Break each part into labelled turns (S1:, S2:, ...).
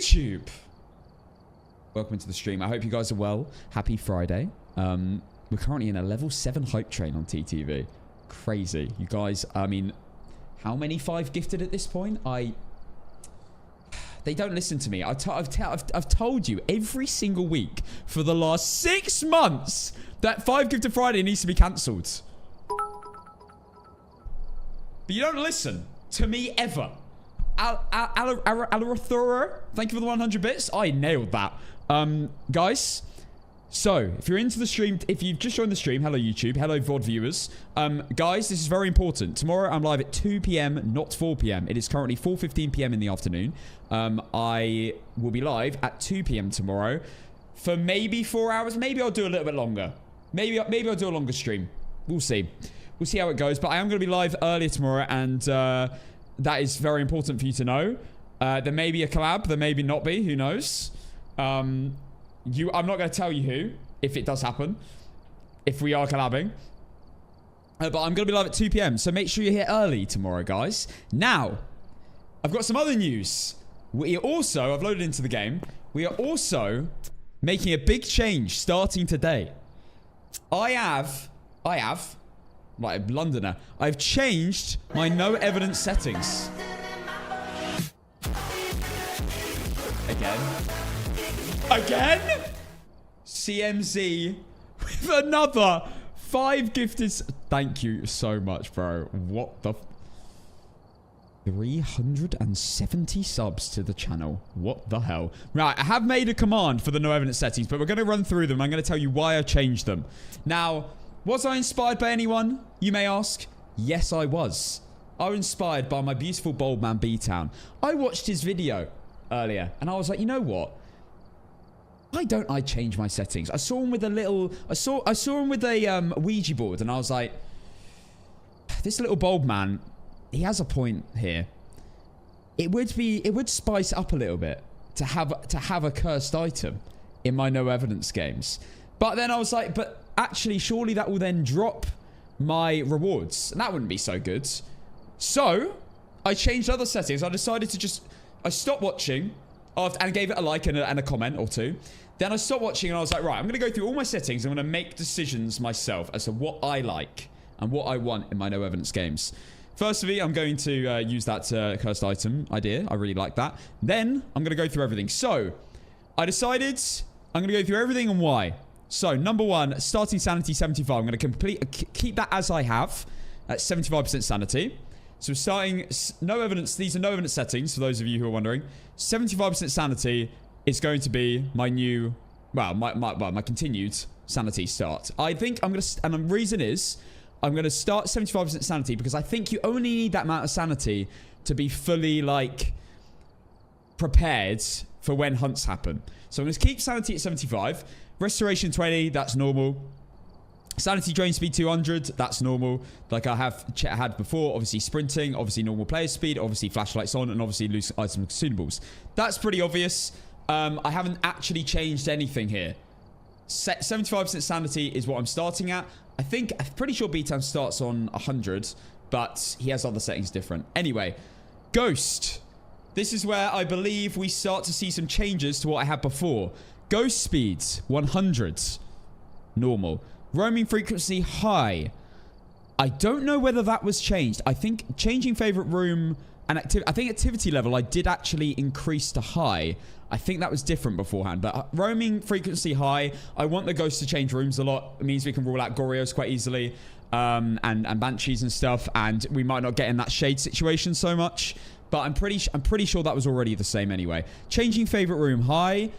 S1: YouTube. Welcome to the stream. I hope you guys are well. Happy Friday. We're currently in a level 7 hype train on TTV. Crazy. You guys, I mean, how many 5 gifted at this point? They don't listen to me. I've told you every single week for the last 6 months that 5 Gifted Friday needs to be cancelled. But you don't listen to me ever. Alarathora, thank you for the 100 bits. I nailed that. Guys, so if you're into the stream, if you've just joined the stream, hello YouTube, hello VOD viewers. Guys, this is very important. Tomorrow I'm live at 2 p.m, not 4 p.m. It is currently 4:15 p.m. in the afternoon. I will be live at 2 p.m. tomorrow for maybe 4 hours. Maybe I'll do a little bit longer. Maybe I'll do a longer stream. We'll see. We'll see how it goes. But I am going to be live earlier tomorrow, and that is very important for you to know. There may be a collab. There may not be. Who knows? I'm not going to tell you who, if it does happen, if we are collabing. But I'm going to be live at 2 p.m. So make sure you're here early tomorrow, guys. Now, I've got some other news. I've loaded into the game. We are also making a big change starting today. I have, like a Londoner, I've changed my no evidence settings. Again? CMZ with another 5 gifted. Thank you so much, bro. What the 370 subs to the channel. What the hell? Right, I have made a command for the no evidence settings, but we're going to run through them. I'm going to tell you why I changed them. Now, was I inspired by anyone, you may ask? Yes, I was. I was inspired by my beautiful bold man B-Town. I watched his video earlier, and I was like, you know what? Why don't I change my settings? I saw him with a little... I saw him with a Ouija board, and I was like, this little bold man, he has a point here. It would spice up a little bit to have a cursed item in my no evidence games. But then I was like, but actually, surely that will then drop my rewards, and that wouldn't be so good. So I changed other settings. I decided to I stopped watching and gave it a like and a comment or two. Then I stopped watching and I was like, right, I'm going to go through all my settings. I'm going to make decisions myself as to what I like and what I want in my no evidence games. Firstly, I'm going to use that cursed item idea. I really like that. Then I'm going to go through everything. So I decided I'm going to go through everything and why. So number 1, starting sanity 75. I'm going to keep that as I have at 75% sanity. So starting no evidence. These are no evidence settings for those of you who are wondering. 75% sanity is going to be my new, my continued sanity start. I think I'm going to, and the reason is I'm going to start 75% sanity because I think you only need that amount of sanity to be fully like prepared for when hunts happen. So I'm going to keep sanity at 75. Restoration 20, that's normal. Sanity drain speed 200, that's normal. Like I had before, obviously sprinting, obviously normal player speed, obviously flashlights on, and obviously loose item consumables. That's pretty obvious. I haven't actually changed anything here. 75% sanity is what I'm starting at. I'm pretty sure B-Town starts on 100, but he has other settings different. Anyway, Ghost. This is where I believe we start to see some changes to what I had before. Ghost speed, 100. Normal. Roaming frequency, high. I don't know whether that was changed. I think changing favorite room and activity level, I did actually increase to high. I think that was different beforehand. But roaming frequency, high. I want the ghost to change rooms a lot. It means we can rule out Gorios quite easily. And Banshees and stuff. And we might not get in that shade situation so much. But I'm pretty sure that was already the same anyway. Changing favorite room, high.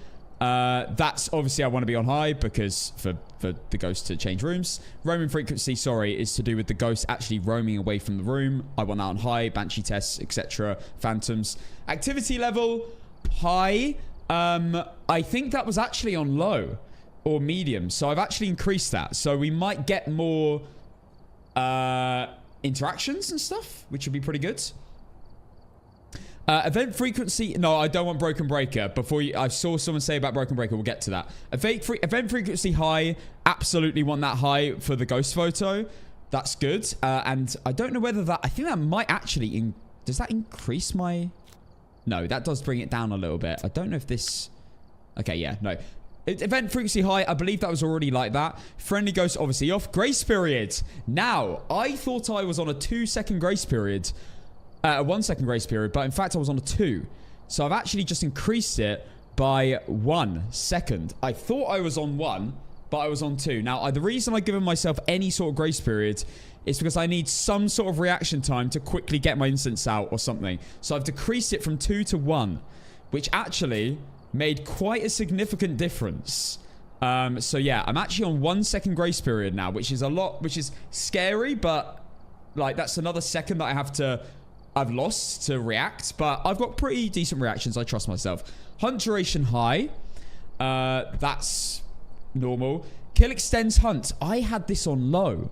S1: That's obviously I want to be on high because for the ghost to change rooms. Roaming frequency, sorry, is to do with the ghost actually roaming away from the room. I want that on high. Banshee tests, etc. Phantoms. Activity level, high. I think that was actually on low or medium. So I've actually increased that. So we might get more interactions and stuff, which would be pretty good. Event frequency. No, I don't want Broken Breaker. I saw someone say about Broken Breaker. We'll get to that. Event frequency high. Absolutely want that high for the ghost photo. That's good. And I don't know whether that... I think that might actually... Does that increase my... No, that does bring it down a little bit. I don't know if this... Okay, yeah, no. Event frequency high, I believe that was already like that. Friendly ghost obviously off. Grace period. Now, I thought I was on a 2-second grace period. A 1-second grace period, but in fact I was on a 2. So I've actually just increased it by 1 second. I thought I was on 1, but I was on 2. Now, the reason I've given myself any sort of grace period is because I need some sort of reaction time to quickly get my instance out or something. So I've decreased it from 2 to 1, which actually made quite a significant difference. So yeah, I'm actually on 1 second grace period now, which is a lot, which is scary, but like that's another second that I've lost to react, but I've got pretty decent reactions. I trust myself. Hunt duration high. That's normal. Kill extends hunt. I had this on low,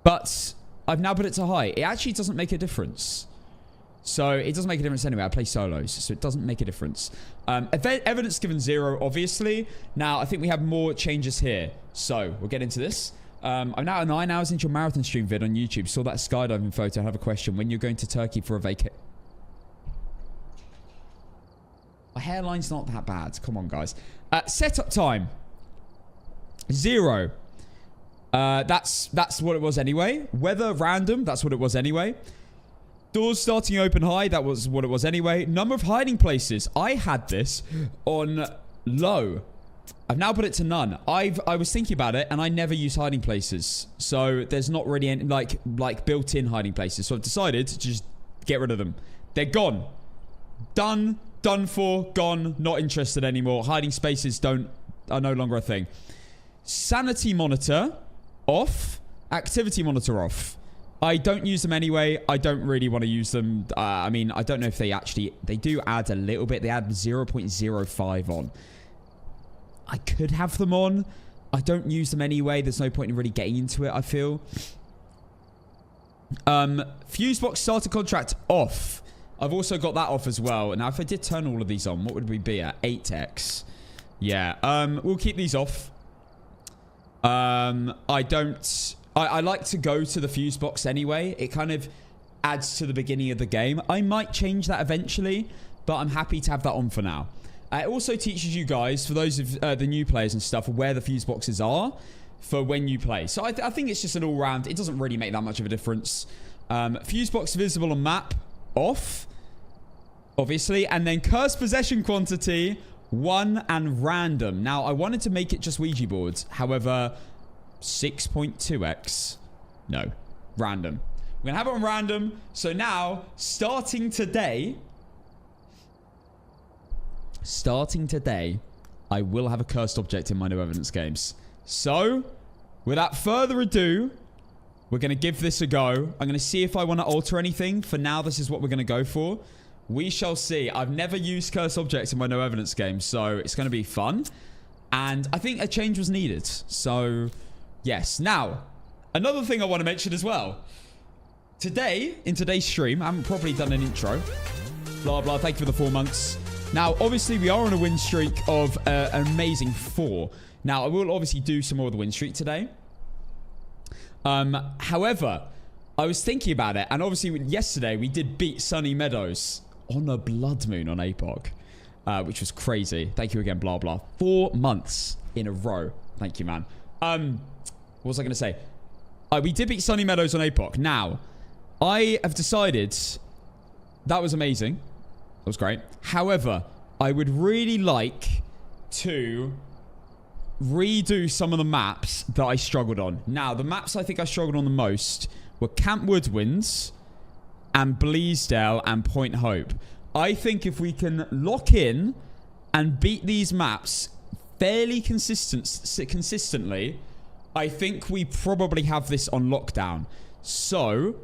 S1: but I've now put it to high. It actually doesn't make a difference. So it doesn't make a difference anyway. I play solos, so it doesn't make a difference. Evidence given 0, obviously. Now, I think we have more changes here. So we'll get into this. I'm now 9 hours into your marathon stream vid on YouTube. Saw that skydiving photo. I have a question. When you're going to Turkey for a vacation? My hairline's not that bad. Come on, guys. Setup time. 0. That's what it was anyway. Weather random. That's what it was anyway. Doors starting open high. That was what it was anyway. Number of hiding places. I had this on low. I've now put it to none. I was thinking about it, and I never use hiding places. So there's not really any, like built-in hiding places. So I've decided to just get rid of them. They're gone. Done. Done for. Gone. Not interested anymore. Hiding spaces are no longer a thing. Sanity monitor off. Activity monitor off. I don't use them anyway. I don't really want to use them. I mean, I don't know if they do add a little bit. They add 0.05 on. I could have them on. I don't use them anyway. There's no point in really getting into it, I feel. Fusebox starter contract off. I've also got that off as well. Now, if I did turn all of these on, what would we be at? 8x. Yeah. We'll keep these off. I like to go to the fuse box anyway. It kind of adds to the beginning of the game. I might change that eventually, but I'm happy to have that on for now. It also teaches you guys, for those of the new players and stuff, where the fuse boxes are for when you play. So I think it's just an all-round. It doesn't really make that much of a difference. Fuse box visible on map off, obviously. And then cursed possession quantity 1 and random. Now, I wanted to make it just Ouija boards. However, 6.2x. No. Random. We're going to have it on random. So now, starting today, I will have a cursed object in my no evidence games. So, without further ado, we're going to give this a go. I'm going to see if I want to alter anything. For now, this is what we're going to go for. We shall see. I've never used cursed objects in my no evidence games, so it's going to be fun. And I think a change was needed. So, yes. Now, another thing I want to mention as well. Today, in today's stream, I haven't properly done an intro. Blah, blah. Thank you for the 4 months. Now, obviously, we are on a win streak of an amazing 4. Now, I will obviously do some more of the win streak today. However, I was thinking about it, and obviously, yesterday, we did beat Sunny Meadows on a blood moon on Apoc, which was crazy. Thank you again, blah, blah. 4 months in a row. Thank you, man. What was I going to say? We did beat Sunny Meadows on Apoc. Now, I have decided that was amazing. That was great. However, I would really like to redo some of the maps that I struggled on. Now, the maps I think I struggled on the most were Camp Woodwinds and Bleasdale and Point Hope. I think if we can lock in and beat these maps fairly consistently, I think we probably have this on lockdown. So,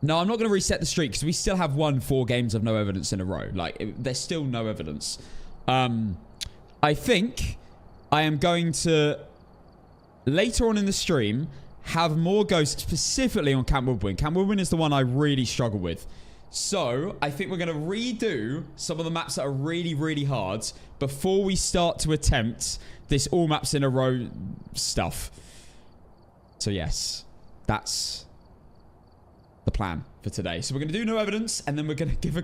S1: no, I'm not going to reset the streak because we still have won 4 games of no evidence in a row. Like, there's still no evidence. I think I am going to, later on in the stream, have more goes specifically on Camp Woodwind. Camp Woodwind is the one I really struggle with. So, I think we're going to redo some of the maps that are really, really hard before we start to attempt this all maps in a row stuff. So, yes, that's the plan. for today. So we're going to do no evidence, and then we're going to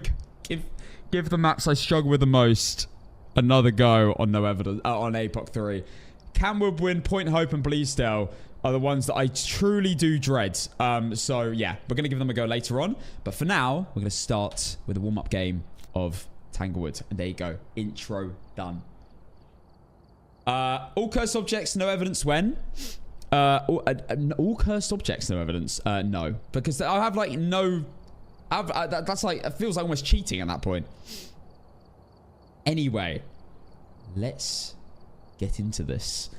S1: give the maps I struggle with the most another go on no evidence, on Apoc 3. Camwood, Win, Point Hope, and Bleasdale are the ones that I truly do dread. So yeah, we're going to give them a go later on. But for now, we're going to start with a warm-up game of Tanglewood. And there you go. Intro done. All cursed objects, no evidence when. All cursed objects, no evidence. No. Because I have like no... that's like... It feels like almost cheating at that point. Anyway. Let's get into this.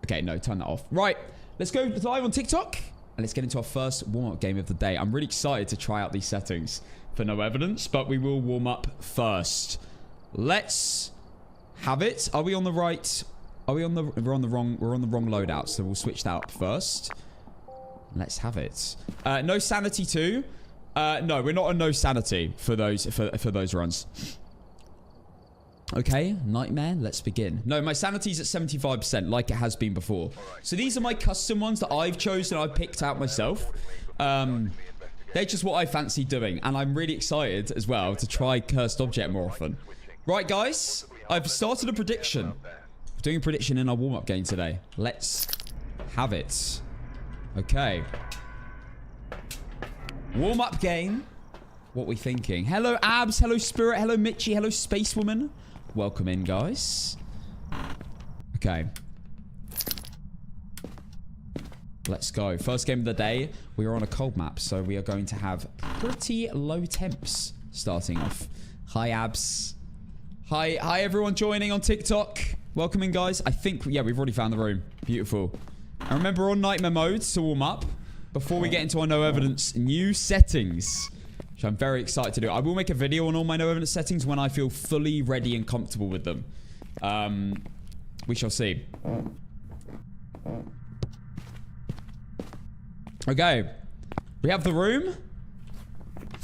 S1: Okay, no, turn that off. Right, let's go live on TikTok. And let's get into our first warm-up game of the day. I'm really excited to try out these settings for no evidence. But we will warm up first. Let's have it. Are we on the right? Are we on the... We're on the wrong loadout. So we'll switch that up first. Let's have it. No sanity too. No, we're not on no sanity for those runs. Okay, Nightmare, let's begin. No, my sanity's at 75%, like it has been before. So these are my custom ones that I've chosen, I've picked out myself. They're just what I fancy doing, and I'm really excited as well to try Cursed Object more often. Right, guys, I've started a prediction. We're doing a prediction in our warm-up game today. Let's have it. Okay. Warm-up game. What we thinking? Hello, Abs. Hello, Spirit. Hello, Mitchie. Hello, Space Woman. Welcome in, guys. Okay. Let's go. First game of the day. We are on a cold map, so we are going to have pretty low temps starting off. Hi, Abs. Hi, everyone joining on TikTok. Welcome in, guys. I think, yeah, we've already found the room. Beautiful. And remember, on Nightmare mode to warm up before we get into our no evidence new settings. Which I'm very excited to do. I will make a video on all my no evidence settings when I feel fully ready and comfortable with them. We shall see. Okay. We have the room.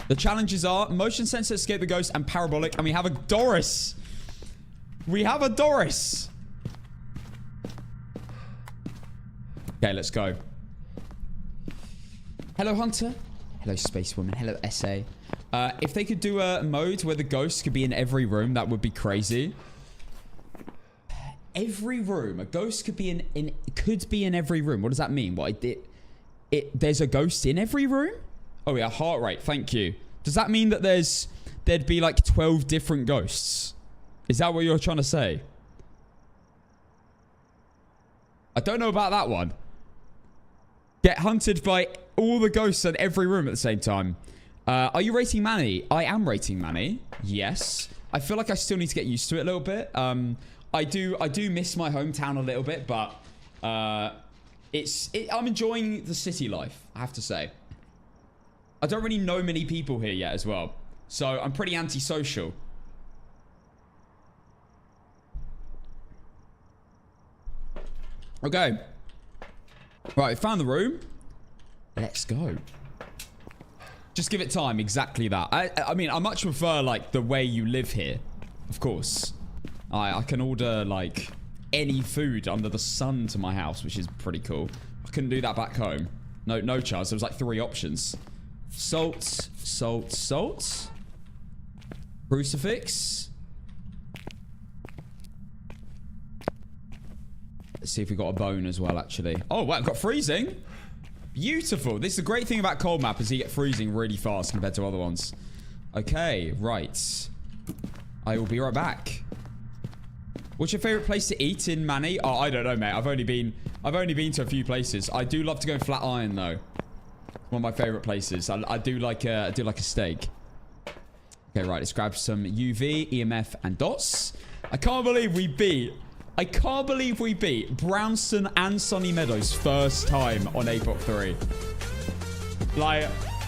S1: The challenges are motion sensor, escape the ghost, and parabolic. And we have a Doris. We have a Doris. Okay, let's go. Hello, Hunter. Hello, Space Woman. Hello, SA. If they could do a mode where the ghost could be in every room, that would be crazy. Every room. A ghost could be in every room. What does that mean? What there's a ghost in every room? Oh, yeah, heart rate. Thank you. Does that mean that there'd be like 12 different ghosts? Is that what you're trying to say? I don't know about that one. Get hunted by all the ghosts in every room at the same time. Are you rating Manny? I am rating Manny. Yes. I feel like I still need to get used to it a little bit. I do miss my hometown a little bit, but I'm enjoying the city life, I have to say. I don't really know many people here yet as well. So I'm pretty antisocial. Okay. Right, found the room. Let's go. Just give it time. Exactly that. I mean, I much prefer, like, the way you live here. Of course. I can order, like, any food under the sun to my house, which is pretty cool. I couldn't do that back home. No chance. There was, like, 3 options. Salt, salt, salt. Crucifix. Let's see if we got a bone as well, actually. Oh, wow, got freezing. Beautiful. This is the great thing about cold map is you get freezing really fast compared to other ones. Okay, right. I will be right back. What's your favorite place to eat in Manny? Oh, I don't know, mate. I've only been to a few places. I do love to go in Flatiron though. One of my favorite places. I do like a steak. Okay, right. Let's grab some UV, EMF, and DOTS. I can't believe we beat Brownston and Sunny Meadows first time on Apoc 3. Like,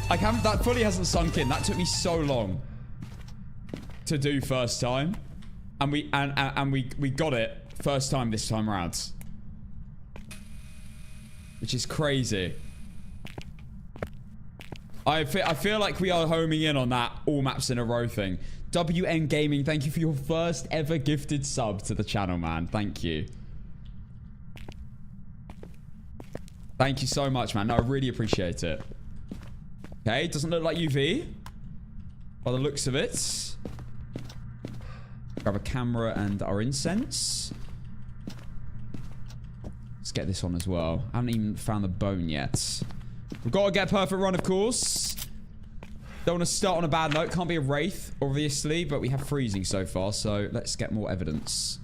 S1: that fully hasn't sunk in. That took me so long to do first time. And we got it first time this time around. Which is crazy. I feel like we are homing in on that all maps in a row thing. WN Gaming, thank you for your first ever gifted sub to the channel, man. Thank you. Thank you so much, man. No, I really appreciate it. Okay, doesn't look like UV. By the looks of it. Grab a camera and our incense. Let's get this on as well. I haven't even found the bone yet. We've got to get a perfect run, of course. Don't want to start on a bad note. Can't be a wraith, obviously, but we have freezing so far, so let's get more evidence.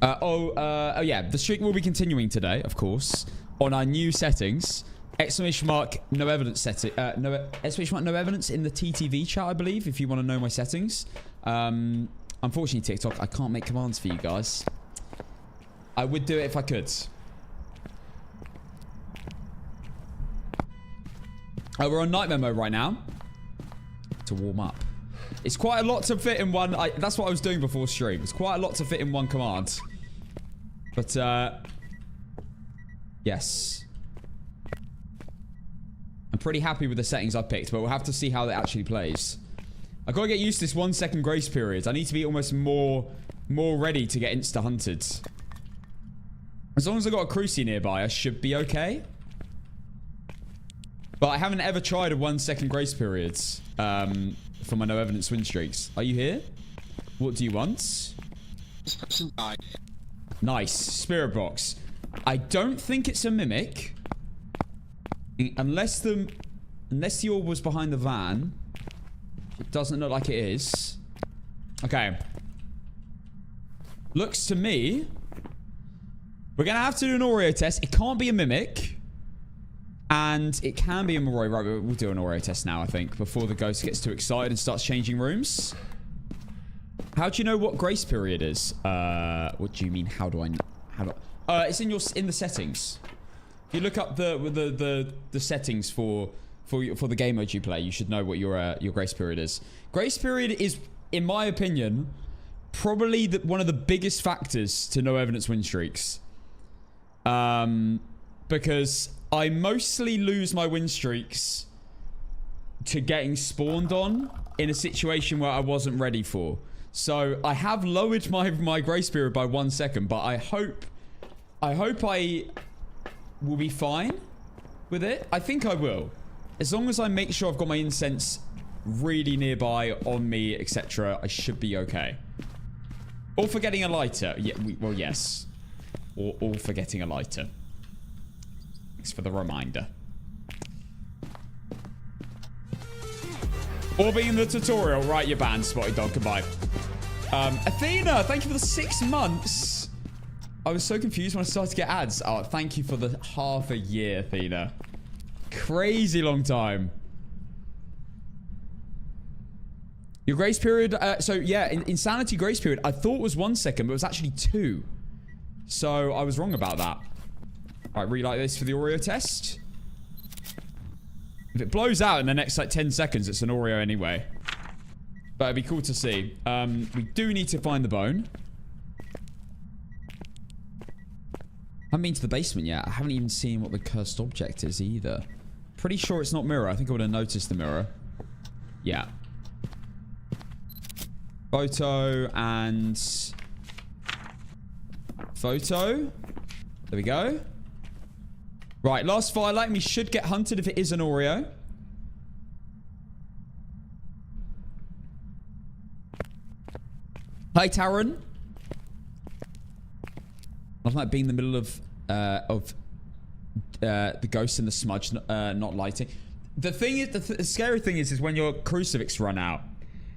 S1: Oh yeah, the streak will be continuing today, of course, on our new settings. Exclamation mark, no evidence setting. Exclamation mark, no evidence in the TTV chat, I believe, if you want to know my settings. Unfortunately, TikTok, I can't make commands for you guys. I would do it if I could. Oh, we're on nightmare mode right now. To warm up. It's quite a lot to fit in one. That's what I was doing before stream. It's quite a lot to fit in one command. But, yes. I'm pretty happy with the settings I picked, but we'll have to see how it actually plays. I've got to get used to this 1 second grace period. I need to be almost more ready to get insta-hunted. As long as I've got a crucie nearby, I should be okay. But I haven't ever tried a 1 second grace period for my no evidence win streaks. Are you here? What do you want?
S2: This person died.
S1: Nice. Spirit box. I don't think it's a mimic. Unless the orb was behind the van. It doesn't look like it is. Okay. Looks to me. We're going to have to do an Oreo test. It can't be a mimic. And it can be a Moroi. Right, we'll do an Oreo test now, I think. Before the ghost gets too excited and starts changing rooms. How do you know what grace period is? What do you mean? How do I know? It's in the settings. If you look up the settings for the game mode you play, you should know what your grace period is. Grace period is, in my opinion, probably one of the biggest factors to no evidence win streaks. Because I mostly lose my win streaks to getting spawned on in a situation where I wasn't ready for. So I have lowered my grace period by 1 second, but I hope I will be fine with it. I think I will. As long as I make sure I've got my incense really nearby, on me, etc., I should be okay. Or for getting a lighter. Yeah, well, yes. Or all for getting a lighter. Thanks for the reminder. Or being in the tutorial. Right, you're banned, Spotty Dog. Goodbye. Athena, thank you for the 6 months. I was so confused when I started to get ads. Oh, thank you for the half a year, Athena. Crazy long time. Your grace period, so yeah, insanity grace period, I thought was 1 second, but it was actually 2. So I was wrong about that. All right, relight this for the Oreo test. If it blows out in the next like 10 seconds, it's an Oreo anyway. But it'd be cool to see. We do need to find the bone. I haven't been to the basement yet. I haven't even seen what the cursed object is either. Pretty sure it's not mirror. I think I would have noticed the mirror. Yeah. Photo and... photo. There we go. Right, last firelight. We should get hunted if it is an Oreo. Hi, Taron. I like being in the middle of the ghost and the smudge not lighting. The thing is, the scary thing is when your crucifix run out.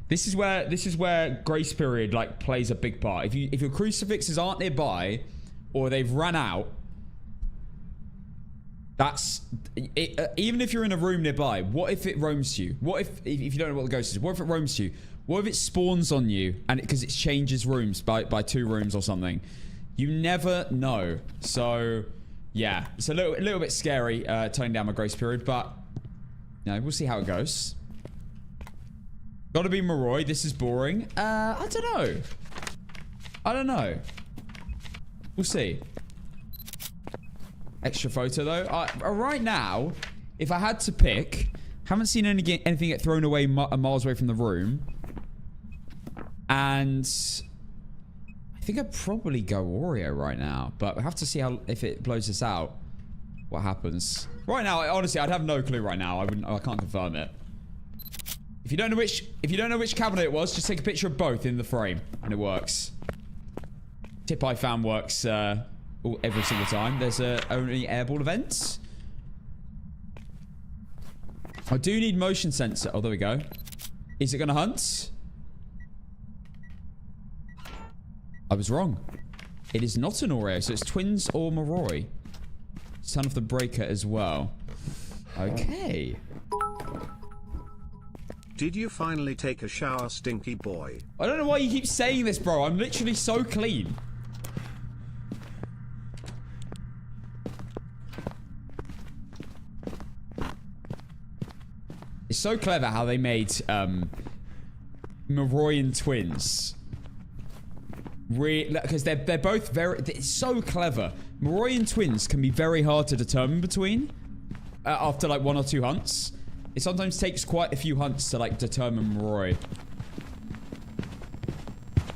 S1: This is where grace period like plays a big part. If your crucifixes aren't nearby, or they've run out, that's it. Even if you're in a room nearby, what if it roams to you? What if you don't know what the ghost is? What if it roams to you? What if it spawns on you and because it changes rooms by 2 rooms or something? You never know. So yeah, it's a little bit scary turning down my grace period, but you know, we'll see how it goes. Gotta be Moroi. This is boring. I don't know. We'll see. Extra photo though. Right now, if I had to pick, haven't seen anything get thrown away miles away from the room. And I think I'd probably go Oreo right now, but we have to see how if it blows us out, what happens. Right now, honestly, I'd have no clue right now. I can't confirm it. If you don't know which cabinet it was, just take a picture of both in the frame, and it works. Tip I found works every single time. There's only airball events. I do need motion sensor. Oh, there we go. Is it gonna hunt? I was wrong. It is not an Oreo, so it's twins or Moroi. Son of the Breaker as well. Okay.
S2: Did you finally take a shower, stinky boy?
S1: I don't know why you keep saying this, bro. I'm literally so clean. It's so clever how they made Moroi twins. Because they're both very... It's so clever. Moroi twins can be very hard to determine between after like 1 or 2 hunts. It sometimes takes quite a few hunts to like determine Moroi.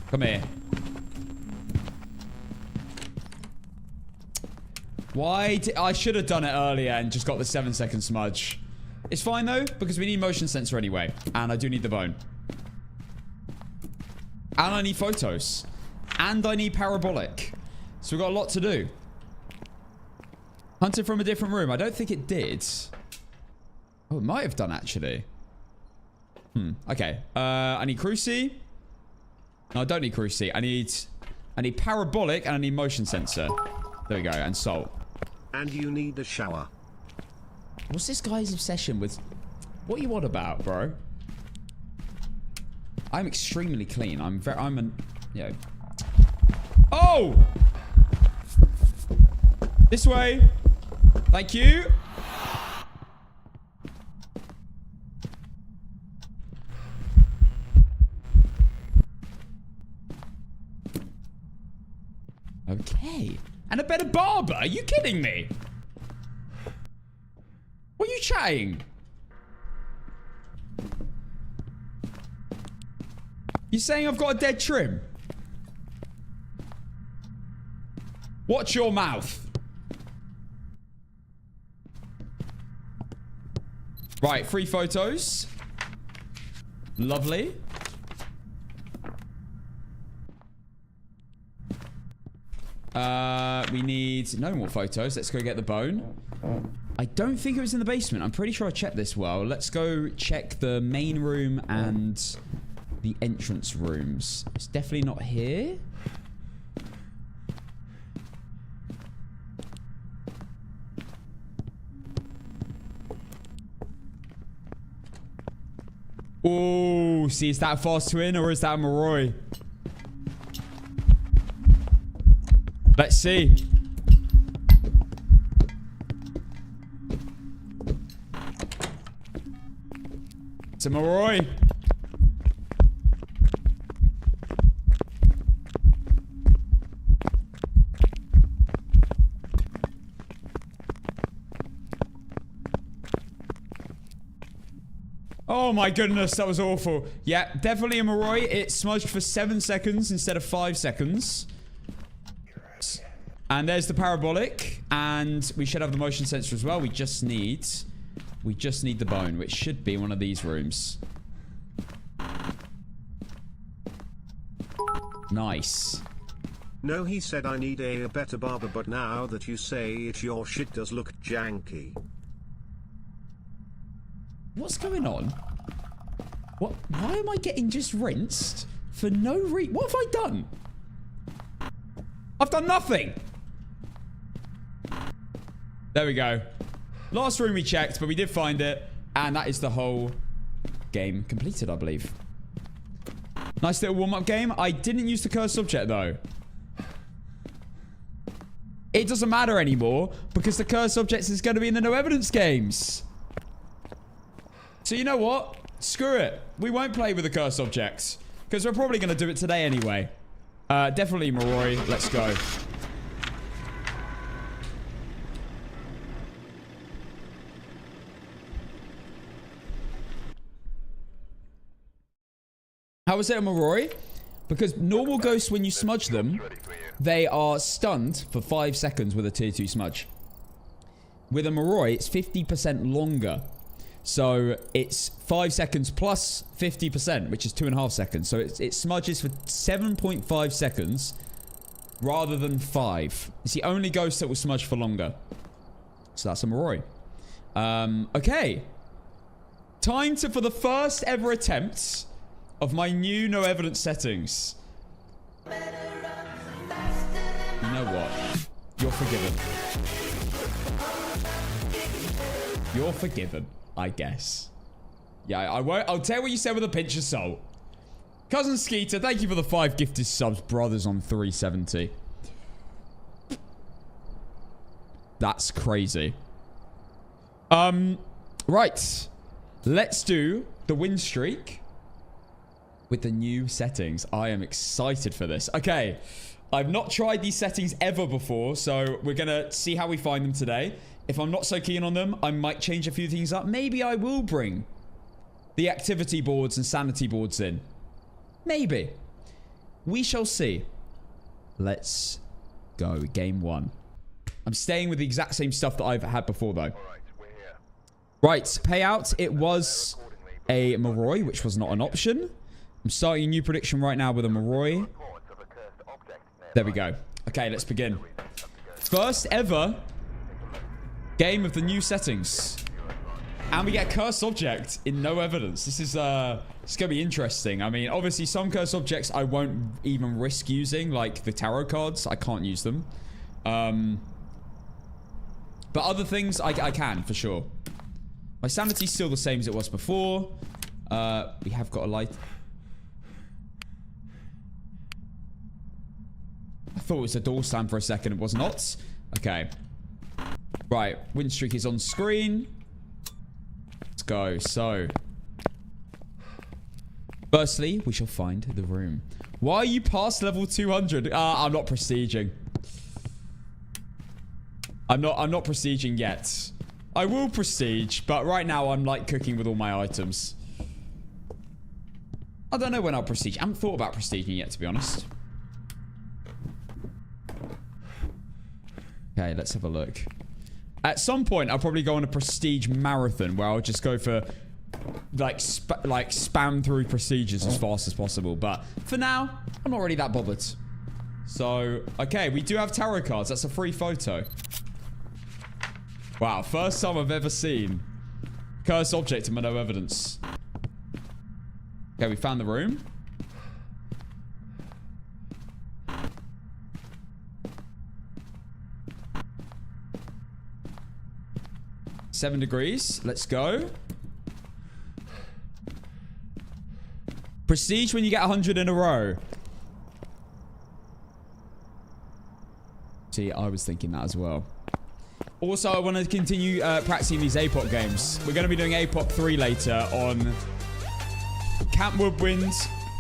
S1: Come here. Why did... I should have done it earlier and just got the 7-second smudge. It's fine though, because we need motion sensor anyway. And I do need the bone. And I need photos. And I need parabolic. So we've got a lot to do. Hunted from a different room. I don't think it did. Oh, it might have done actually. Okay. I need Cruci. No, I don't need Cruci. I need parabolic and I need motion sensor. There we go. And salt.
S2: And you need a shower.
S1: What's this guy's obsession with... What are you on about, bro? I'm extremely clean. I'm an... You know... Oh! This way. Thank you. Okay. And a better barber? Are you kidding me? What are you chatting? You saying I've got a dead trim? Watch your mouth. Right, 3 photos. Lovely. We need no more photos. Let's go get the bone. I don't think it was in the basement. I'm pretty sure I checked this well. Let's go check the main room and the entrance rooms. It's definitely not here. Oh, see, is that a fast twin or is that a Moroi? Let's see. It's a Moroi. Oh my goodness, that was awful. Yeah, definitely a Moroi. It smudged for 7 seconds instead of 5 seconds. And there's the parabolic. And we should have the motion sensor as well. We just need the bone, which should be one of these rooms. Nice.
S2: No, he said I need a better barber, but now that you say it, your shit does look janky.
S1: What's going on? What? Why am I getting just rinsed for no reason? What have I done? I've done nothing. There we go. Last room we checked, but we did find it. And that is the whole game completed, I believe. Nice little warm-up game. I didn't use the cursed object, though. It doesn't matter anymore, because the cursed object is going to be in the no evidence games. So you know what? Screw it. We won't play with the cursed objects. Because we're probably going to do it today anyway. Definitely Moroi. Let's go. How was it a Moroi? Because normal ghosts, when you smudge them, they are stunned for 5 seconds with a tier 2 smudge. With a Moroi, it's 50% longer. So it's 5 seconds plus 50%, which is 2.5 seconds. So it smudges for 7.5 seconds rather than 5. It's the only ghost that will smudge for longer. So that's a Moroi. Okay. Time for the first ever attempt of my new no evidence settings. You know what? You're forgiven. You're forgiven, I guess. Yeah, I won't. I'll tell you what you said with a pinch of salt. Cousin Skeeter, thank you for the 5 gifted subs. Brothers on 370. That's crazy. Right. Let's do the win streak with the new settings. I am excited for this. Okay. I've not tried these settings ever before, so we're going to see how we find them today. If I'm not so keen on them, I might change a few things up. Maybe I will bring the activity boards and sanity boards in. Maybe. We shall see. Let's go. Game 1. I'm staying with the exact same stuff that I've had before, though. Right, payout. It was a Moroi, which was not an option. I'm starting a new prediction right now with a Moroi. There we go. Okay, let's begin. First ever game of the new settings. And we get cursed object in no evidence. This is it's gonna be interesting. I mean, obviously some cursed objects I won't even risk using, like the tarot cards. I can't use them. But other things I can for sure. My sanity's still the same as it was before. We have got a light. I thought it was a door slam for a second. It was not. Okay. Right. Win streak is on screen. Let's go. So. Firstly, we shall find the room. Why are you past level 200? I'm not prestiging. I'm not prestiging yet. I will prestige, but right now I'm like cooking with all my items. I don't know when I'll prestige. I haven't thought about prestiging yet, to be honest. Okay, let's have a look. At some point, I'll probably go on a prestige marathon where I'll just go for like spam through prestiges as fast as possible. But for now, I'm not really that bothered. So, okay, we do have tarot cards. That's a free photo. Wow, first time I've ever seen cursed object and no evidence. Okay, we found the room. $7 degrees. Let's go. Prestige when you get 100 in a row. See, I was thinking that as well. Also, I want to continue practicing these Apoc games. We're going to be doing Apoc 3 later on Camp Woodwind,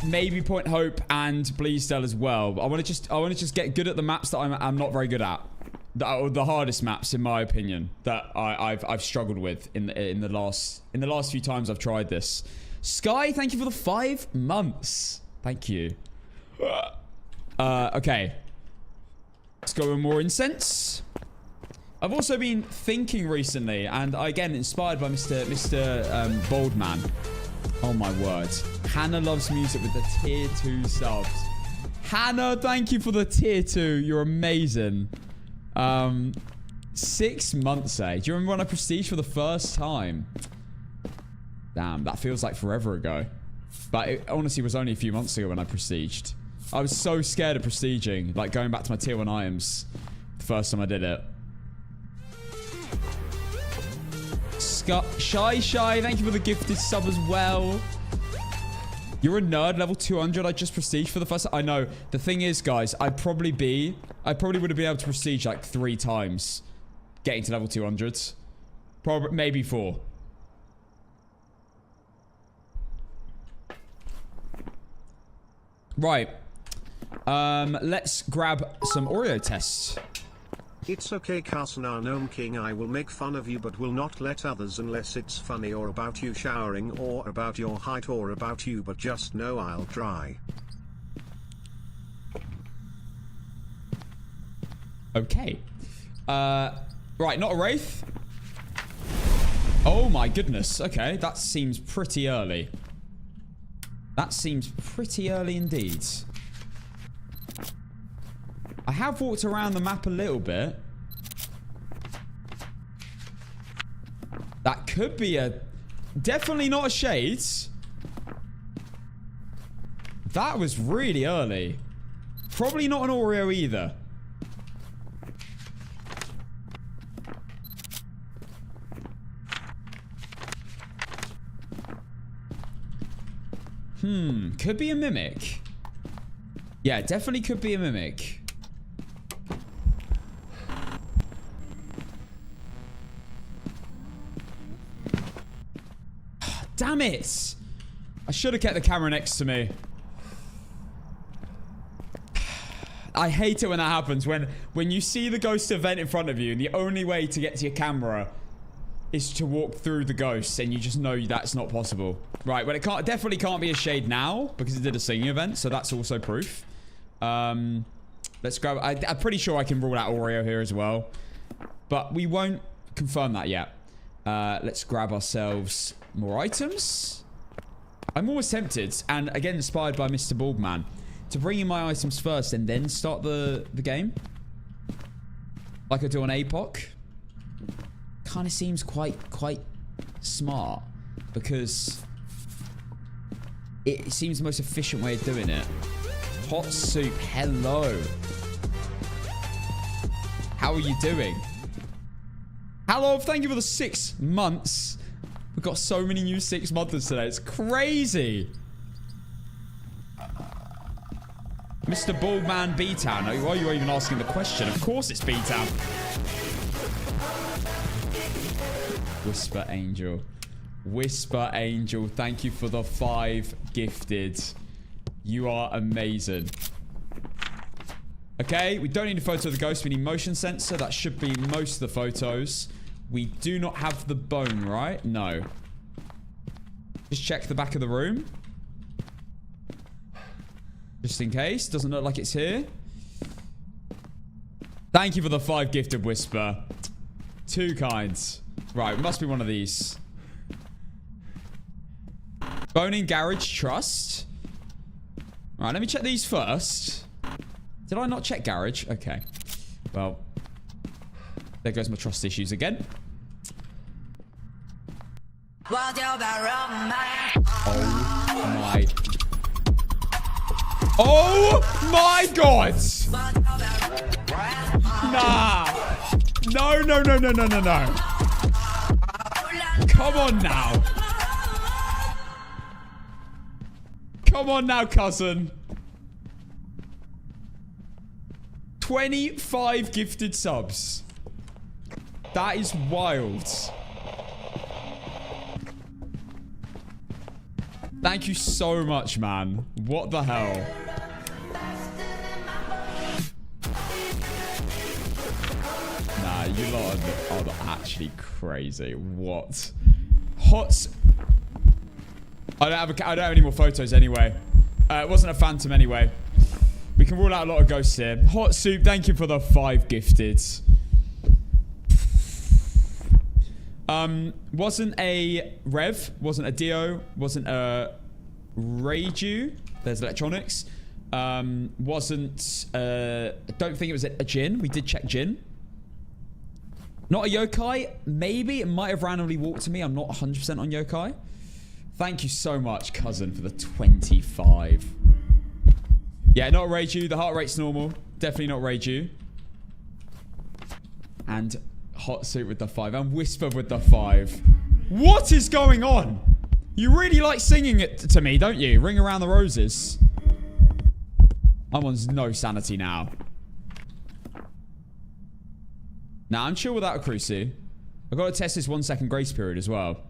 S1: maybe Point Hope, and Bleasdale as well. I want to just get good at the maps that I'm not very good at. The hardest maps, in my opinion, that I've struggled with in the last few times I've tried this. Sky, thank you for the 5 months. Thank you. Okay. Let's go with more incense. I've also been thinking recently, and again inspired by Mr. Boldman. Oh my word. Hannah loves music with the tier 2 subs. Hannah, thank you for the tier 2. You're amazing. 6 months, eh? Do you remember when I prestige for the first time? Damn, that feels like forever ago. But it honestly was only a few months ago when I prestiged. I was so scared of prestiging, like going back to my tier 1 items the first time I did it. Shy, thank you for the gifted sub as well. You're a nerd, level 200. I just prestige for the first time. I know. The thing is, guys, I probably would have been able to prestige like 3 times getting to level 200s. Probably, maybe 4. Right. Let's grab some Oreo tests.
S2: It's okay, Carson, our gnome king. I will make fun of you but will not let others unless it's funny or about you showering or about your height or about you, but just know I'll try.
S1: Okay. Right, not a Wraith. Oh my goodness. Okay, that seems pretty early. That seems pretty early indeed. I have walked around the map a little bit. That could be a... Definitely not a Shades. That was really early. Probably not an Oreo either. Could be a Mimic. Yeah, definitely could be a Mimic. Damn it! I should have kept the camera next to me. I hate it when that happens. When you see the ghost event in front of you, and the only way to get to your camera is to walk through the ghosts, and you just know that's not possible. Right, well, definitely can't be a Shade now, because it did a singing event, so that's also proof. Let's grab... I'm pretty sure I can rule out Oreo here as well. But we won't confirm that yet. Let's grab ourselves more items. I'm always tempted, and again, inspired by Mr. Baldman, to bring in my items first and then start the game. Like I do on Apoc. Kind of seems quite smart, because it seems the most efficient way of doing it. Hot Soup, hello. How are you doing? Hello, thank you for the 6 months. We've got so many new 6-monthers today. It's crazy. Mr. Baldman B-Town. Why are you even asking the question? Of course it's B-Town. Whisper Angel. Whisper Angel, thank you for the 5 gifted. You are amazing. Okay, we don't need a photo of the ghost. We need motion sensor. That should be most of the photos. We do not have the bone, right? No. Just check the back of the room. Just in case. Doesn't look like it's here. Thank you for the 5 gifted, Whisper. 2 kinds. Right, it must be one of these. Bone in Garage Trust. Alright, let me check these first. Did I not check Garage? Okay. Well, there goes my trust issues again. Oh my. Oh my god! Nah. No. Come on now. Come on now, cousin. 25 gifted subs. That is wild. Thank you so much, man. What the hell? Nah, you lot are actually crazy. What? Hot... I don't have any more photos anyway. It wasn't a phantom anyway. We can rule out a lot of ghosts here. Hot Soup, thank you for the 5 gifted. Wasn't a Rev, wasn't a Dio, wasn't a Reiju. There's electronics. Wasn't, I don't think it was a Jin. We did check Jin. Not a Yokai. Maybe it might have randomly walked to me. I'm not 100% on Yokai. Thank you so much, cousin, for the 25. Yeah, not Reiju. The heart rate's normal. Definitely not Reiju. And Hot Suit with the 5. And Whisper with the 5. What is going on? You really like singing it to me, don't you? Ring Around the Roses. I'm on no sanity now. Nah, I'm chill without a Cruci. I've got to test this 1 second grace period as well.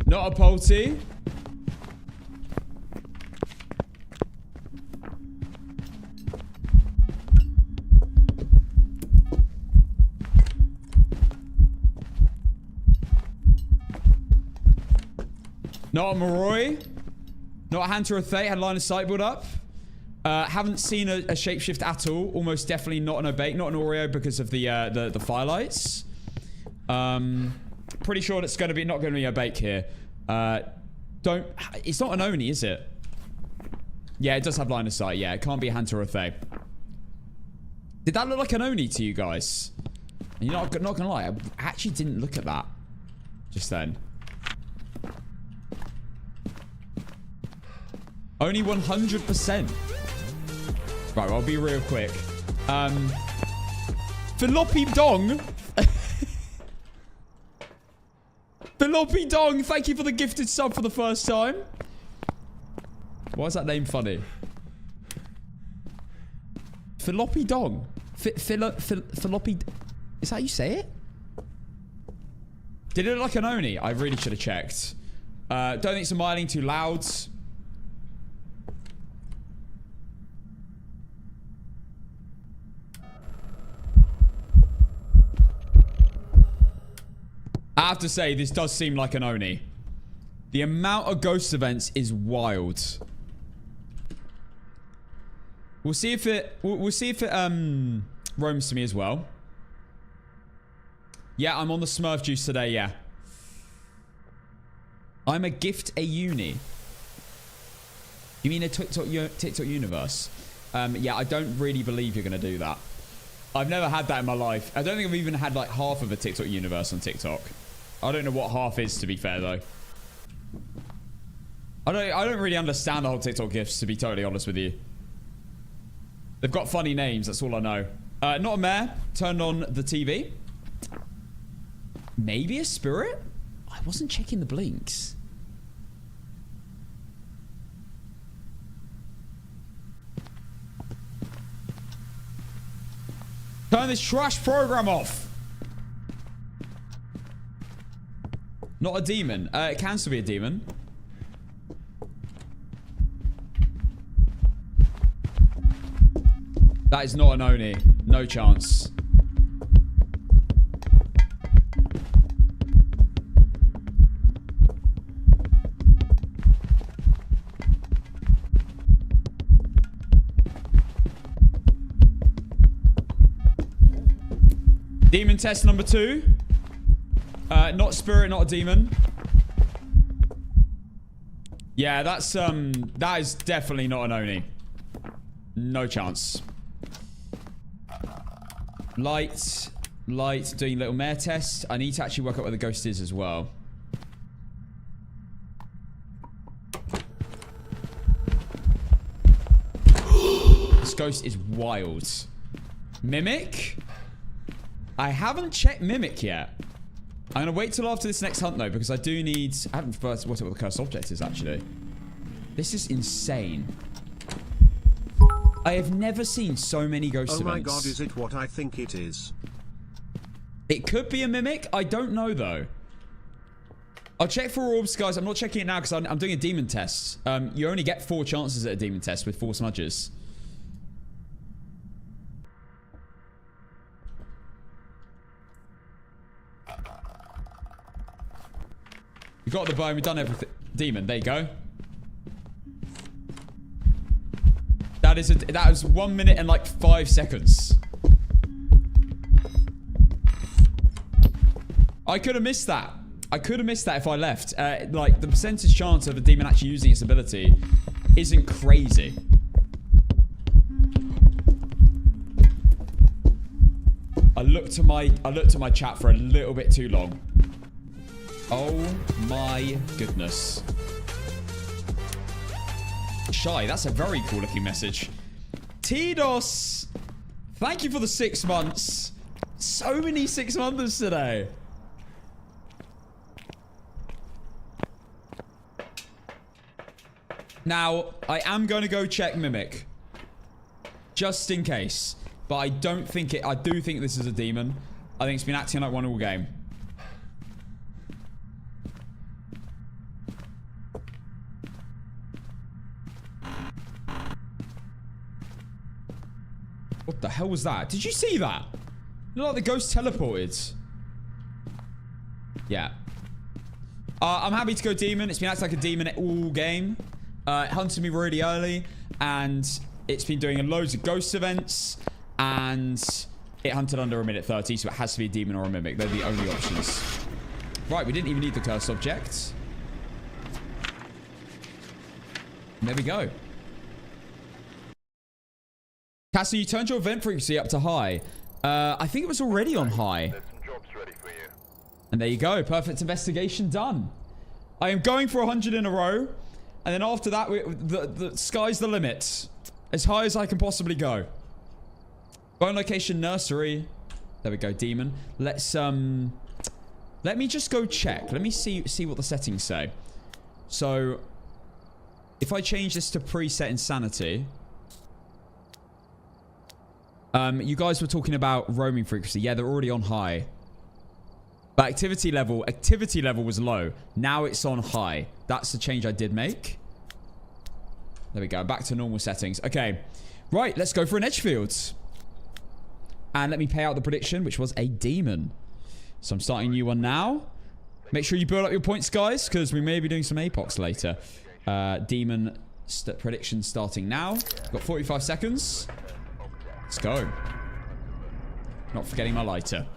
S1: Not a Polty. Not a Moroi. Not a Hunter or Thay. Had line of sight build up. Haven't seen a shapeshift at all. Almost definitely not an Obake. Not an Oreo because of the firelights. Pretty sure it's not going to be a Obake here. It's not an Oni, is it? Yeah, it does have line of sight. Yeah, it can't be a Hunter or a Thay. Did that look like an Oni to you guys? And you're not gonna lie, I actually didn't look at that just then. Only 100%. Right, well, I'll be real quick. Floppy Dong. Floppy Dong, thank you for the gifted sub for the first time. Why is that name funny? Floppy Dong. Floppy. Is that how you say it? Did it look like an Oni? I really should have checked. Don't think it's a miling too loud. I have to say, this does seem like an Oni. The amount of ghost events is wild. We'll see if it roams to me as well. Yeah, I'm on the Smurf juice today, yeah. I'm a gift a uni. You mean a TikTok universe? Yeah, I don't really believe you're going to do that. I've never had that in my life. I don't think I've even had like half of a TikTok universe on TikTok. I don't know what half is, to be fair, though. I don't really understand the whole TikTok gifts, to be totally honest with you. They've got funny names, that's all I know. Not a mare. Turned on the TV. Maybe a spirit? I wasn't checking the blinks. Turn this trash program off. Not a demon. It can still be a demon. That is not an Oni. No chance. Demon test number 2. Not spirit, not a demon. Yeah, that is definitely not an Oni. No chance. Light, doing little mare test. I need to actually work out where the ghost is as well. This ghost is wild. Mimic? I haven't checked Mimic yet. I'm going to wait till after this next hunt, though, because I do need... I haven't first worked out what the cursed object is, actually. This is insane. I have never seen so many ghost events.
S2: Oh my god, is it what I think it is?
S1: It could be a Mimic. I don't know, though. I'll check for orbs, guys. I'm not checking it now because I'm doing a demon test. You only get 4 chances at a demon test with 4 smudges. We got the bone. We've done everything. Demon. There you go. That was 1 minute and like 5 seconds. I could have missed that. I could have missed that if I left. Like the percentage chance of a demon actually using its ability isn't crazy. I looked at my chat for a little bit too long. Oh my goodness. Shy, that's a very cool looking message. Tidos, thank you for the 6 months. So many 6 months today. Now, I am going to go check Mimic. Just in case. But I don't think it... I do think this is a demon. I think it's been acting like one all game. What the hell was that? Did you see that? Looked like the ghost teleported. Yeah. I'm happy to go demon. It's been acting like a demon all game. It hunted me really early, and it's been doing loads of ghost events, and it hunted under a minute 30, so it has to be a demon or a mimic. They're the only options. Right, we didn't even need the cursed object. And there we go. Cassie, you turned your event frequency up to high. I think it was already on high.
S3: There's some jobs ready for you.
S1: And there you go. Perfect investigation done. I am going for 100 in a row. And then after that, the sky's the limit. As high as I can possibly go. Bone location nursery. There we go, demon. Let's, let me just go check. Let me see what the settings say. So, if I change this to preset insanity... you guys were talking about roaming frequency. Yeah, they're already on high. But activity level was low. Now it's on high. That's the change I did make. There we go. Back to normal settings. Okay. Right, let's go for an Edgefield. And let me pay out the prediction, which was a demon. So I'm starting a new one now. Make sure you build up your points, guys, because we may be doing some Apocs later. Demon prediction starting now. Got 45 seconds. Let's go. Not forgetting my lighter.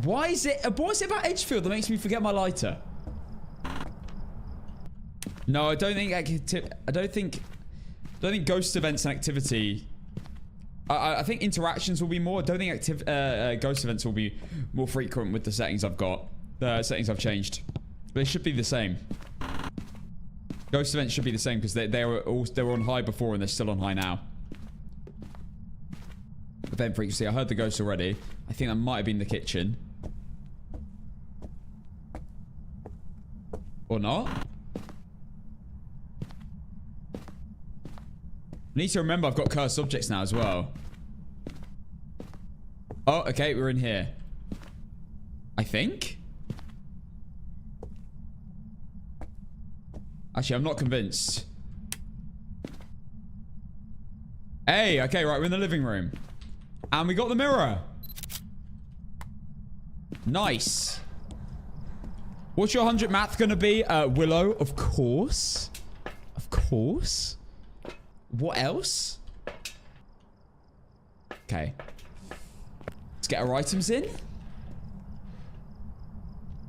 S1: What is it about Edgefield that makes me forget my lighter? No, I don't think ghost events and activity. I think interactions will be more. I don't think ghost events will be more frequent with the settings I've got. The settings I've changed. They should be the same. Ghost events should be the same because they were on high before and they're still on high now. Event frequency. I heard the ghost already. I think that might have been the kitchen. Or not. I need to remember I've got cursed objects now as well. Oh, okay. We're in here. I think. Actually, I'm not convinced. Hey, okay, right. We're in the living room. And we got the mirror. Nice. What's your 100 math gonna be? Willow, of course. Of course. What else? Okay. Let's get our items in.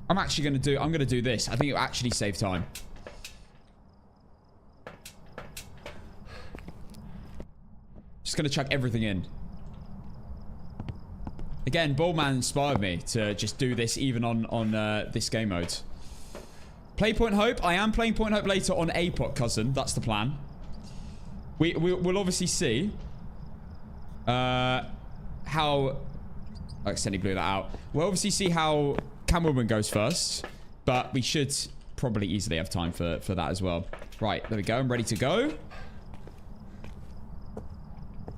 S1: I'm gonna do this. I think it'll actually save time. Just gonna chuck everything in. Again, Ballman inspired me to just do this even on this game mode. Play Point Hope. I am playing Point Hope later on Apoc, cousin. That's the plan. We'll obviously see how... I accidentally blew that out. We'll obviously see how Camwoman goes first. But we should probably easily have time for that as well. Right, there we go. I'm ready to go.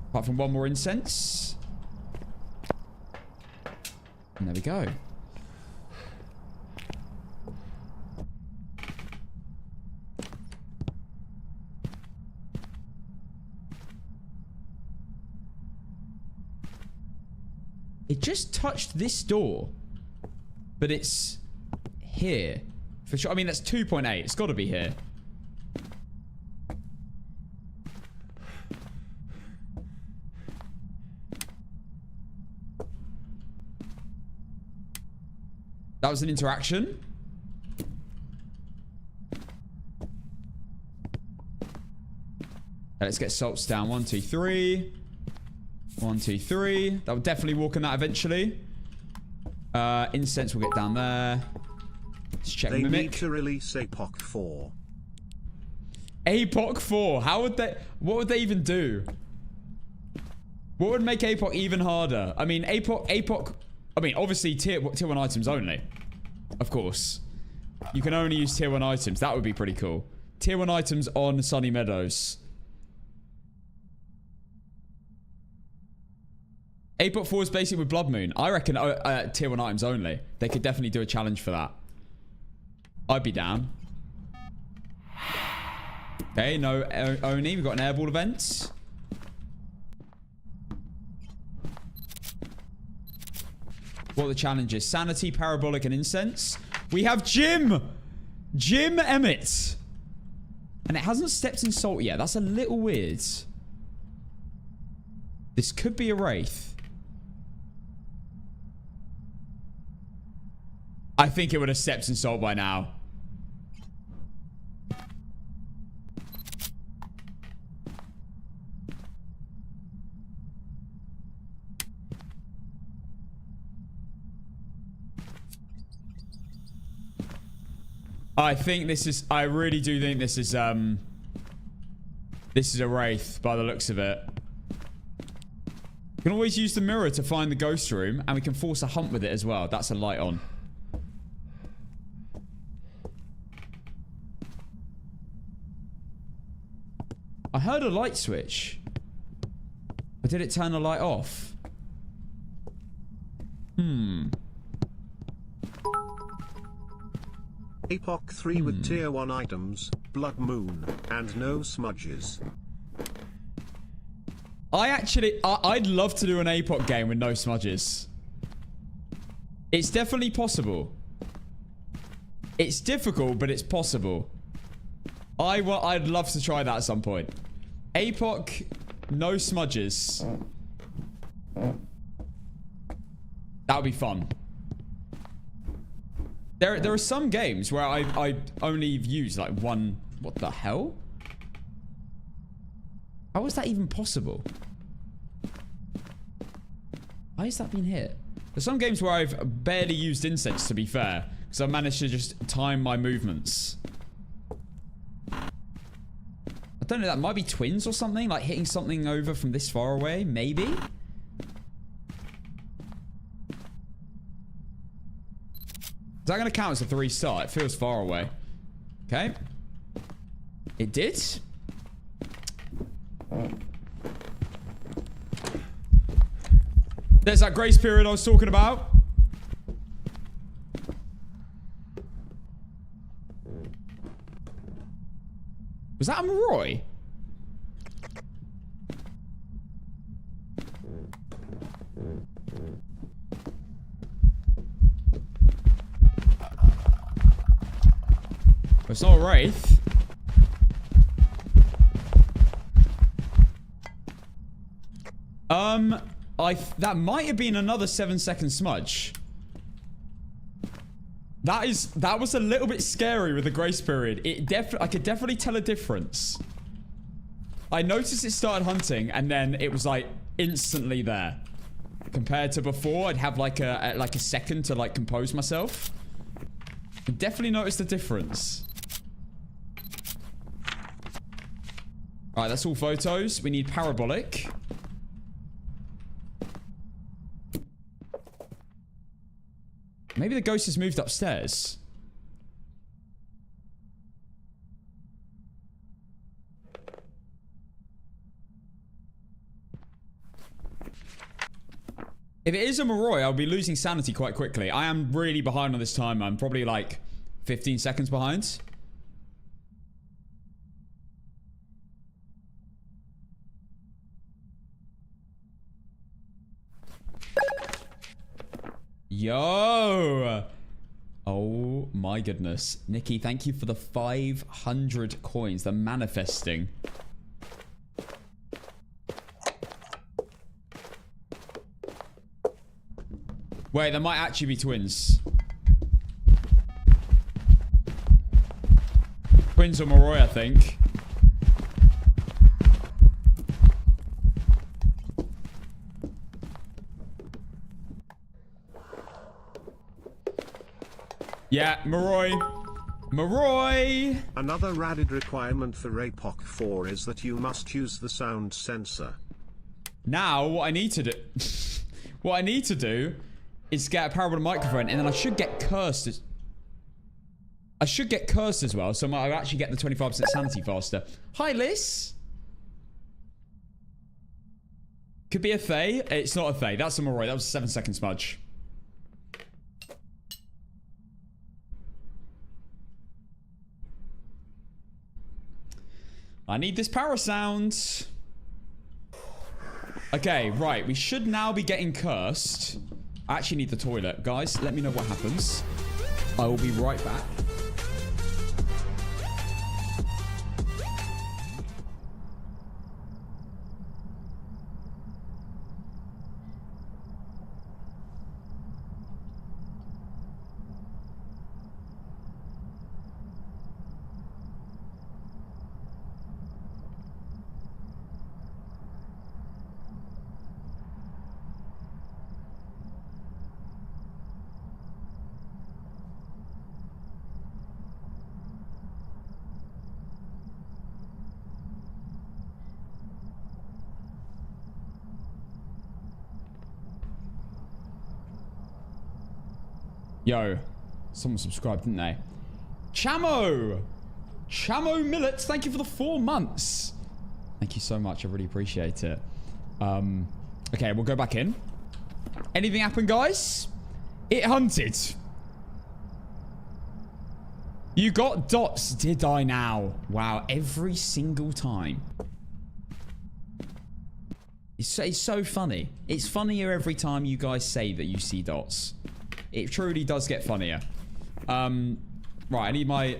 S1: Apart from one more incense. And there we go. It just touched this door. But it's here. For sure. I mean, that's 2.8. It's got to be here. That was an interaction. Let's get salts down. 1, 2, 3. 1, 2, 3. That will definitely walk in that eventually. Incense will get down there. Let's check
S2: they
S1: Mimic.
S2: Need to release Apoc 4.
S1: Apoc 4. How would they... What would they even do? What would make Apoc even harder? I mean, Apoc... I mean, obviously, tier 1 items only. Of course. You can only use tier 1 items. That would be pretty cool. Tier 1 items on Sunny Meadows. Apoc 4 is basically with Blood Moon. I reckon tier 1 items only. They could definitely do a challenge for that. I'd be down. Okay, no Oni. We've got an airball event. What are the challenges? Sanity, Parabolic, and Incense. We have Jim! Jim Emmett. And it hasn't stepped in salt yet. That's a little weird. This could be a wraith. I think it would have stepped in salt by now. I think this is... I really do think this is a wraith by the looks of it. We can always use the mirror to find the ghost room, and we can force a hunt with it as well. That's a light on. I heard a light switch. But did it turn the light off?
S2: Apoc 3 with tier 1 items, blood moon, and no smudges.
S1: I'd love to do an Apoc game with no smudges. It's definitely possible. It's difficult, but it's possible. I'd love to try that at some point. Apoc, no smudges. That would be fun. There are some games where I only use like one... What the hell? How is that even possible? Why has that been hit? There's some games where I've barely used incense, to be fair. Because I've managed to just time my movements. I don't know, that might be twins or something? Like hitting something over from this far away? Maybe? Is that going to count as a 3-star? It feels far away. Okay. It did. There's that grace period I was talking about. Was that a Moroi? It's not a wraith. That might have been another 7-second smudge. That was a little bit scary with the grace period. I could definitely tell a difference. I noticed it started hunting and then it was like instantly there. Compared to before, I'd have like a second to like compose myself. I definitely noticed the difference. Alright, that's all photos. We need parabolic. Maybe the ghost has moved upstairs. If it is a Moroi, I'll be losing sanity quite quickly. I am really behind on this time. I'm probably like 15 seconds behind. Yo! Oh my goodness. Nikki, thank you for the 500 coins. The manifesting. Wait, there might actually be twins. Twins or Moroi, I think. Yeah, Moroi. Moroi!
S2: Another added requirement for Apoc 4 is that you must use the sound sensor.
S1: Now, what I need to do... what I need to do is get a parabolic microphone, and then I should get cursed. I should get cursed as well, so I'll actually get the 25% sanity faster. Hi, Liz. Could be a Fae. It's not a Fae. That's a Moroi. That was a 7-second smudge. I need this power sound. Okay, right. We should now be getting cursed. I actually need the toilet. Guys, let me know what happens. I will be right back. Yo, someone subscribed, didn't they? Chamo Millets, thank you for the 4 months. Thank you so much. I really appreciate it. Okay, we'll go back in. Anything happen, guys? It hunted. You got dots, did I now? Wow, every single time. It's so funny. It's funnier every time you guys say that you see dots. It truly does get funnier. Right, I need my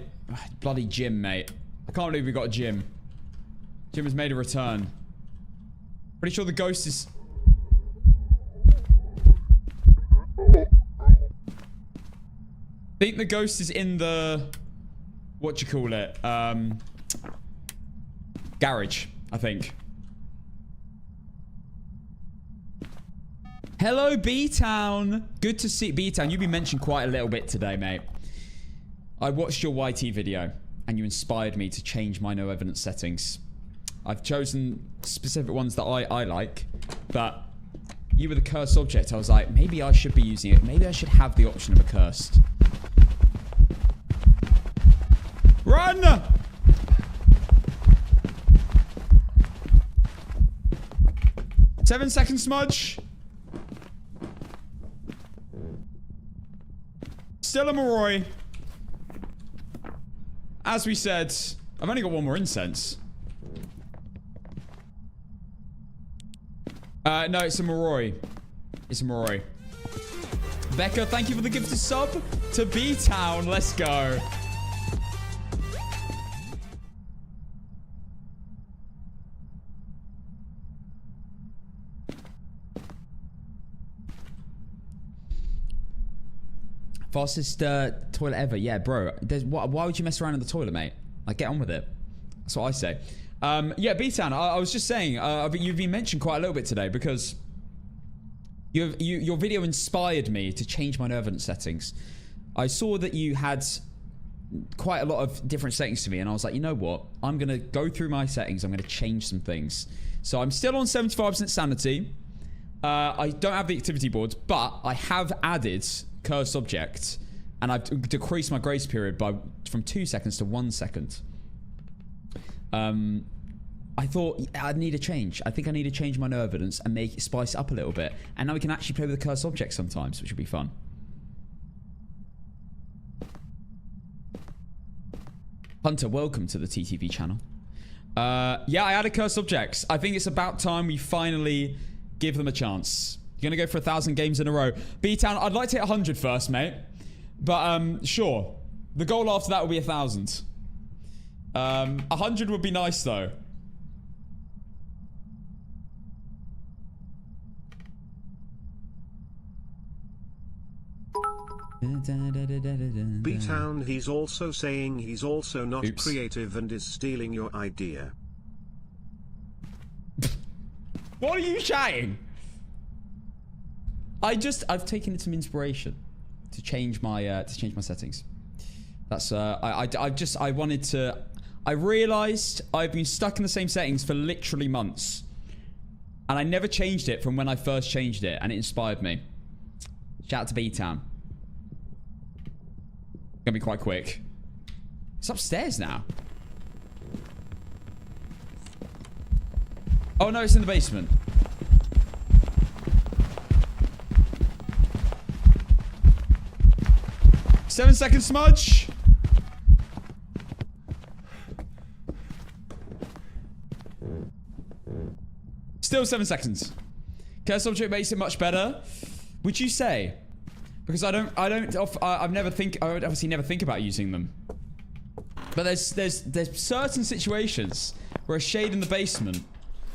S1: bloody gym, mate. I can't believe we got a gym. Jim has made a return. Pretty sure the ghost is... I think the ghost is in the... What you call it? Garage, I think. Hello, B-Town. Good to see B-Town. You've been mentioned quite a little bit today, mate. I watched your YT video, and you inspired me to change my no evidence settings. I've chosen specific ones that I like, but you were the cursed object. I was like, maybe I should be using it. Maybe I should have the option of a cursed. Run! Seven-second smudge. Still a Moroi. As we said, I've only got 1 more incense. No, it's a Moroi. It's a Moroi. Becca, thank you for the gifted sub to B-Town. Let's go. Fastest toilet ever. Yeah, bro. Why would you mess around in the toilet, mate? Like, get on with it. That's what I say. Yeah, B-Town, I was just saying, you've been mentioned quite a little bit today because your video inspired me to change my no evidence settings. I saw that you had quite a lot of different settings to me, and I was like, you know what? I'm going to go through my settings. I'm going to change some things. So I'm still on 75% sanity. I don't have the activity boards, but I have added cursed object, and I've decreased my grace period from 2 seconds to 1 second. I thought I need a change. I think I need to change my no evidence and spice it up a little bit. And now we can actually play with the cursed object sometimes, which will be fun. Hunter, welcome to the TTV channel. Yeah, I added cursed objects. I think it's about time we finally give them a chance. You're going to go for 1,000 games in a row. B-Town, I'd like to hit 100 first, mate. But, sure. The goal after that will be 1,000. 100 would be nice, though.
S2: B-Town, he's also saying he's also not creative and is stealing your idea.
S1: What are you chatting? I've taken it some inspiration to change my settings. That's I realized I've been stuck in the same settings for literally months, and I never changed it from when I first changed it, and it inspired me. Shout out to B-Town. Gonna be quite quick. It's upstairs now. Oh no, it's in the basement. Seven-second smudge. Still 7 seconds. Curse object makes it much better. Would you say? Because I obviously never think about using them. But there's certain situations where a shade in the basement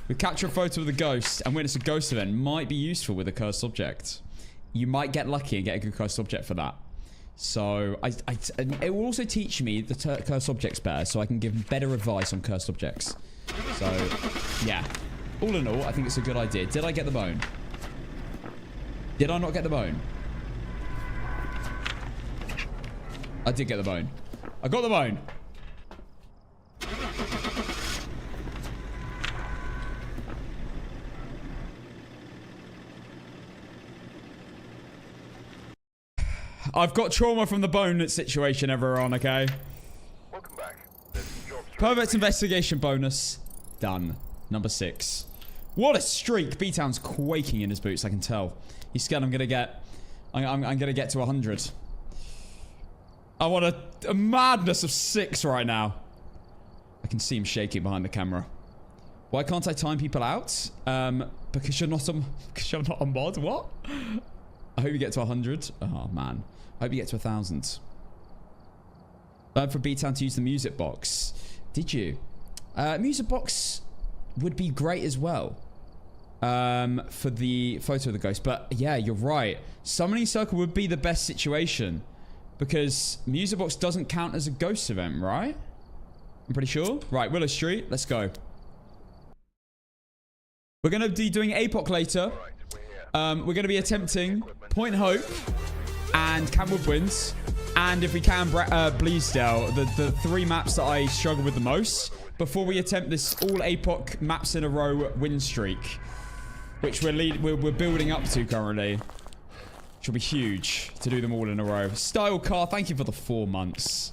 S1: with capture a photo of the ghost and when it's a ghost event might be useful with a cursed object. You might get lucky and get a good cursed object for that. So it will also teach me the cursed objects better, so I can give better advice on cursed objects. So yeah, all in all, I think it's a good idea. Did I get the bone? Did I not get the bone? I did get the bone. I got the bone. I've got trauma from the bone situation, everyone, okay?
S3: Welcome back. There's jobs to
S1: Pervert's investigation bonus. Done. Number 6. What a streak. B-Town's quaking in his boots, I can tell. He's scared I'm gonna get... I'm gonna get to 100. I want a madness of 6 right now. I can see him shaking behind the camera. Why can't I time people out? Because you're not a mod. What? I hope you get to 100. Oh, man. I hope you get to 1,000. Learn for B-Town to use the music box. Did you? Music box would be great as well. For the photo of the ghost. But yeah, you're right. Summoning circle would be the best situation. Because music box doesn't count as a ghost event, right? I'm pretty sure. Right, Willow Street. Let's go. We're going to be doing Apoc later. We're going to be attempting Point Hope and Camwood Winds. And if we can, Bleasdale. The 3 maps that I struggle with the most. Before we attempt this all Apoc maps in a row win streak. Which we're building up to currently. Which will be huge to do them all in a row. Style Car, thank you for the 4 months.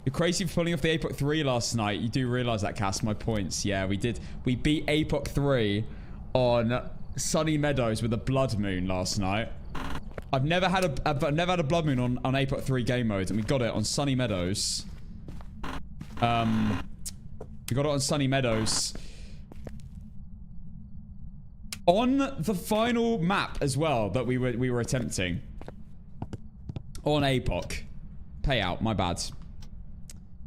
S1: You're crazy for pulling off the Apoc 3 last night. You do realize that, Cass, my points. Yeah, we did. We beat Apoc 3 on Sunny Meadows with a blood moon last night. I've never had a blood moon on Apoc 3 game mode, and we got it on Sunny Meadows. We got it on Sunny Meadows. On the final map as well that we were attempting. On Apoc. Payout, my bad.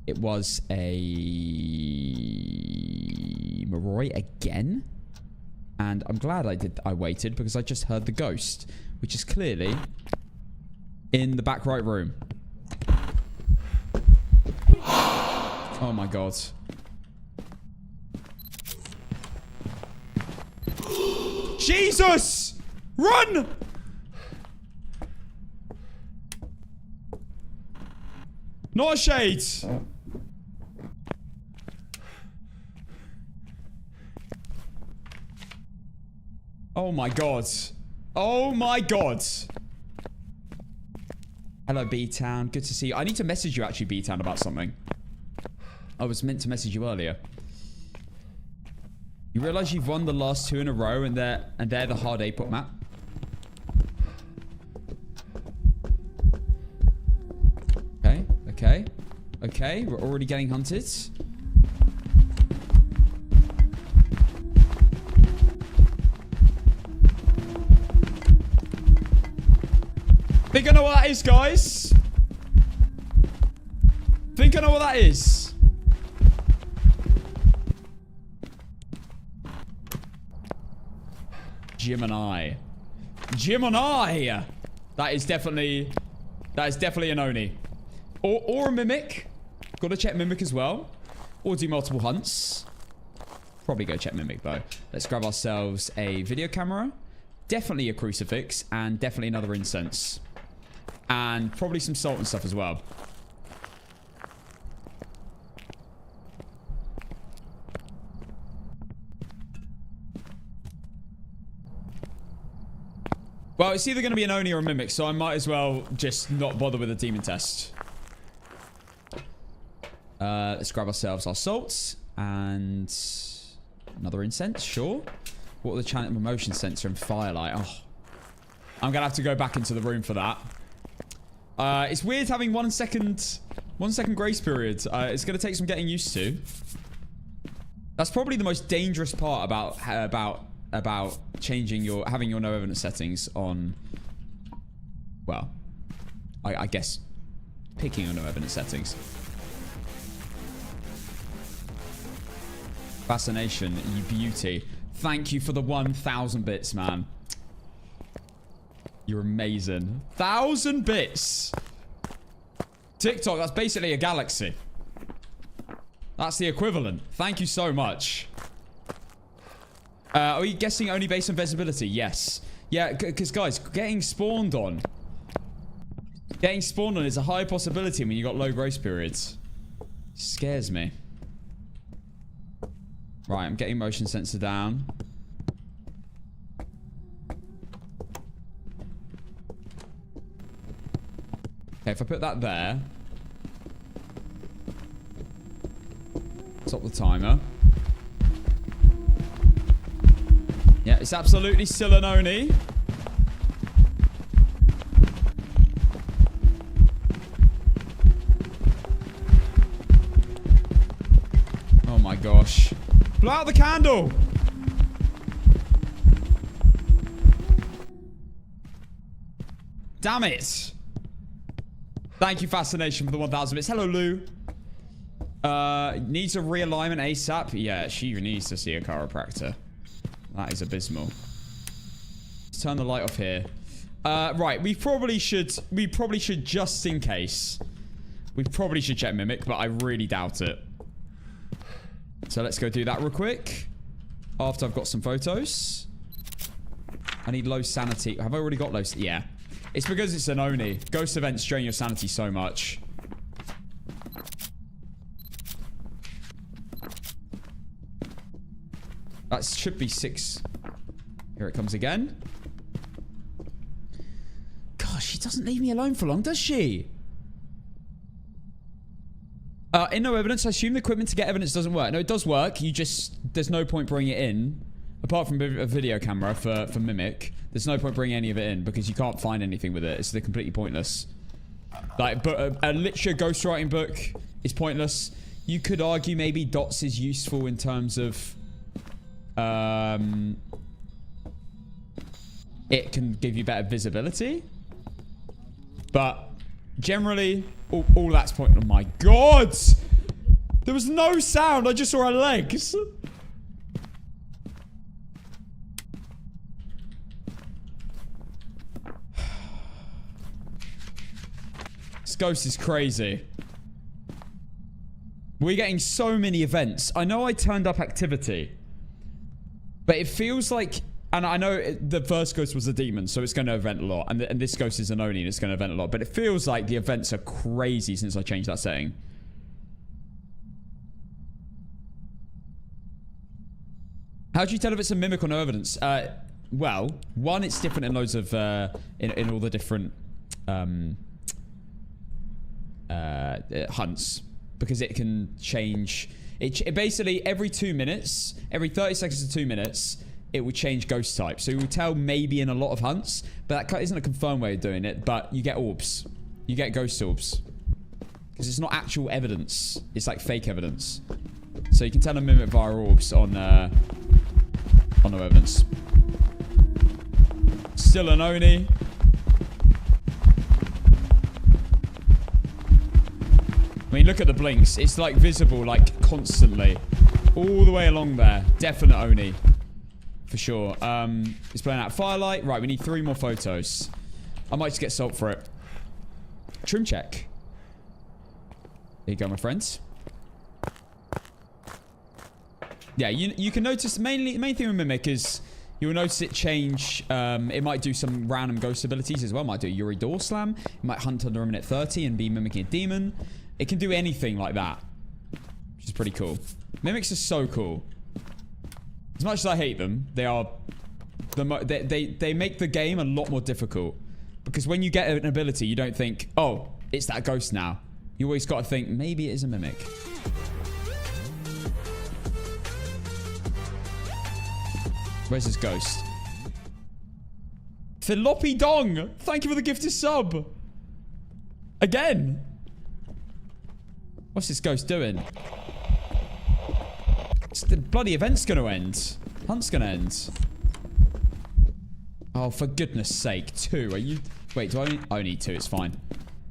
S1: It was a Moroi again. And I'm glad I waited because I just heard the ghost, which is clearly in the back right room. Oh my god. Jesus! Run! Not a shade. Oh my god. Oh my god. Hello, B-Town. Good to see you. I need to message you, actually, B-Town, about something. I was meant to message you earlier. You realize you've won the last 2 in a row and they're the hard Apoc map? Okay, okay. Okay, we're already getting hunted. Think I know what that is, guys? Think I know what that is? Gemini. Gemini! That is definitely an Oni. Or a Mimic. Gotta check Mimic as well. Or do multiple hunts. Probably go check Mimic though. Let's grab ourselves a video camera. Definitely a crucifix. And definitely another incense. And probably some salt and stuff as well. Well, it's either going to be an Oni or a Mimic, so I might as well just not bother with a demon test. Let's grab ourselves our salts and another incense, sure. What are the chant emotion sensor and firelight? Oh, I'm going to have to go back into the room for that. It's weird having 1 second grace period. It's going to take some getting used to. That's probably the most dangerous part about changing having your no evidence settings on, well, I guess picking your no evidence settings. Fascination, you beauty. Thank you for the 1,000 bits, man. You're amazing. 1,000 bits. TikTok, that's basically a galaxy. That's the equivalent. Thank you so much. Are you guessing only based on visibility? Yes. Yeah, because guys, getting spawned on is a high possibility when you got low grace periods. Scares me. Right, I'm getting motion sensor down. Okay, if I put that there. Stop the timer. Yeah, it's absolutely still an Oni. Oh my gosh. Blow out the candle! Damn it! Thank you, Fascination, for the 1,000 bits. Hello, Lou. Needs a realignment ASAP. Yeah, she needs to see a chiropractor. That is abysmal. Let's turn the light off here. Right, we probably should just in case. We probably should check Mimic, but I really doubt it. So let's go do that real quick. After I've got some photos. I need low sanity. Have I already got low? Yeah. It's because it's an Oni. Ghost events drain your sanity so much. That should be 6. Here it comes again. Gosh, she doesn't leave me alone for long, does she? In no evidence, I assume the equipment to get evidence doesn't work. No, it does work. You just... There's no point bringing it in. Apart from a video camera for Mimic. There's no point bringing any of it in because you can't find anything with it. It's completely pointless. Like, but a literally ghostwriting book is pointless. You could argue maybe dots is useful in terms of... it can give you better visibility. But generally, all that's point. Oh my god! There was no sound. I just saw her legs. This ghost is crazy. We're getting so many events. I know I turned up activity. But it feels like... And I know the first ghost was a demon, so it's going to event a lot. And this ghost is an Oni, and it's going to event a lot. But it feels like the events are crazy since I changed that setting. How do you tell if it's a mimic or no evidence? Well, one, it's different in loads of... in all the different... hunts. Because it can change... It basically, every 2 minutes, every 30 seconds to 2 minutes, it will change ghost type. So you will tell maybe in a lot of hunts, but that isn't a confirmed way of doing it, but you get orbs. You get ghost orbs. Because it's not actual evidence. It's like fake evidence. So you can tell a mimic via orbs on no evidence. Still an Oni. I mean, look at the blinks. It's like visible, like constantly. All the way along there. Definite Oni. For sure. It's playing out firelight. Right, we need 3 more photos. I might just get salt for it. Trim check. There you go, my friends. Yeah, you can notice the main thing with Mimic is you'll notice it change. It might do some random ghost abilities as well. It might do Yuri Door Slam. It might hunt under a minute 30 and be mimicking a demon. It can do anything like that, which is pretty cool. Mimics are so cool. As much as I hate them, they are they make the game a lot more difficult because when you get an ability, you don't think, oh, it's that ghost now. You always got to think maybe it is a mimic. Where's this ghost? Philopi Dong, thank you for the gifted sub. Again. What's this ghost doing? The bloody event's gonna end. Hunt's gonna end. Oh, for goodness sake. 2. Are you... Wait, do I need... I need 2. It's fine.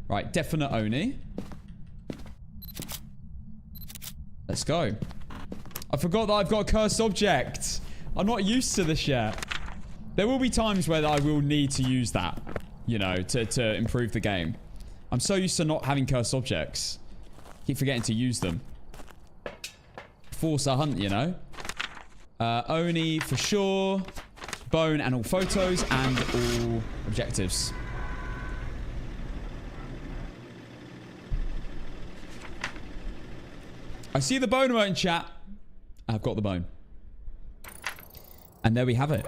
S1: Right, definite Oni. Let's go. I forgot that I've got a cursed object. I'm not used to this yet. There will be times where I will need to use that. You know, to improve the game. I'm so used to not having cursed objects. Keep forgetting to use them. Force a hunt, you know. Oni for sure. Bone and all photos and all objectives. I see the bone alert in chat. I've got the bone. And there we have it.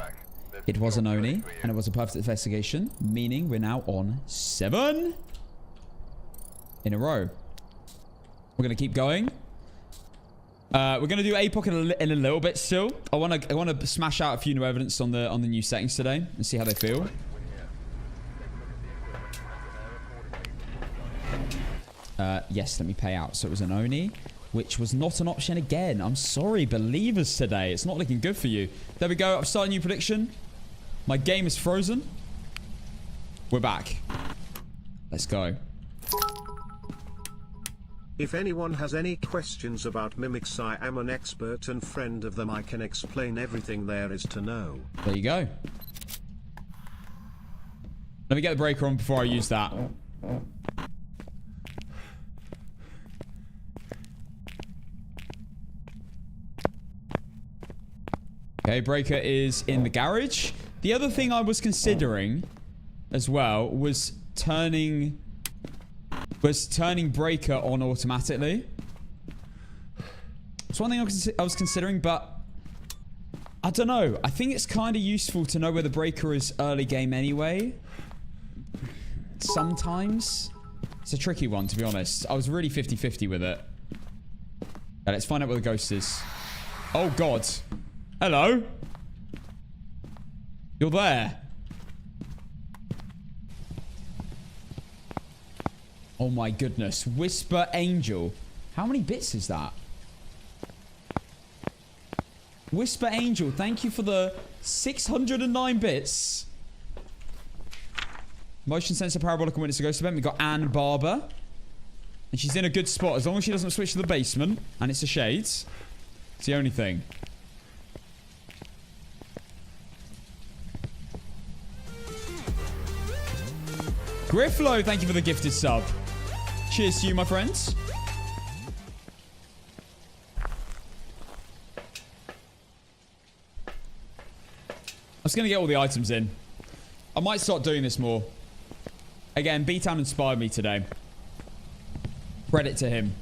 S1: It was an Oni and it was a perfect investigation, meaning we're now on 7. in a row. We're going to keep going. We're going to do Apoc in a little bit still. I want to smash out a few new evidence on the new settings today and see how they feel. Yes, let me pay out. So it was an Oni, which was not an option again. I'm sorry, believers today. It's not looking good for you. There we go. I've started a new prediction. My game is frozen. We're back. Let's go.
S2: If anyone has any questions about mimics, I am an expert and friend of them. I can explain everything there is to know.
S1: There you go. Let me get the breaker on before I use that. Okay, breaker is in the garage. The other thing I was considering as well was turning breaker on automatically. It's one thing I was considering, but I don't know. I think it's kind of useful to know where the breaker is early game anyway. Sometimes. It's a tricky one, to be honest. I was really 50-50 with it. Yeah, let's find out where the ghost is. Oh, God. Hello. You're there. Oh my goodness. Whisper Angel. How many bits is that? Whisper Angel, thank you for the 609 bits. Motion sensor parabolic and witness a ghost event. We got Ann Barber. And she's in a good spot. As long as she doesn't switch to the basement. And it's a shades. It's the only thing. Grifflo, thank you for the gifted sub. Cheers to you, my friends. I was going to get all the items in. I might start doing this more. Again, B-Town inspired me today. Credit to him.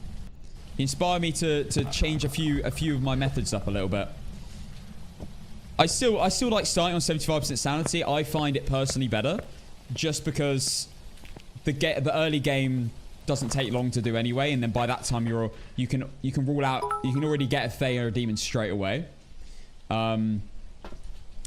S1: He inspired me to change a few of my methods up a little bit. I still like starting on 75% sanity. I find it personally better. Just because the early game doesn't take long to do anyway, and then by that time you can rule out, you can already get a Thay or a demon straight away.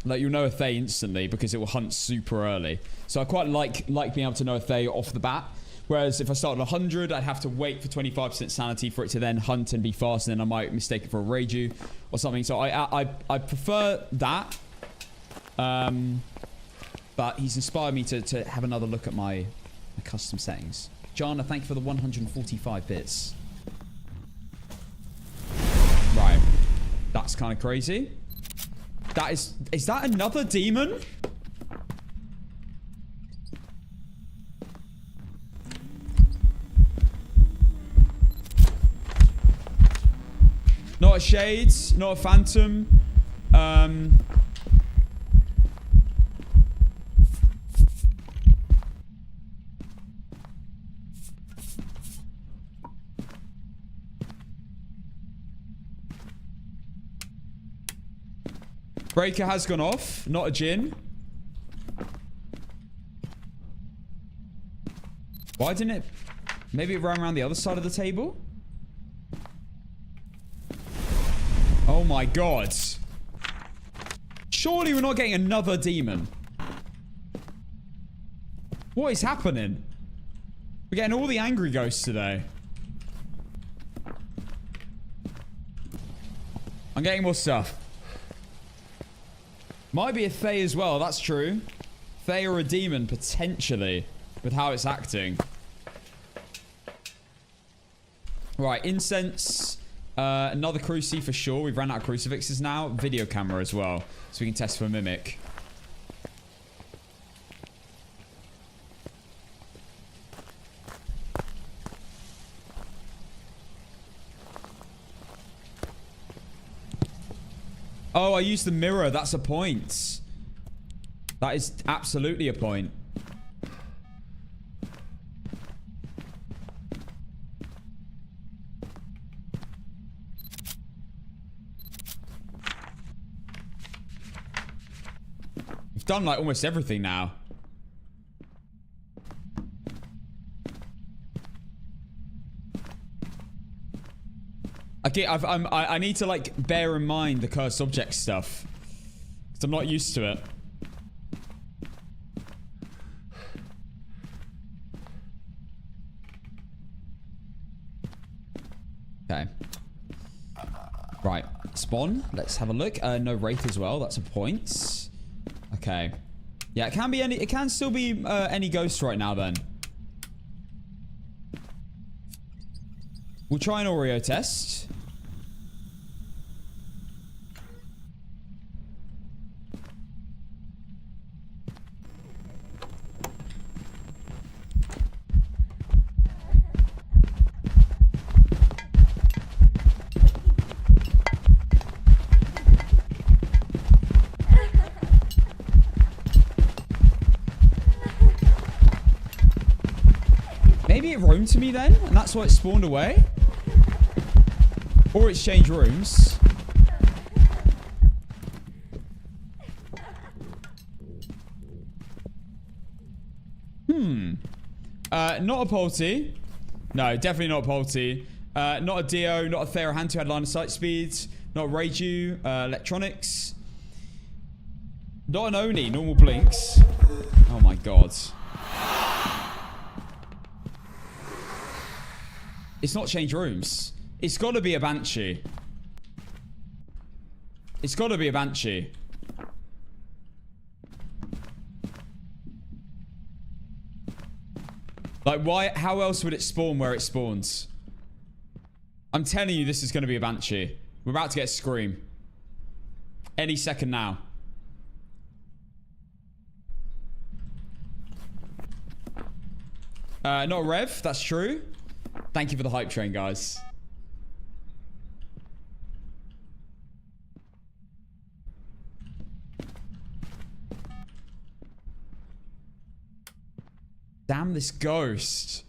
S1: Like you'll know a Thay instantly because it will hunt super early. So I quite like being able to know a Thay off the bat. Whereas if I start at 100, I'd have to wait for 25% sanity for it to then hunt and be fast, and then I might mistake it for a Reiju or something. So I prefer that. But he's inspired me to have another look at my custom settings. Jana, thank you for the 145 bits. Right. That's kind of crazy. Is that another demon? Not a Shades, not a Phantom. Breaker has gone off. Not a Jinn. Why didn't it... Maybe it ran around the other side of the table? Oh my god. Surely we're not getting another demon. What is happening? We're getting all the angry ghosts today. I'm getting more stuff. Might be a Thay as well, that's true. Thay or a demon, potentially, with how it's acting. Right, incense. Another cruci for sure. We've ran out of crucifixes now. Video camera as well, so we can test for mimic. Oh, I used the mirror. That's a point. That is absolutely a point. We've done like almost everything now. I need to, like, bear in mind the cursed object stuff. Because I'm not used to it. Okay. Right. Spawn. Let's have a look. No wraith as well. That's a point. Okay. Yeah, it can be any... It can still be any ghost right now, then. We'll try an Oreo test. Maybe it roamed to me then, and that's why it spawned away? Or it's changed rooms. Not a Polty. No, definitely not a Polty. Not a Dio, not a Therahan who had line of sight speeds. Not a Reiju, electronics. Not an Oni, normal blinks. Oh my god. It's not changed rooms. It's got to be a Banshee. It's got to be a Banshee. Like, why? How else would it spawn where it spawns? I'm telling you, this is going to be a Banshee. We're about to get a Scream. Any second now. Not a Rev. That's true. Thank you for the hype train, guys. Damn this ghost.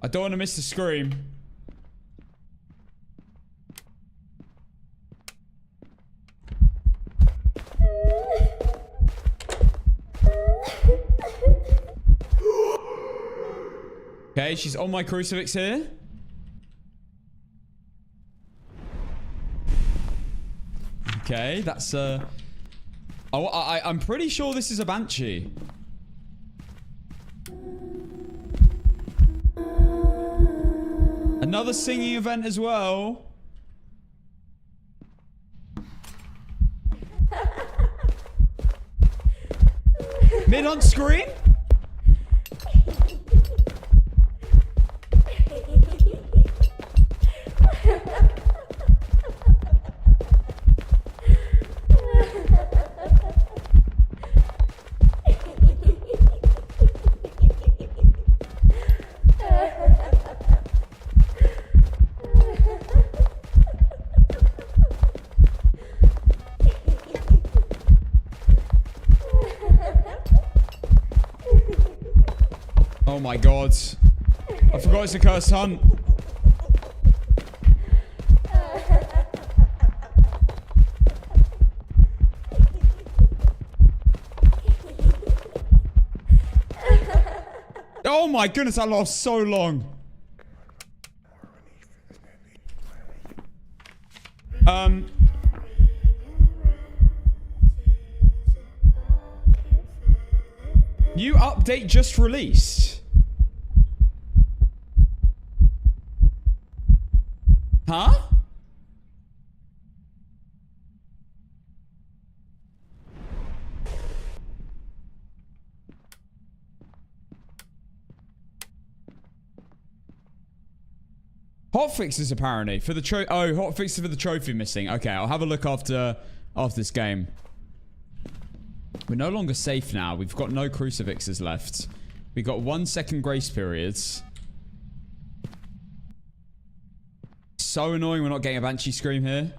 S1: I don't want to miss the Scream. Okay, she's on my crucifix here. Okay, that's oh, I'm pretty sure this is a Banshee. Another singing event as well. Mid-hunt Scream? Oh my god. I forgot it's a cursed hunt. Oh my goodness, I lost so long. New update just released. Huh? Hotfixes apparently for the hotfixes for the trophy missing. Okay, I'll have a look after this game. We're no longer safe now. We've got no crucifixes left. We've got 1 second grace periods. So annoying we're not getting a Banshee Scream here.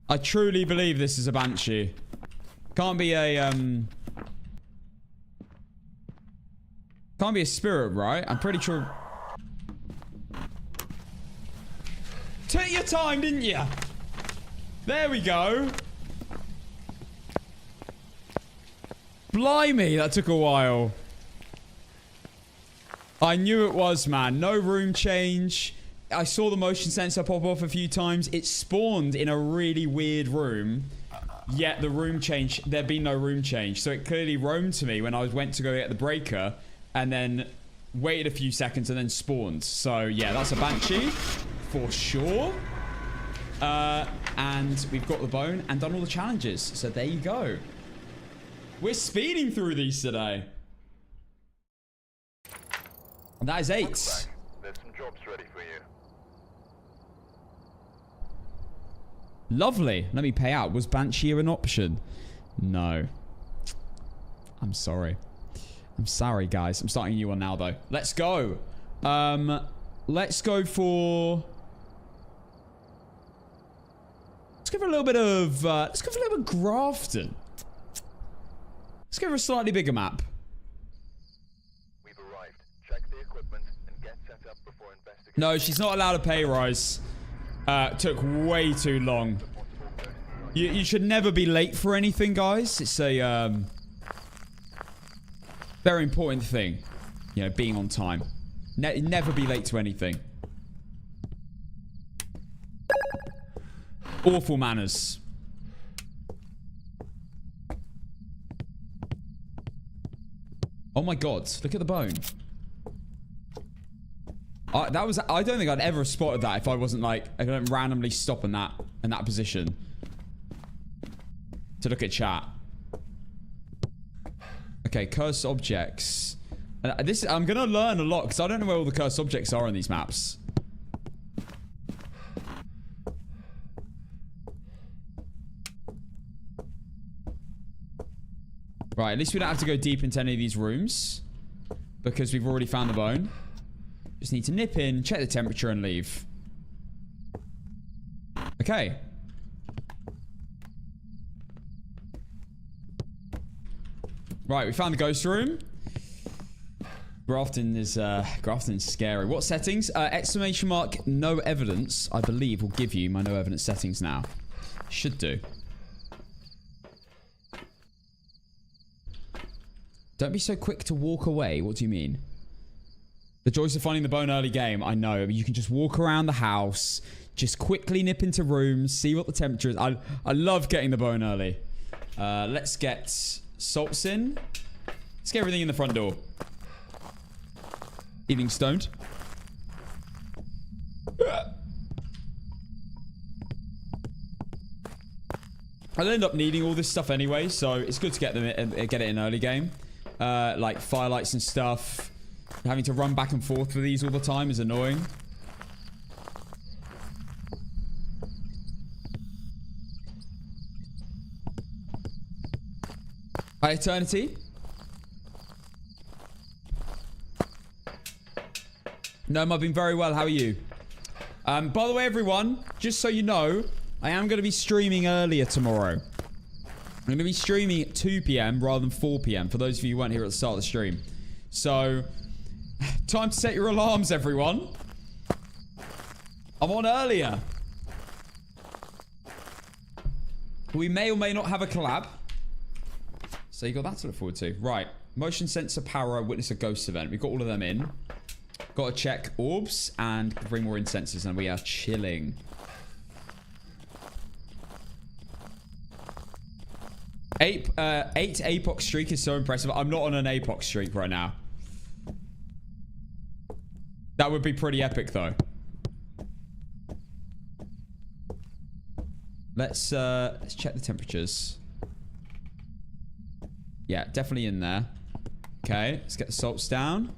S1: I truly believe this is a Banshee. Can't be a spirit, right? I'm pretty sure. Took your time, didn't you? There we go. Blimey, that took a while. I knew it was, man. No room change. I saw the motion sensor pop off a few times. It spawned in a really weird room. Yet the room change, there'd been no room change. So it clearly roamed to me when I went to go get the breaker. And then waited a few seconds and then spawned. So yeah, that's a Banshee. For sure. And we've got the bone and done all the challenges. So there you go. We're speeding through these today. And that is 8.
S3: There's some jobs ready for you.
S1: Lovely. Let me pay out. Was Banshee an option? No. I'm sorry. I'm sorry, guys. I'm starting a new one now, though. Let's go. Let's go for... Let's go for a little bit of... let's go for a little bit of Grafton. Let's go for a slightly bigger map.
S3: We've arrived. Check the equipment and get set up before investigating.
S1: No, she's not allowed a pay rise. Took way too long. You should never be late for anything, guys. It's a very important thing. You know, being on time. Never be late to anything. Awful manners. Oh my god, look at the bone. I don't think I'd ever have spotted that if I wasn't like, I don't randomly stop in that position to look at chat. Okay, cursed objects. I'm gonna learn a lot because I don't know where all the cursed objects are on these maps. Right, at least we don't have to go deep into any of these rooms because we've already found the bone. Just need to nip in, check the temperature, and leave. Okay. Right, we found the ghost room. Grafton's scary. What settings? Exclamation mark, no evidence, I believe, will give you my no evidence settings now. Should do. Don't be so quick to walk away. What do you mean? The joys of finding the bone early game. I know. You can just walk around the house. Just quickly nip into rooms. See what the temperature is. I love getting the bone early. Let's get salts in. Let's get everything in the front door. Evening stoned. I'll end up needing all this stuff anyway, so it's good to get it in early game. Like firelights and stuff. Having to run back and forth for these all the time is annoying. Hi, Eternity. No, I've been very well. How are you? By the way, everyone, just so you know, I am going to be streaming earlier tomorrow. I'm going to be streaming at 2 p.m. rather than 4 p.m. for those of you who weren't here at the start of the stream. So, time to set your alarms, everyone. I'm on earlier. We may or may not have a collab. So you got that to look forward to. Right. Motion sensor power, witness a ghost event. We've got all of them in. Got to check orbs and bring more in sensors, and we are chilling. Eight Apoc streak is so impressive. I'm not on an Apoc streak right now. That would be pretty epic, though. Let's check the temperatures. Yeah, definitely in there. Okay, let's get the salts down.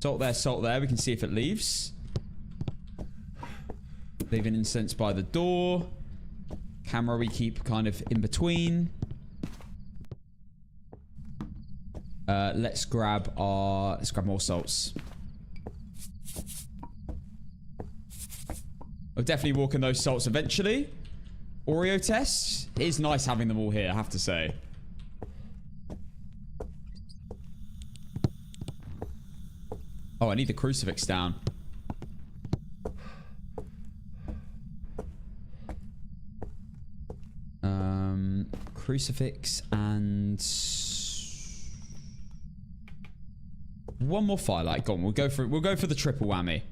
S1: Salt there, salt there. We can see if it leaves. Leaving incense by the door. Camera we keep kind of in between. Let's grab more salts. We're definitely walking those salts eventually. Oreo tests. It is nice having them all here, I have to say. Oh, I need the crucifix down. crucifix and one more firelight. Go on, we'll go for the triple whammy.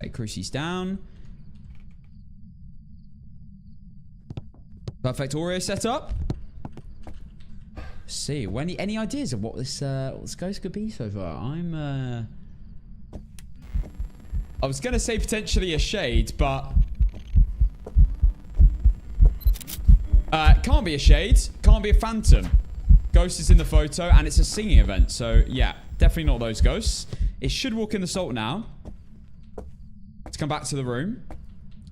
S1: Okay, crucifix down. Perfect Oreo setup. Let's see, any ideas of what this ghost could be so far? I was gonna say potentially a shade, but can't be a shade, can't be a phantom. Ghost is in the photo, and it's a singing event, so yeah, definitely not those ghosts. It should walk in the salt now. Let's come back to the room,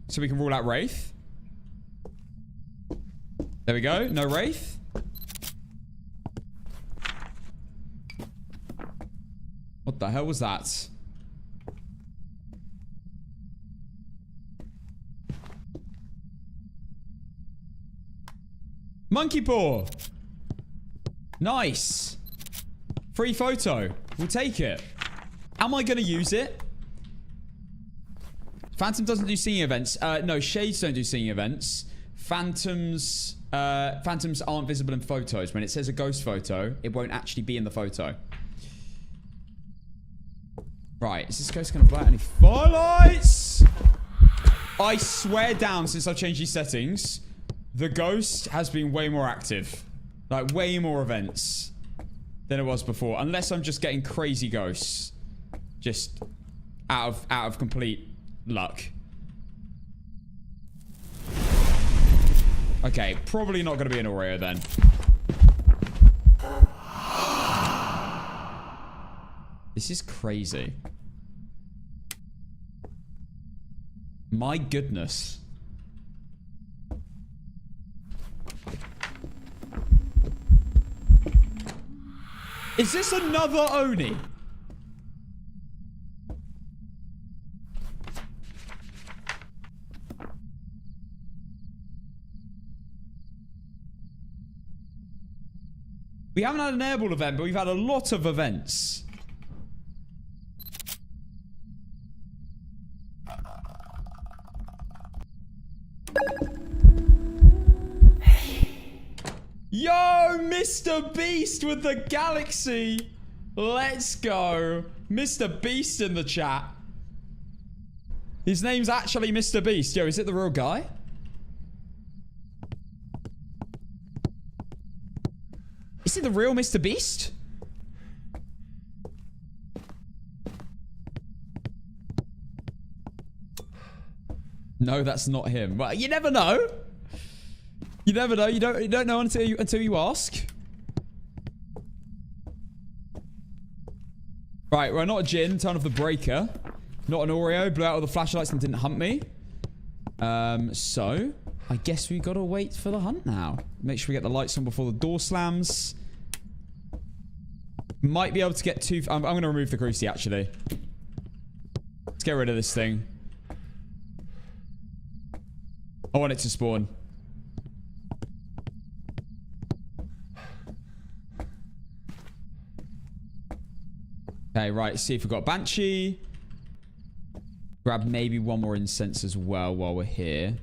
S1: so we can rule out Wraith. There we go, no Wraith. What the hell was that? Monkey paw. Nice. Free photo. We'll take it. Am I going to use it? Phantom doesn't do singing events. No, shades don't do singing events. Phantoms aren't visible in photos. When it says a ghost photo, it won't actually be in the photo. Right, is this ghost going to blow out any firelights? I swear down, since I've changed these settings, the ghost has been way more active. Like, way more events than it was before. Unless I'm just getting crazy ghosts. Just out of complete luck. Okay, probably not going to be an Oreo then. This is crazy. My goodness. Is this another Oni? We haven't had an airball event, but we've had a lot of events. Yo, Mr. Beast with the galaxy. Let's go. Mr. Beast in the chat. His name's actually Mr. Beast. Yo, is it the real guy? Is it the real Mr. Beast? No, that's not him. Well, you never know. You never know. You don't know until you ask. Right, we're not a Jinn. Turn off the breaker. Not an Oreo. Blew out all the flashlights and didn't hunt me. So I guess we gotta wait for the hunt now. Make sure we get the lights on before the door slams. Might be able to get two. I'm gonna remove the cruci actually. Let's get rid of this thing. I want it to spawn. Okay, right. See if we've got Banshee. Grab maybe one more incense as well while we're here.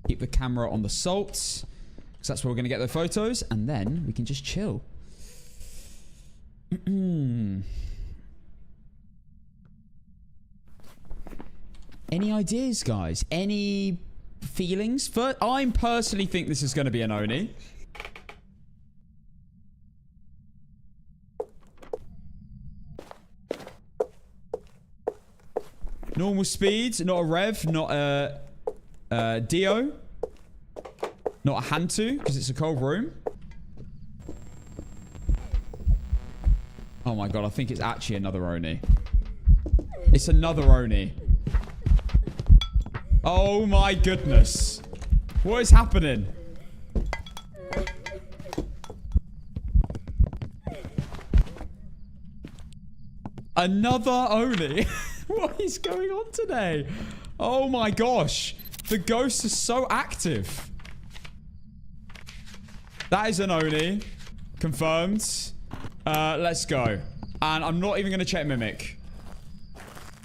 S1: Keep the camera on the salt, because that's where we're going to get the photos, and then we can just chill. Any ideas, guys? Any feelings? I personally think this is going to be an Oni. Normal speed, not a Rev, not a Dio. Not a Hantu, because it's a cold room. Oh my god, I think it's actually another Oni. It's another Oni. Oh my goodness. What is happening? Another Oni. What is going on today? Oh my gosh. The ghost is so active. That is an Oni. Confirmed. Let's go. And I'm not even going to check Mimic.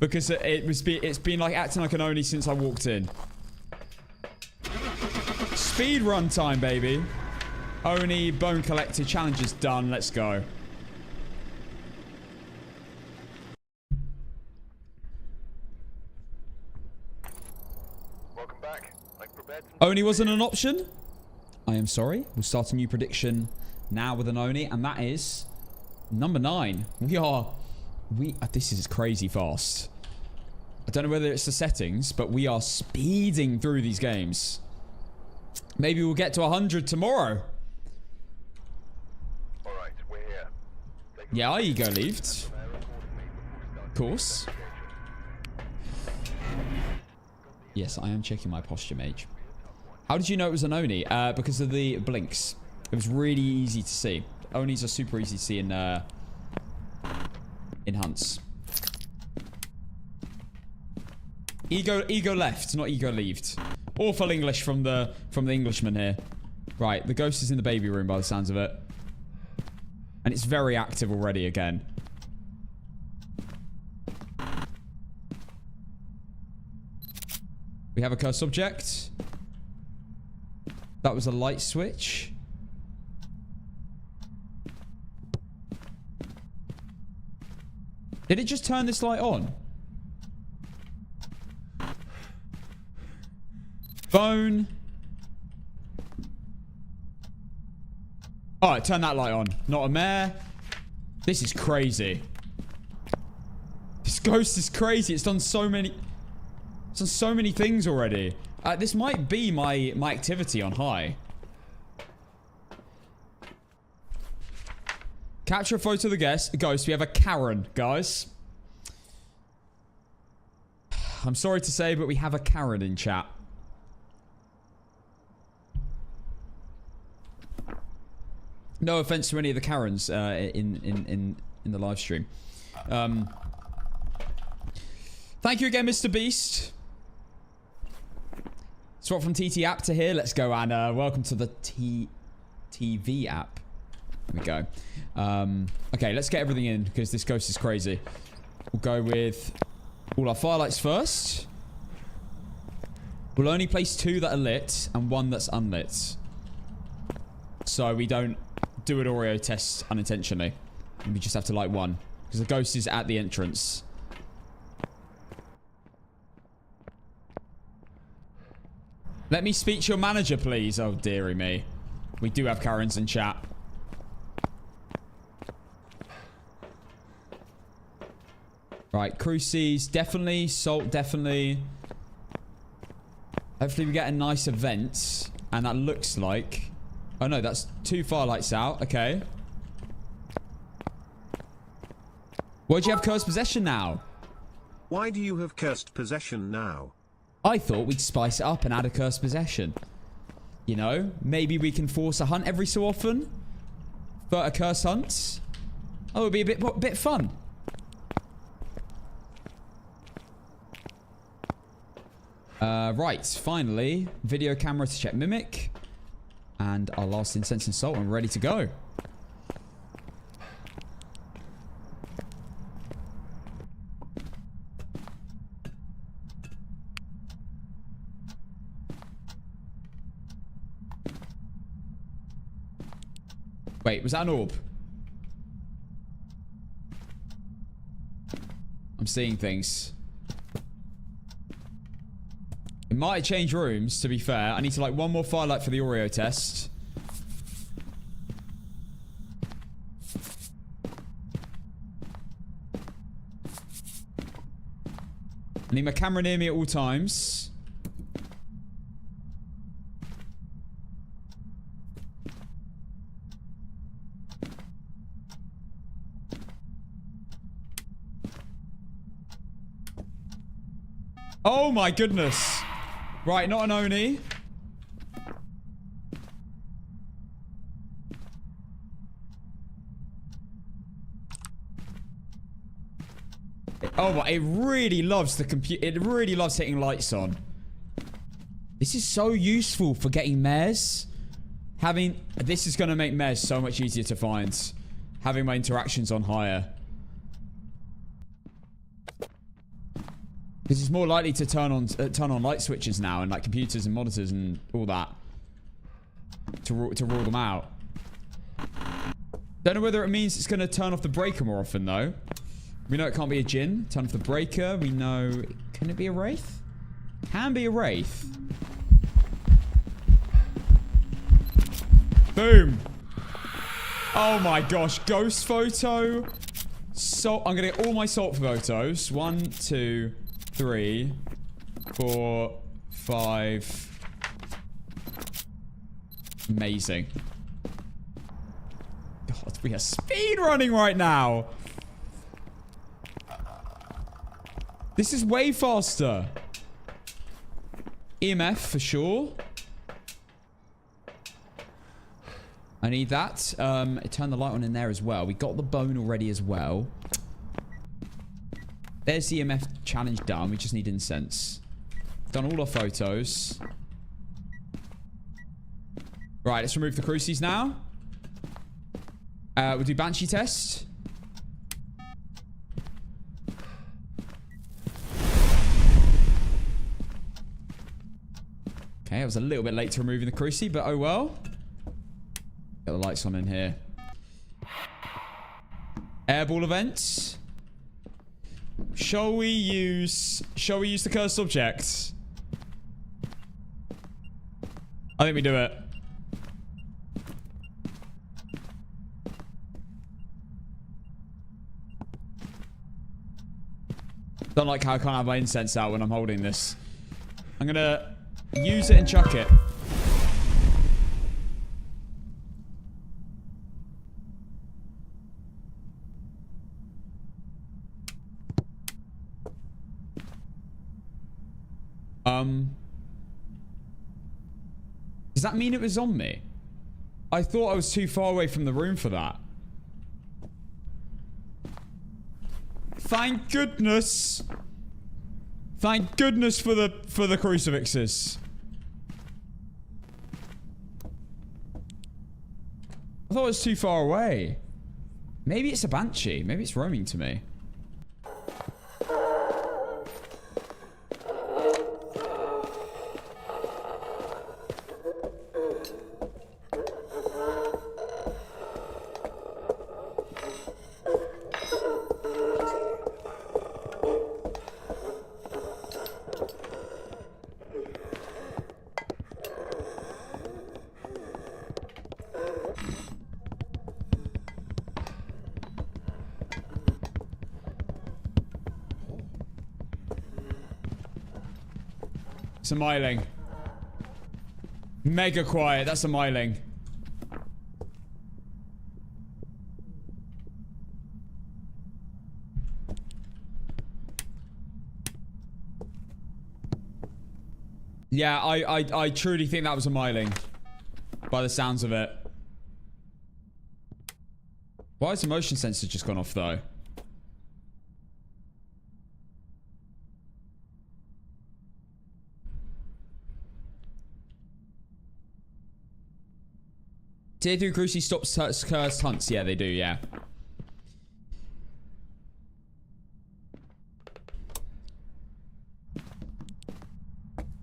S1: Because it's been like acting like an Oni since I walked in. Speed run time, baby. Oni Bone Collector challenge is done. Let's go.
S3: Welcome back. I've prepared some...
S1: Oni wasn't an option? I am sorry. We'll start a new prediction now with an Oni, and that is number 9. This is crazy fast. I don't know whether it's the settings, but we are speeding through these games. Maybe we'll get to 100 tomorrow.
S3: All right, we're here.
S1: Yeah, I ego leaved. Of course. Yes, I am checking my posture, mage. How did you know it was an Oni? Because of the blinks. It was really easy to see. Onis are super easy to see in hunts. Ego left, not ego leaved. Awful English from the Englishman here. Right, the ghost is in the baby room by the sounds of it. And it's very active already again. We have a cursed object. That was a light switch. Did it just turn this light on? Bone. Oh, it turned that light on. Not a mare. This is crazy. This ghost is crazy. It's done so many... It's done so many things already. This might be my activity on high. Capture a photo of the ghost. We have a Karen, guys. I'm sorry to say, but we have a Karen in chat. No offense to any of the Karens in the live stream. Thank you again, Mr. Beast. Swap from TT app to here. Let's go, and welcome to the TV app. There we go. Okay, let's get everything in because this ghost is crazy. We'll go with all our firelights first. We'll only place 2 that are lit and 1 that's unlit. So we don't do an Oreo test unintentionally. And we just have to light 1. Because the ghost is at the entrance. Let me speak to your manager, please. Oh, dearie me. We do have Karens in chat. Right, cruces, definitely. Salt, definitely. Hopefully we get a nice event. And that looks like... Oh no, that's 2 firelights out. Okay. Why'd you have cursed possession now?
S2: Why do you have cursed possession now?
S1: I thought we'd spice it up and add a cursed possession. You know, maybe we can force a hunt every so often. For a curse hunt. Oh, it would be a bit fun. Right, finally, video camera to check mimic. And our last incense and salt, and we're ready to go. Wait, was that an orb? I'm seeing things. It might change rooms, to be fair. I need to light 1 more firelight for the Oreo test. I need my camera near me at all times. Oh my goodness. Right, not an Oni. Oh my, it really loves the computer. It really loves hitting lights on. This is so useful for getting mares. This is going to make mares so much easier to find. Having my interactions on higher. Because it's more likely to turn on light switches now and like computers and monitors and all that to rule them out. Don't know whether it means it's going to turn off the breaker more often though. We know it can't be a djinn. Turn off the breaker. We know... Can it be a wraith? Can be a wraith. Boom. Oh my gosh. Ghost photo. So I'm going to get all my salt photos. 1, 2, 3, 4, 5. Amazing. God, we are speed running right now. This is way faster. EMF for sure. I need that. Turn the light on in there as well. We got the bone already as well. There's the EMF challenge done. We just need incense. Done all our photos. Right, let's remove the crucies now. We'll do Banshee test. Okay, I was a little bit late to removing the cruci, but oh well. Get the lights on in here. Airball events. Shall we use the cursed object? I think we do it. Don't like how I can't have my incense out when I'm holding this. I'm gonna use it and chuck it. Does that mean it was on me? I thought I was too far away from the room for that. Thank goodness. Thank goodness for the crucifixes. I thought it was too far away. Maybe it's a banshee. Maybe it's roaming to me. It's a myling. Mega quiet. That's a myling. Yeah, I truly think that was a myling. By the sounds of it. Why has the motion sensor just gone off though? Tier 3 cruci stops cursed hunts. Yeah, they do, yeah.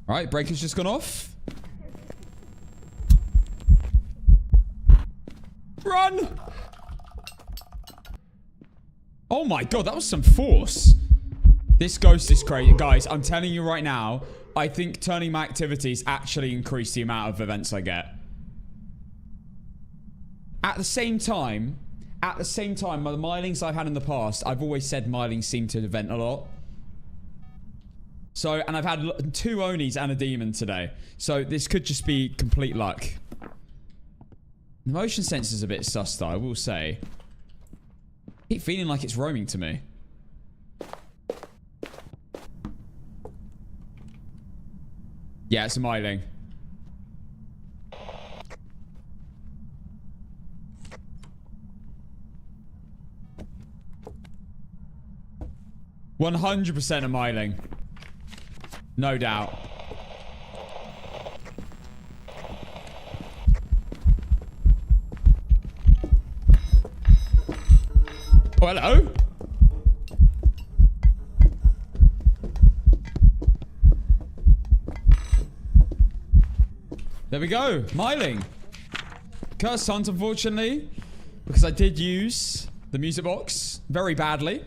S1: Alright, breaker's just gone off. Run! Oh my god, that was some force. This ghost is crazy. Guys, I'm telling you right now, I think turning my activities actually increase the amount of events I get. At the same time, the mylings I've had in the past, I've always said mylings seem to event a lot. So, and I've had 2 Onis and a demon today. So this could just be complete luck. The motion sensor's a bit sus though, I will say. I keep feeling like it's roaming to me. Yeah, it's a myling. $100% a myling. No doubt. Oh, hello. there we go. Myling. Cursed Hunt, unfortunately, because I did use the music box very badly.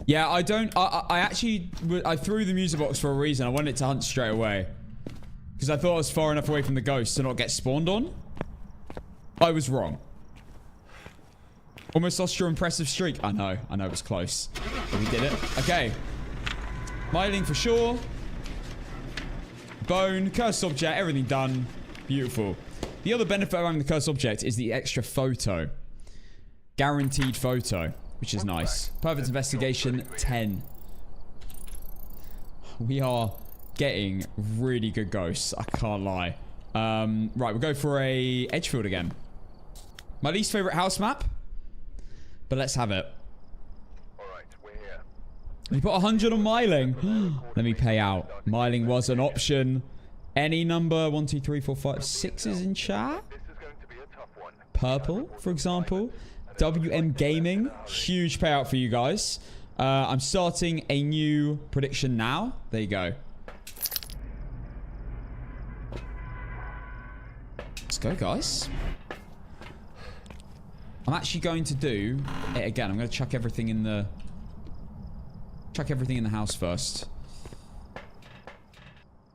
S1: Yeah, I don't... I actually... I threw the music box for a reason. I wanted it to hunt straight away. Because I thought I was far enough away from the ghost to not get spawned on. I was wrong. Almost lost your impressive streak. I know it was close. But we did it. Okay. Myling for sure. Bone, cursed object, everything done. Beautiful. The other benefit of having the cursed object is the extra photo. Guaranteed photo, which is nice. Perfect investigation, 10. We are getting really good ghosts. I can't lie. Right, we'll go for a Edgefield again. My least favorite house map. But let's have it.
S3: Alright, we're here.
S1: We put 100 on Myling. Let me pay out. Myling was an option. Any number 1, 2, 3, 4, 5, 6 is in chat.
S3: This is going to be a tough one.
S1: Purple, for example. WM Gaming. Huge payout for you guys. I'm starting a new prediction now. There you go. Let's go, guys. I'm actually going to do it again. I'm going to chuck everything in the... Chuck everything in the house first.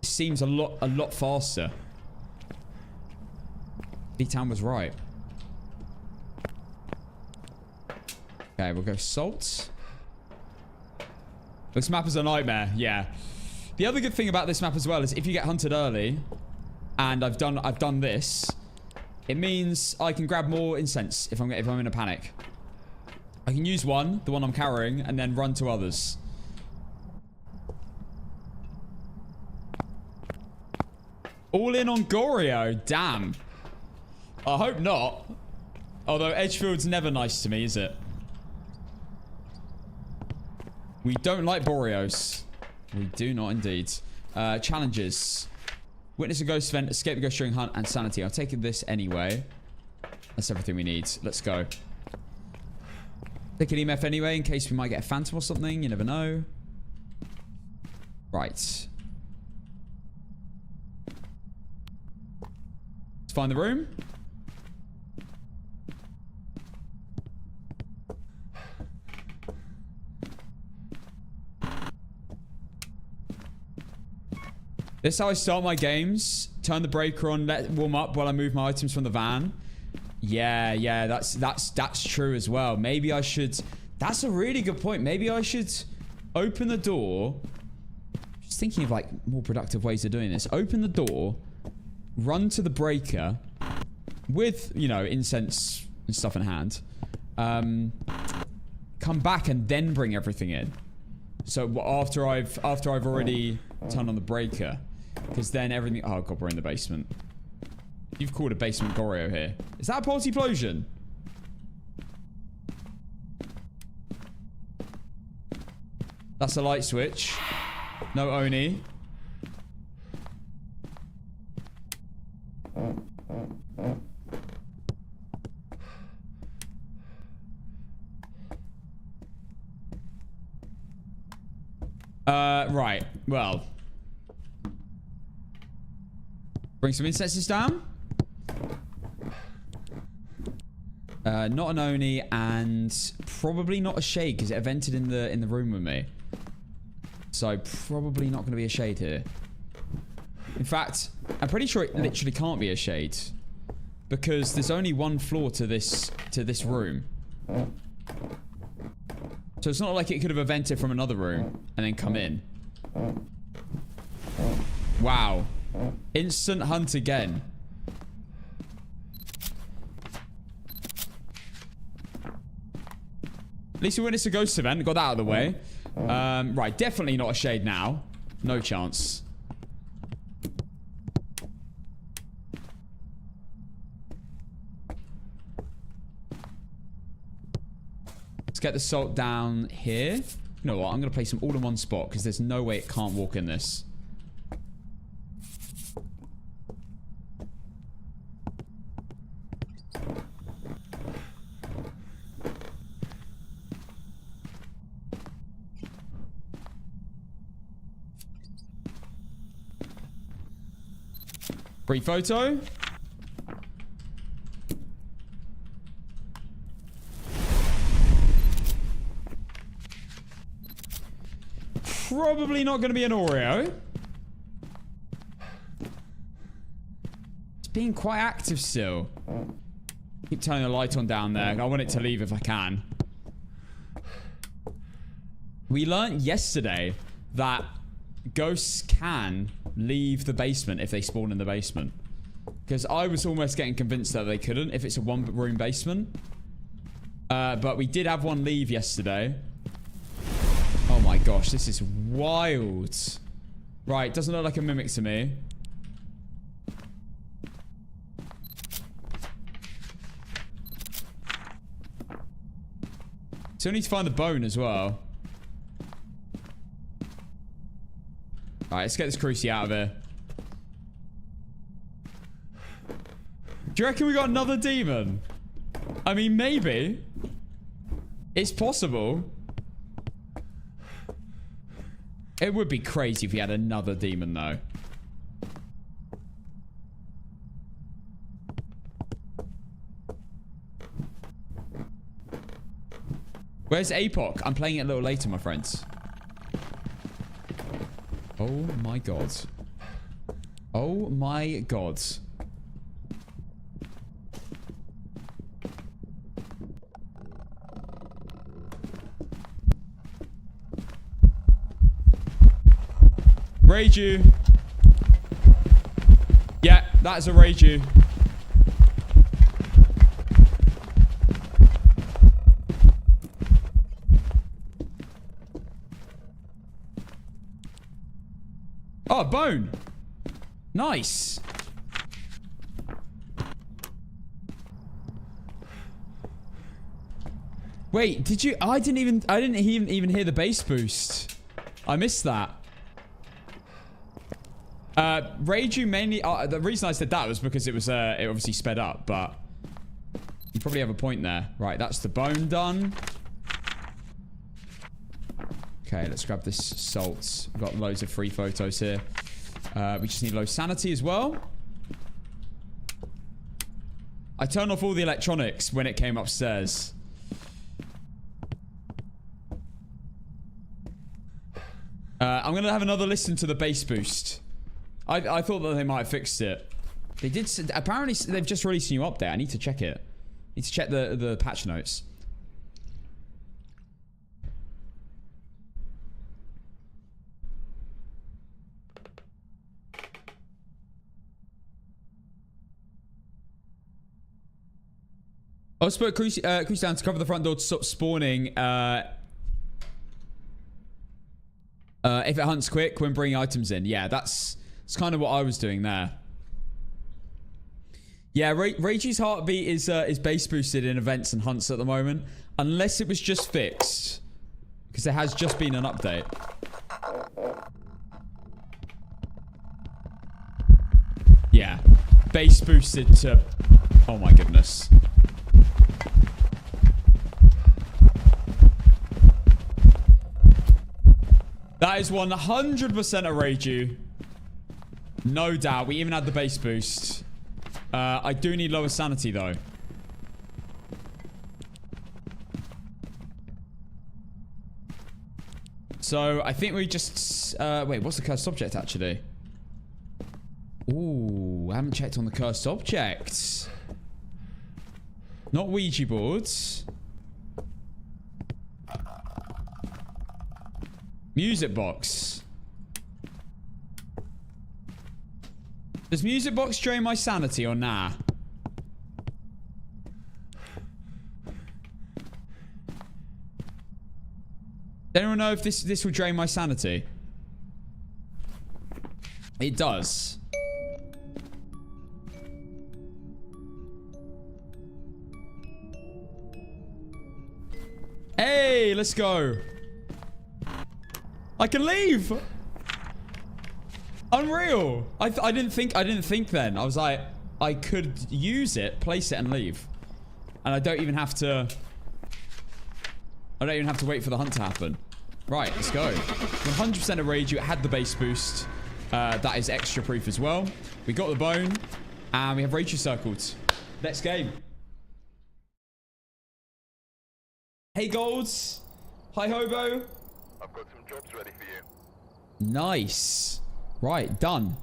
S1: It seems a lot faster. B-Town was right. Okay, we'll go salt. This map is a nightmare. Yeah. The other good thing about this map as well is if you get hunted early, and I've done this, it means I can grab more incense if I'm in a panic. I can use one, the one I'm carrying, and then run to others. All in on Goryo. Damn. I hope not. Although Edgefield's never nice to me, is it? We don't like Boreos. We do not indeed. Challenges. Witness a ghost event, escape the ghost during hunt, and sanity. I'll take this anyway. That's everything we need. Let's go. Take an EMF anyway, in case we might get a phantom or something. You never know. Right. Let's find the room. This is how I start my games. Turn the breaker on, let it warm up while I move my items from the van. Yeah, that's true as well. Maybe I should... That's a really good point. Maybe I should open the door. Just thinking of like more productive ways of doing this. Open the door, run to the breaker with, you know, incense and stuff in hand. Come back and then bring everything in. So after I've already turned on the breaker. Because then everything... Oh, God, we're in the basement. You've called a basement Goryo here. Is that a multi-plosion? That's a light switch. No Oni. Right. Well... Bring some incenses down. Not an Oni, and probably not a shade because it evented in the room with me. So probably not going to be a shade here. In fact, I'm pretty sure it literally can't be a shade because there's only one floor to this room. So it's not like it could have evented from another room and then come in. Wow. Instant hunt again. At least we witnessed a ghost event. Got that out of the way. Right, definitely not a shade now. No chance. Let's get the salt down here. You know what? I'm going to place them all in one spot because there's no way it can't walk in this. Free photo. Probably not going to be an Oreo. It's being quite active still. Keep turning the light on down there. I want it to leave if I can. We learned yesterday that ghosts can leave the basement if they spawn in the basement. Because I was almost getting convinced that they couldn't if it's a one-room basement. But we did have one leave yesterday. Oh my gosh, this is wild. Right, doesn't look like a mimic to me. Still need to find the bone as well. Alright, let's get this cruci out of here. Do you reckon we got another demon? I mean, maybe. It's possible. It would be crazy if we had another demon, though. Where's Apoc? I'm playing it a little later, my friends. Oh my god. Oh my god. Rage. Yeah, that's a Rage. Oh, bone. Nice. Wait, did you? I didn't even hear the bass boost. I missed that. Reiju mainly. The reason I said that was because it was it obviously sped up, but you probably have a point there. Right, that's the bone done. Okay, let's grab this salt. We've got loads of free photos here. We just need low sanity as well. I turned off all the electronics when it came upstairs. I'm going to have another listen to the bass boost. I thought that they might have fixed it. They did. Apparently, they've just released a new update. I need to check it. I need to check the patch notes. I was put Cruise down to cover the front door to stop spawning. If it hunts quick when bringing items in. Yeah, that's kind of what I was doing there. Yeah, Reiji's heartbeat is base boosted in events and hunts at the moment. Unless it was just fixed. Because there has just been an update. Yeah. Base boosted to... Oh my goodness. That is 100% a Reiju. No doubt. We even had the base boost. I do need lower sanity, though. So, I think we just... wait, what's the cursed object, actually? Ooh, I haven't checked on the cursed objects. Not Ouija boards. Music box. Does music box drain my sanity or nah? Does anyone know if this will drain my sanity? It does. Hey, let's go. I can leave. Unreal. I didn't think then. I was like, I could use it, place it, and leave, and I don't even have to. I don't even have to wait for the hunt to happen. Right, let's go. 100% of rage. You had the base boost. That is extra proof as well. We got the bone. And we have Rachel circled. Next game. Hey, Golds. Hi, Hobo.
S3: I've got some jobs ready for you.
S1: Nice. Right, done.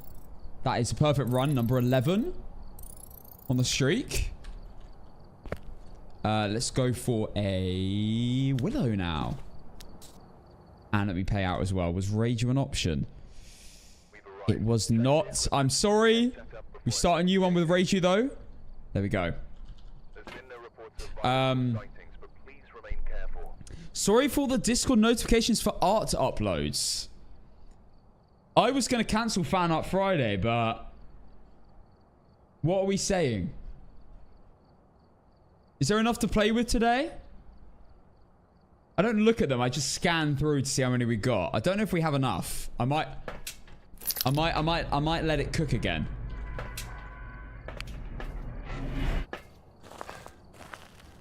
S1: That is a perfect run. Number 11 on the streak. Let's go for a Willow now. And let me pay out as well. Was Rager an option? It was not. I'm sorry. We start a new one with Rager though. There we go.
S3: There's been no reports of violent sightings, but please remain careful.
S1: Sorry for the Discord notifications for art uploads. I was going to cancel Fan Art Friday, but what are we saying? Is there enough to play with today? I don't look at them. I just scan through to see how many we got. I don't know if we have enough. I might let it cook again.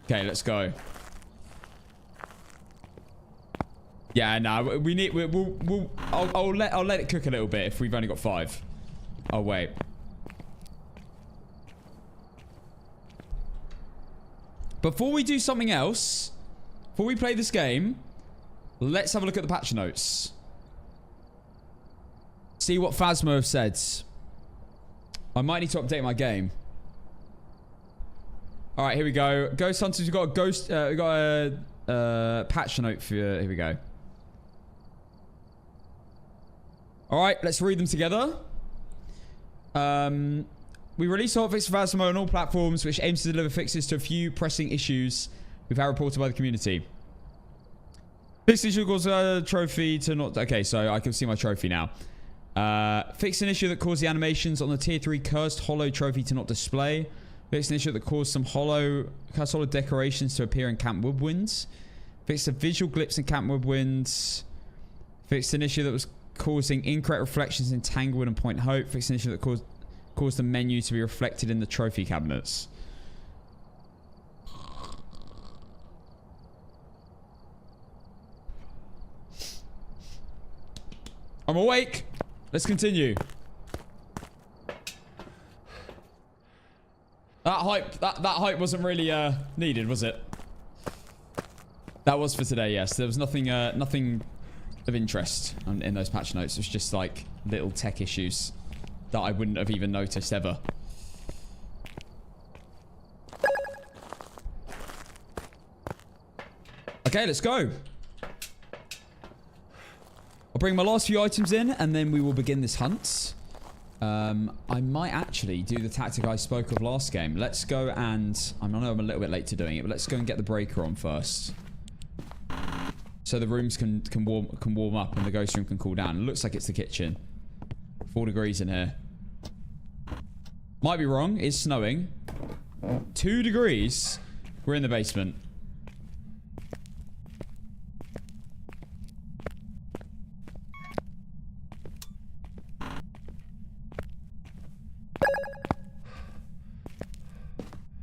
S1: Okay, let's go. Yeah, no, we need. I'll let it cook a little bit if we've only got 5. Oh wait. Before we do something else, before we play this game, let's have a look at the patch notes. See what Phasmo have said. I might need to update my game. All right, here we go. Ghost Hunters, we've got a ghost. We got a patch note for you. Here we go. All right, let's read them together. We released a hotfix for Phasmo on all platforms, which aims to deliver fixes to a few pressing issues we've had reported by the community. Fix issue caused a trophy to not... Okay, so I can see my trophy now. Fix an issue that caused the animations on the tier 3 cursed hollow trophy to not display. Fix an issue that caused some cursed hollow decorations to appear in Camp Woodwinds. Fix the visual glitches in Camp Woodwinds. Fix an issue that was causing incorrect reflections in Tanglewood and Point Hope. Fix an issue that caused the menu to be reflected in the trophy cabinets. I'm awake. Let's continue. That hype wasn't really needed, was it? That was for today, yes. There was nothing of interest in those patch notes. It was just like little tech issues that I wouldn't have even noticed ever. Okay, let's go. I'll bring my last few items in and then we will begin this hunt. I might actually do the tactic I spoke of last game. Let's go and... I know I'm a little bit late to doing it, but let's go and get the breaker on first. So the rooms can warm up and the ghost room can cool down. It looks like it's the kitchen. 4 degrees in here. Might be wrong. It's snowing. 2 degrees. We're in the basement.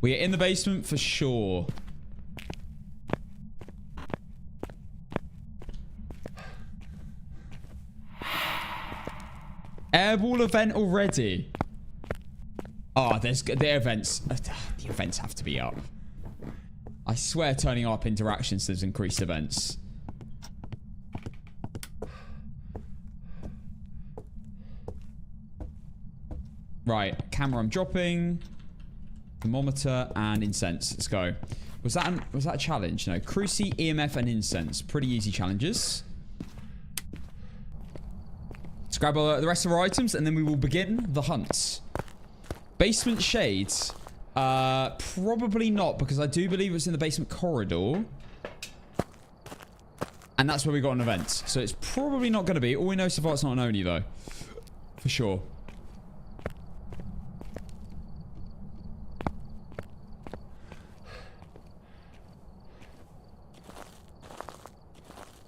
S1: We are in the basement for sure. Airball event already. Oh, there's the events. The events have to be up. I swear turning up interactions does increase events. Right, camera I'm dropping. Thermometer and incense. Let's go. Was that a challenge? No. Cruci, EMF, and incense. Pretty easy challenges. Let's grab the rest of our items and then we will begin the hunt. Basement shades. Probably not because I do believe it's in the basement corridor. And that's where we got an event. So it's probably not going to be. All we know so far it's not an Oni though. For sure.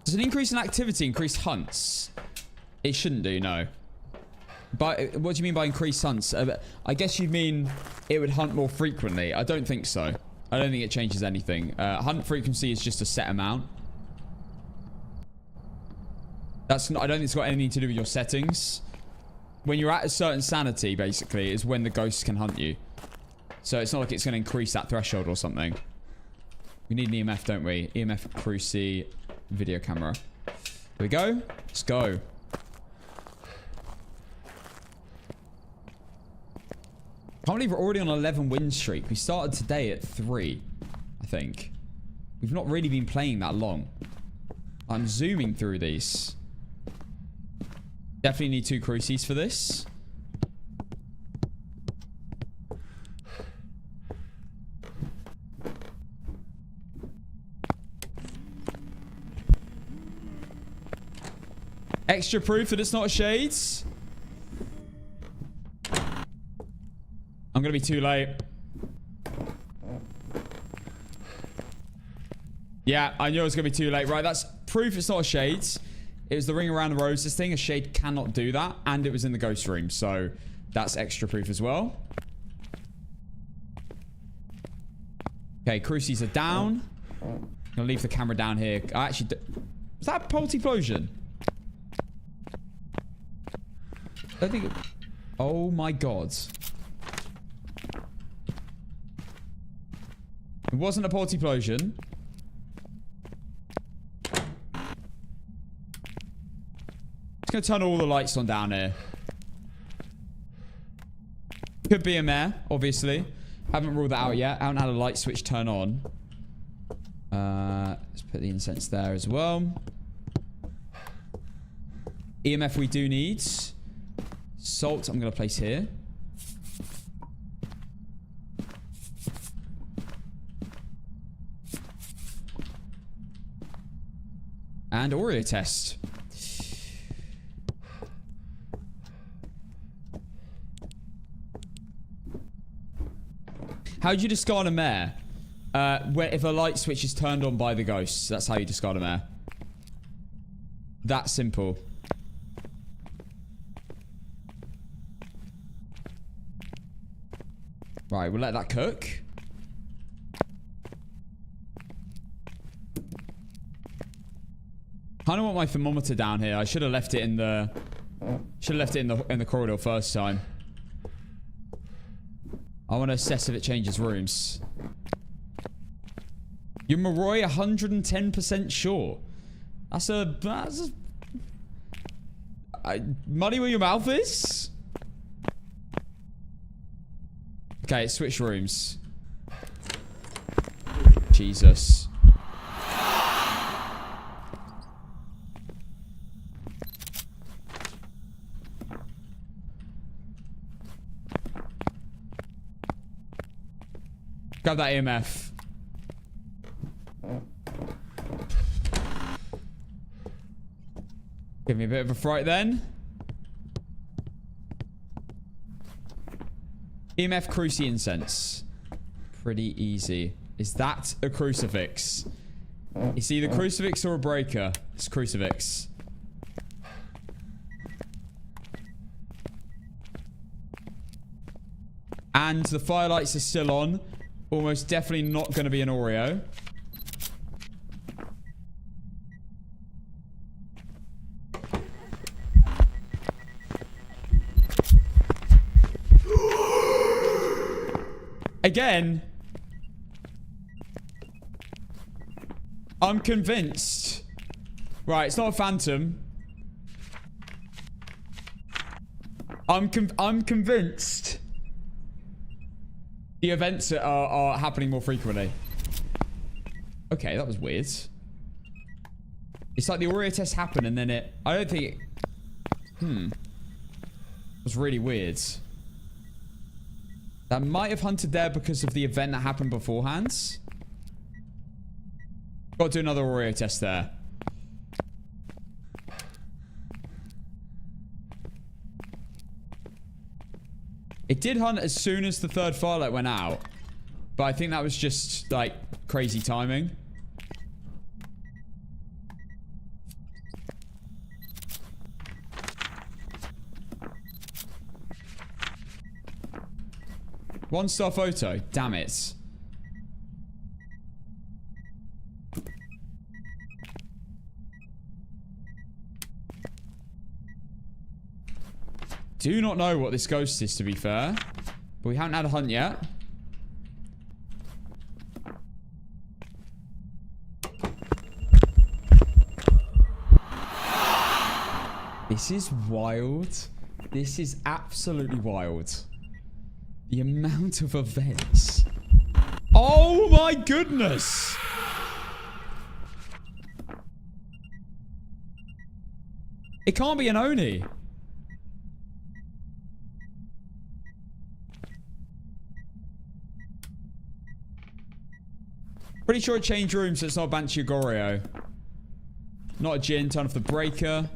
S1: Does an increase in activity increase hunts? It shouldn't do, no. But what do you mean by increased hunts? I guess you mean it would hunt more frequently. I don't think so. I don't think it changes anything. Hunt frequency is just a set amount. That's not, I don't think it's got anything to do with your settings. when you're at a certain sanity, basically, is when the ghosts can hunt you. So it's not like it's going to increase that threshold or something. We need an EMF, don't we? EMF, Cruci, video camera. Here we go. Let's go. Can't believe we're already on an 11 win streak. We started today at 3, I think. We've not really been playing that long. I'm zooming through these. Definitely need 2 crucies for this. Extra proof that it's not shades. I'm gonna be too late. Yeah, I knew it was gonna be too late. Right, that's proof it's not a shades. It was the ring around the roses thing. A shade cannot do that. And it was in the ghost room. So that's extra proof as well. Okay, crucies are down. I'm gonna leave the camera down here. I actually... Was that a multi-plosion? I don't think it... Oh my god. It wasn't a multi-plosion. Just gonna turn all the lights on down here. Could be a mare, obviously. Haven't ruled that out yet. Haven't had a light switch turn on. Let's put the incense there as well. EMF we do need. Salt I'm gonna place here. And Oreo test. How do you discard a mare? If a light switch is turned on by the ghosts. That's how you discard a mare. That simple. Right, we'll let that cook. Kind of want my thermometer down here. I should have left it in the... Should have left it in the corridor first time. I want to assess if it changes rooms. You're Moroi 110% sure. That's a... money where your mouth is? Okay, switch rooms. Jesus. Grab that EMF. Give me a bit of a fright then. EMF Cruci incense. Pretty easy. Is that a crucifix? It's either crucifix or a breaker. It's crucifix. And the firelights are still on. Almost definitely not going to be an Oreo. Again. I'm convinced. Right, it's not a phantom. I'm convinced. The events are happening more frequently. Okay, that was weird. It's like the Oreo test happened and then it... I don't think it... It was really weird. That might have hunted there because of the event that happened beforehand. Got to do another Oreo test there. It did hunt as soon as the third firelight went out. But I think that was just, like, crazy timing. One-star photo. Damn it. do not know what this ghost is, to be fair. But we haven't had a hunt yet. This is wild. This is absolutely wild. The amount of events. Oh my goodness. It can't be an Oni. Pretty sure it changed rooms, so it's not Banshee Goryo. Not a Jinn. Turn off the breaker.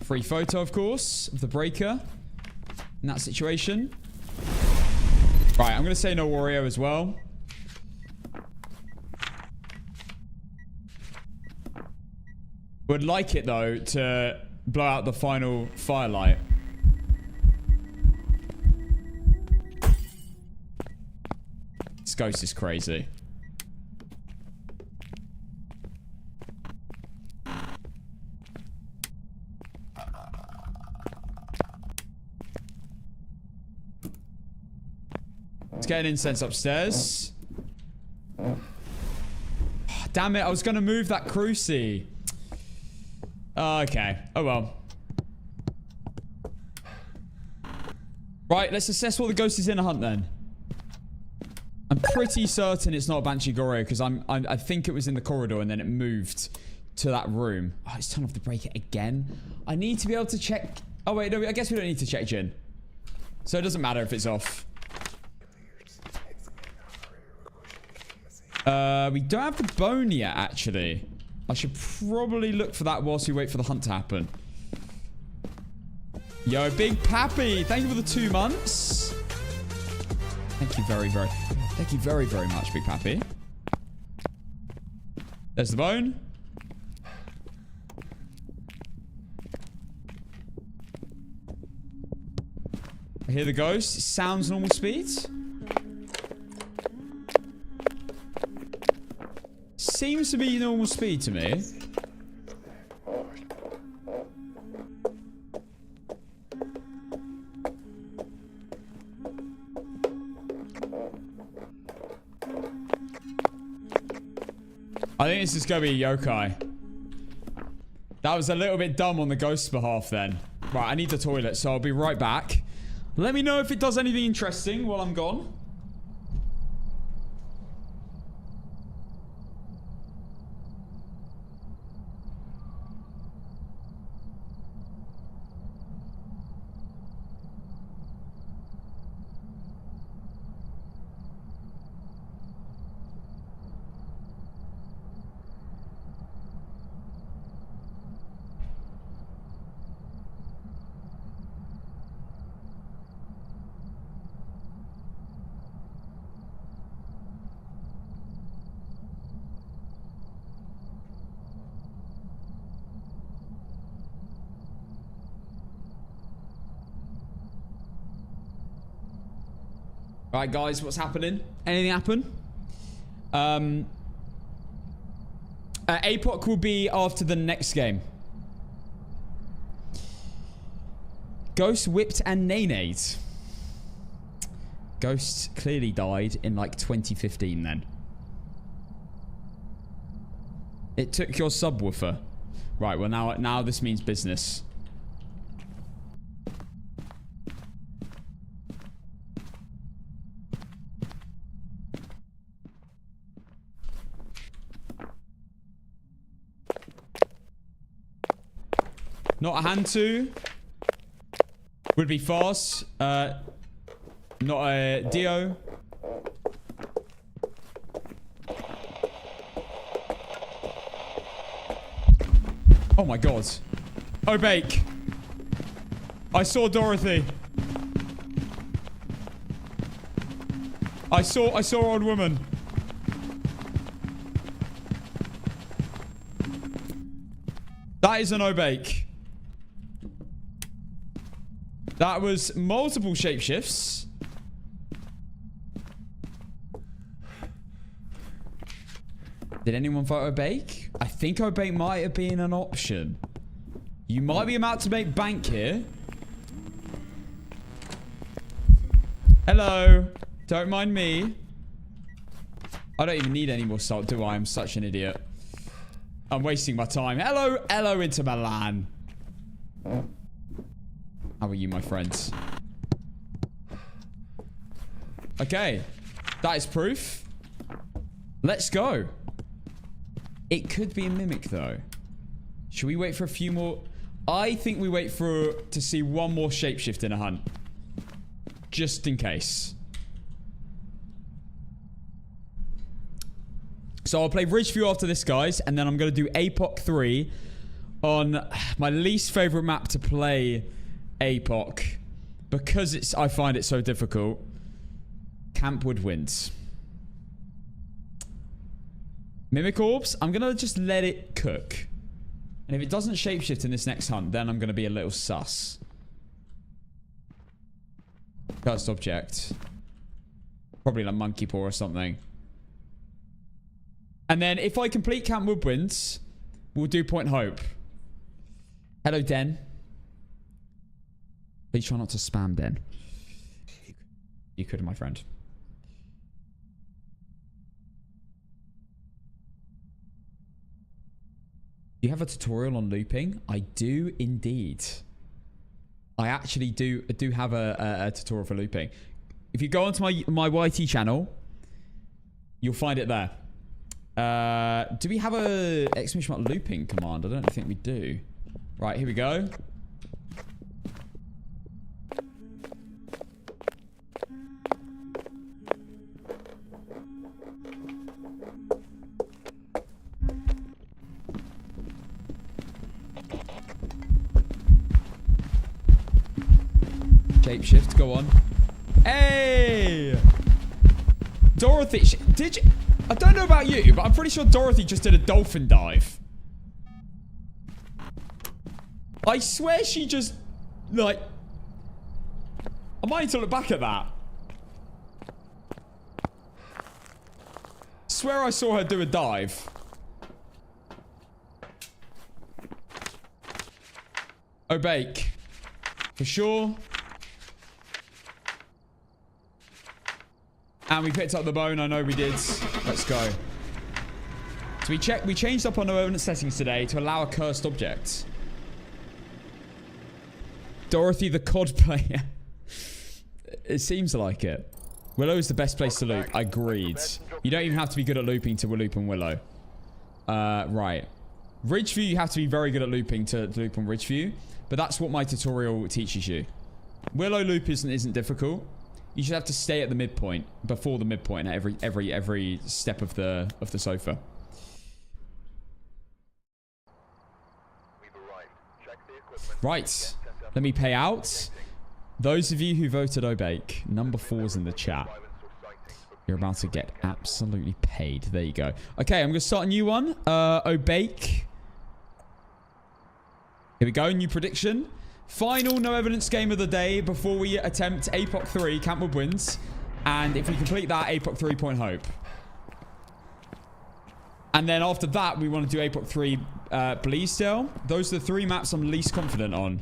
S1: Free photo, of course, of the breaker in that situation. Right, I'm going to say no Wario as well. Would like it, though, to blow out the final firelight. This ghost is crazy. Let's get an incense upstairs. Oh, damn it, I was going to move that cruci. Okay. Oh, well. Right, let's assess what the ghost is in a hunt, then. I'm pretty certain it's not a Banshee Goryo, because I think it was in the corridor, and then it moved to that room. Oh, it's turned off the breaker again. I need to be able to check... Oh, wait, no, I guess we don't need to check Jinn. So it doesn't matter if it's off. We don't have the bone yet, actually. I should probably look for that whilst we wait for the hunt to happen. Yo, Big Pappy, thank you for the 2 months. Thank you very much, Big Pappy. There's the bone. I hear the ghost. It sounds normal speed. Seems to be normal speed to me. I think this is going to be a yokai. That was a little bit dumb on the ghost's behalf then. Right, I need the toilet, so I'll be right back. Let me know if it does anything interesting while I'm gone. Right, guys, what's happening? Anything happen? Apoc will be after the next game. Ghost whipped and nay-nayed. Ghost clearly died in like 2015 then. It took your subwoofer. Right, well now this means business. Not a hand to. Would be fast. Not a Dio. Oh my god. Oh, Bake. I saw Dorothy. I saw old woman. That is an Obake. That was multiple shapeshifts. Did anyone vote Obake? I think Obake might have been an option. You might be about to make bank here. Hello. Don't mind me. I don't even need any more salt, do I? I'm such an idiot. I'm wasting my time. Hello. Hello, Inter Milan. How are you, my friends? Okay. That is proof. Let's go. It could be a mimic, though. Should we wait for a few more? I think we wait to see one more shapeshift in a hunt. Just in case. So I'll play Ridgeview after this, guys. And then I'm going to do Apoc 3 on my least favorite map to play Apoc. Because I find it so difficult. Camp Woodwinds. Mimic Orbs, I'm going to just let it cook. And if it doesn't shapeshift in this next hunt, then I'm going to be a little sus. Cursed object. Probably like monkey paw or something. And then if I complete Camp Woodwinds, we'll do Point Hope. Hello, Den. Please try not to spam, Den. You could, my friend. Do you have a tutorial on looping? I do indeed. I actually do have a tutorial for looping. If you go onto my YT channel, you'll find it there. Do we have a exclamation mark looping command? I don't think we do. Right, here we go. Shapeshift, go on. Hey! Dorothy, did you... I don't know about you, but I'm pretty sure Dorothy just did a dolphin dive. I swear she just... Like... I might need to look back at that. Swear I saw her do a dive. Obake. For sure. And we picked up the bone. I know we did. Let's go. So we changed up on the evidence settings today to allow a cursed object. Dorothy the COD player. It seems like it. Willow is the best place to loop. Agreed. You don't even have to be good at looping to loop on Willow. Right. Ridgeview, you have to be very good at looping to loop on Ridgeview. But that's what my tutorial teaches you. Willow loop isn't difficult. You should have to stay at the midpoint, before the midpoint at every step of the sofa. Right. Let me pay out. Those of you who voted Obake, number 4's in the chat. You're about to get absolutely paid. There you go. Okay, I'm going to start a new one. Obake. Here we go. New prediction. Final no evidence game of the day before we attempt Apoc 3, Camp Woodwinds. And if we complete that, Apoc 3 Point Hope. And then after that, we want to do Apoc 3 Bleasdale. Those are the 3 maps I'm least confident on.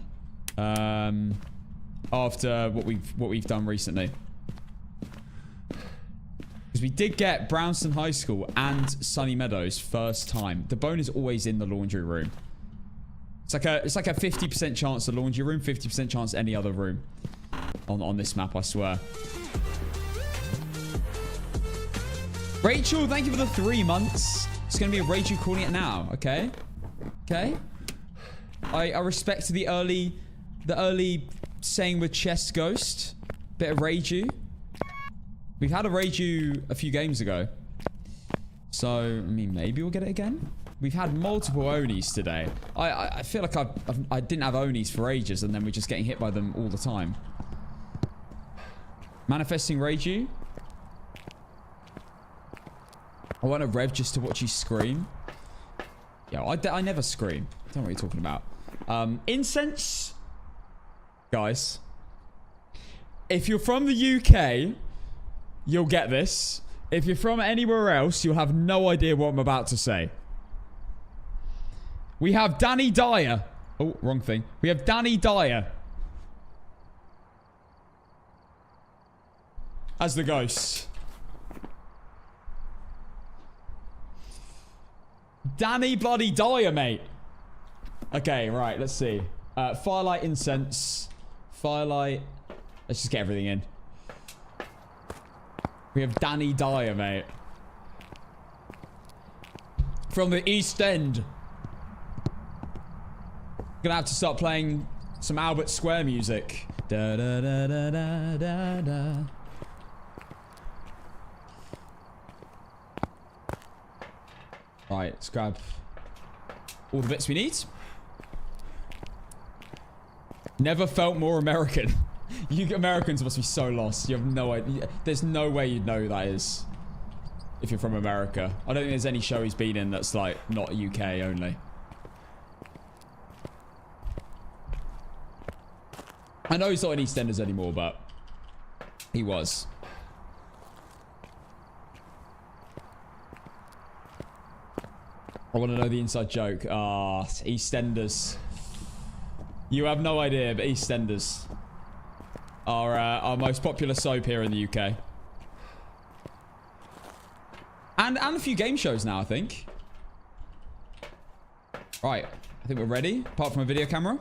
S1: After what we've done recently. Because we did get Brownston High School and Sunny Meadows first time. The bone is always in the laundry room. It's like a 50% chance the laundry room, 50% chance any other room on this map, I swear. Rachel, thank you for the 3 months. It's going to be a Rachel calling it now, okay? Okay. I respect the early saying with Chest Ghost. Bit of Raju. We've had a Raju a few games ago. So, I mean, maybe we'll get it again. We've had multiple Onis today. I feel like I didn't have Onis for ages, and then we're just getting hit by them all the time. Manifesting Raju. I want to rev just to watch you scream. Yeah, I never scream. I don't know what you're talking about. Incense. Guys. If you're from the UK, you'll get this. If you're from anywhere else, you'll have no idea what I'm about to say. We have Danny Dyer. Oh, wrong thing. We have Danny Dyer as the ghost. Danny bloody Dyer, mate. Okay, right, let's see. Firelight, incense. Firelight. Let's just get everything in. We have Danny Dyer, mate. From the East End. Gonna have to start playing some Albert Square music. Da da da da da da da. Right, let's grab all the bits we need. Never felt more American. You Americans must be so lost. You have no idea. There's no way you'd know who that is if you're from America. I don't think there's any show he's been in that's like not UK only. I know he's not in EastEnders anymore, but he was. I want to know the inside joke. Ah, EastEnders. You have no idea, but EastEnders are our most popular soap here in the UK. And a few game shows now, I think. Right, I think we're ready, apart from a video camera.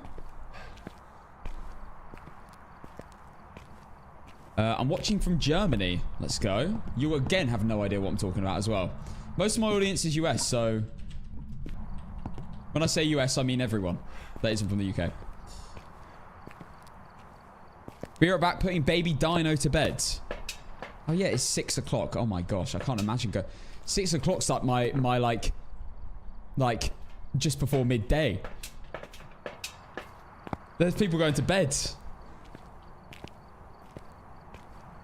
S1: I'm watching from Germany. Let's go. You again have no idea what I'm talking about as well. Most of my audience is US, so when I say US, I mean everyone that isn't from the UK. We are back putting baby Dino to bed. Oh yeah, it's 6 o'clock. Oh my gosh, I can't imagine 6 o'clock's like my like just before midday. There's people going to bed.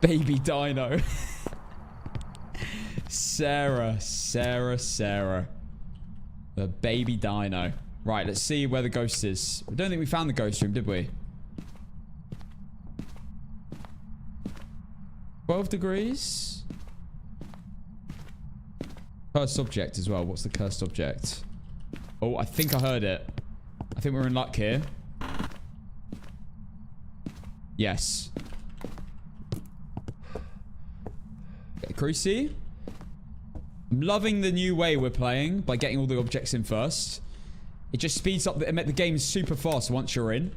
S1: Baby Dino. Sarah. The baby Dino. Right, let's see where the ghost is. I don't think we found the ghost room, did we? 12 degrees. Cursed object as well. What's the cursed object? Oh, I think I heard it. I think we're in luck here. Yes. Cruci. I'm loving the new way we're playing by getting all the objects in first. It just speeds up the game super fast once you're in,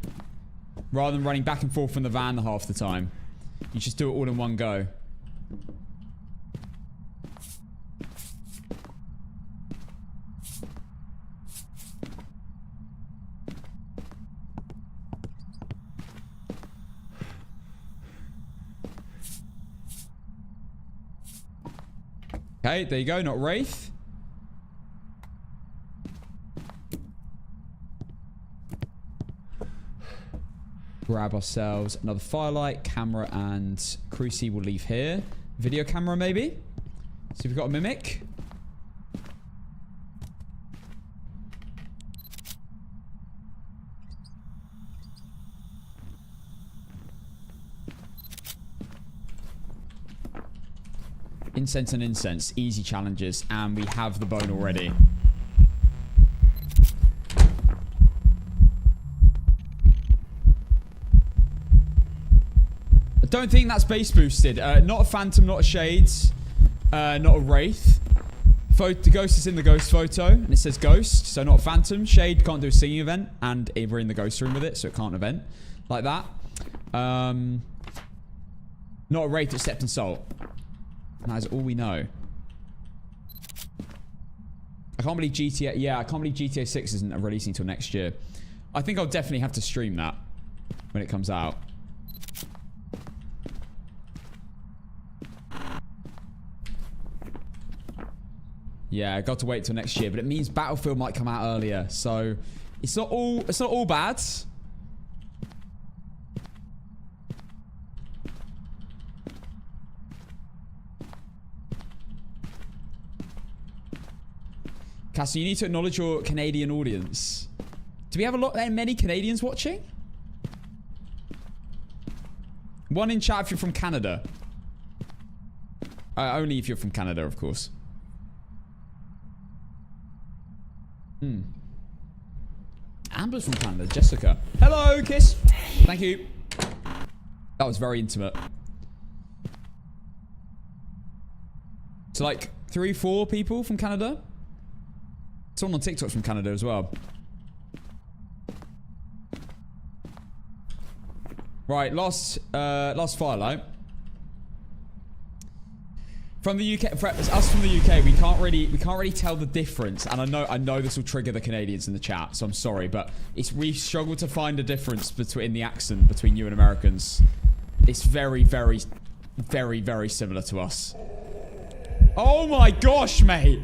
S1: rather than running back and forth from the van half the time. You just do it all in one go. Okay, there you go, not Wraith. Grab ourselves another firelight, camera, and Cruci will leave here. Video camera, maybe? See if we've got a mimic. Incense and incense. Easy challenges. And we have the bone already. I don't think that's base boosted. Not a phantom, not a shades. Not a wraith. The ghost is in the ghost photo. And it says ghost. So not a phantom. Shade can't do a singing event. And we're in the ghost room with it. So it can't event. Like that. Not a wraith except in salt. And that is all we know. I can't believe GTA... Yeah, I can't believe GTA 6 isn't releasing until next year. I think I'll definitely have to stream that when it comes out. Yeah, I got to wait till next year, but it means Battlefield might come out earlier, so it's not all bad. Cassie, you need to acknowledge your Canadian audience. Do we have many Canadians watching? One in chat if you're from Canada. Only if you're from Canada, of course. Amber's from Canada. Jessica. Hello, kiss. Thank you. That was very intimate. So like 3, 4 people from Canada. Someone on TikTok's from Canada as well. Right, last firelight. From the UK, for us from the UK, we can't really tell the difference. And I know this will trigger the Canadians in the chat, so I'm sorry, but we struggle to find a difference in the accent between you and Americans. It's very, very, very, very similar to us. Oh my gosh, mate!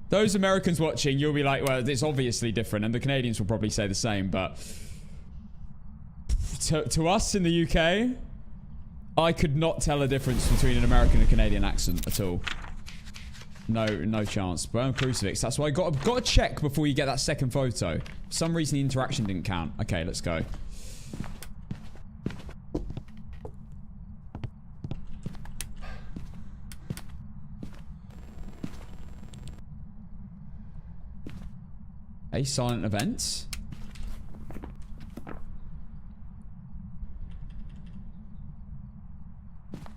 S1: Those Americans watching, you'll be like, well, it's obviously different. And the Canadians will probably say the same. But to us in the UK, I could not tell a difference between an American and Canadian accent at all. No chance. Burn crucifix. That's why I got to check before you get that second photo. For some reason, the interaction didn't count. Okay, let's go. Silent events.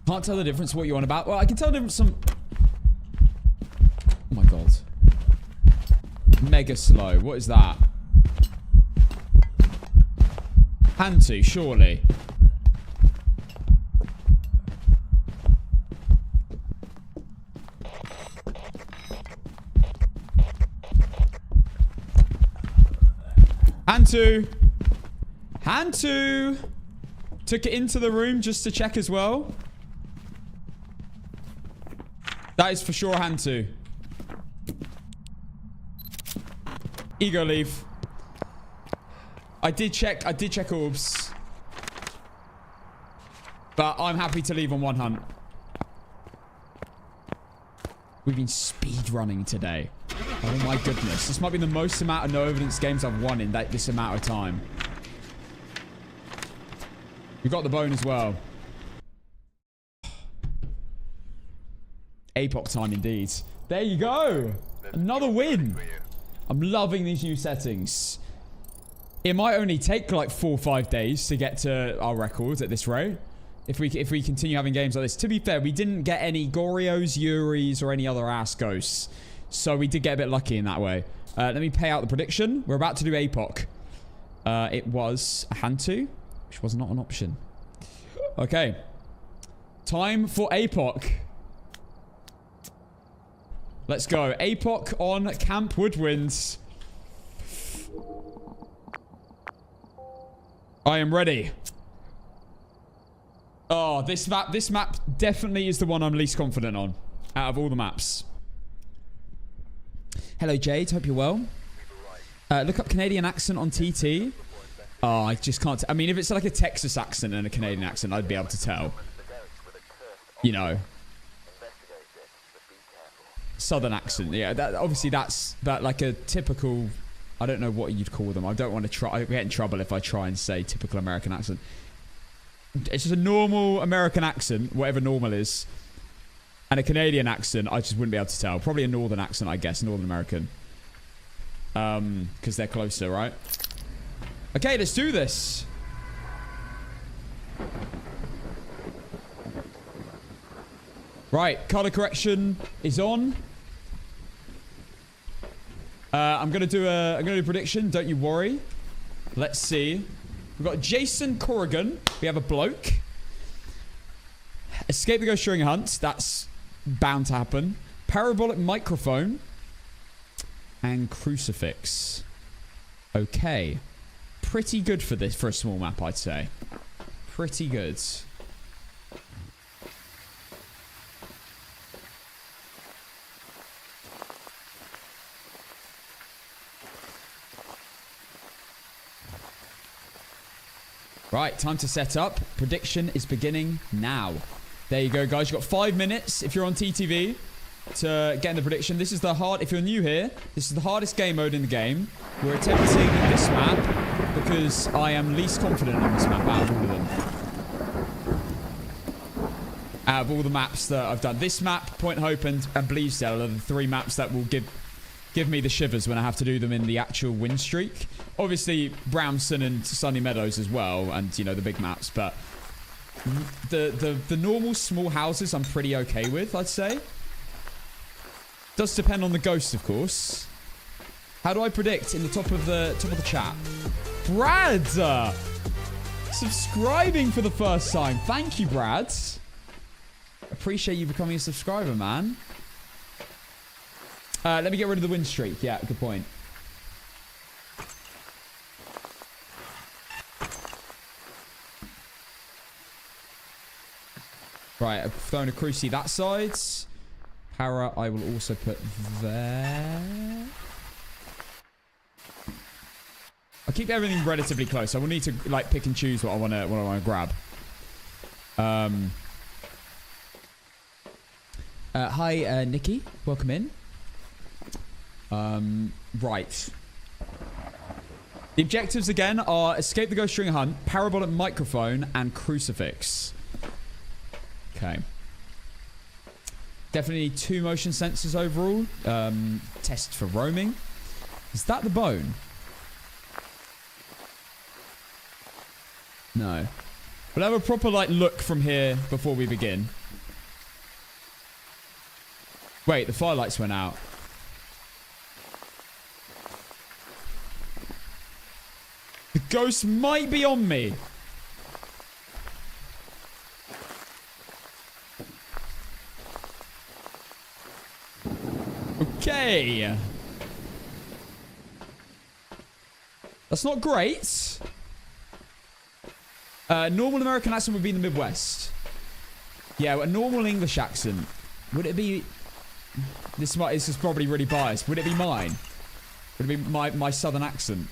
S1: Can't tell the difference what you're on about. Well, I can tell the difference some... Oh my god. Mega slow. What is that? Hantu, surely. Hantu! Took it into the room just to check as well. That is for sure Hantu. Ego leave. I did check orbs. But I'm happy to leave on one hunt. We've been speed running today. Oh my goodness. This might be the most amount of no evidence games I've won in this amount of time. We got the bone as well. Apoc time indeed. There you go. Another win. I'm loving these new settings. It might only take like 4 or 5 days to get to our records at this rate. If we continue having games like this. To be fair, we didn't get any Gorios, Yuris, or any other ass ghosts. So we did get a bit lucky in that way. Let me pay out the prediction. We're about to do Apoc. It was a Hantu, which was not an option. Okay. Time for Apoc. Let's go. Apoc on Camp Woodwinds. I am ready. Oh, this map definitely is the one I'm least confident on out of all the maps. Hello, Jade. Hope you're well. Look up Canadian accent on TT. Oh, I just can't. I mean, if it's like a Texas accent and a Canadian accent, I'd be able to tell. You know. Southern accent. Yeah, obviously that's like a typical... I don't know what you'd call them. I don't want to try... I get in trouble if I try and say typical American accent. It's just a normal American accent, whatever normal is. And a Canadian accent, I just wouldn't be able to tell. Probably a northern accent, I guess. Northern American. Because they're closer, right? Okay, let's do this. Right, color correction is on. I'm gonna do a prediction. Don't you worry. Let's see. We've got Jason Corrigan. We have a bloke. Escape the Ghost during a hunt. That's bound to happen. Parabolic microphone. And crucifix. Okay. Pretty good for this, for a small map, I'd say. Pretty good. Right, time to set up. Prediction is beginning now. There you go, guys. You've got 5 minutes if you're on TTV. to get in the prediction. This is the hard... If you're new here, this is the hardest game mode in the game. We're attempting this map because I am least confident on this map out of all of them. Out of all the maps that I've done. This map, Point Hope, and Bleasdale are the 3 maps that will give me the shivers when I have to do them in the actual win streak. Obviously, Brownson and Sunny Meadows as well, and, you know, the big maps. But the normal small houses I'm pretty okay with, I'd say. Does depend on the ghost, of course. How do I predict in the top of the chat? Brad! Subscribing for the first time. Thank you, Brad. Appreciate you becoming a subscriber, man. Let me get rid of the win streak. Yeah, good point. Right, I've thrown a Cruci that side. Para, I will also put there. I'll keep everything relatively close. I will need to like pick and choose what I want to grab. Hi, Nikki. Welcome in. Right. The objectives again are escape the ghost during a hunt, parabolic microphone, and crucifix. Okay. Definitely need 2 motion sensors overall. Test for roaming. Is that the bone? No. We'll have a proper like look from here before we begin. Wait, the firelights went out. The ghost might be on me. Okay. That's not great. Normal American accent would be in the Midwest. Yeah, a normal English accent. Would it be... This is probably really biased. Would it be mine? Would it be my southern accent?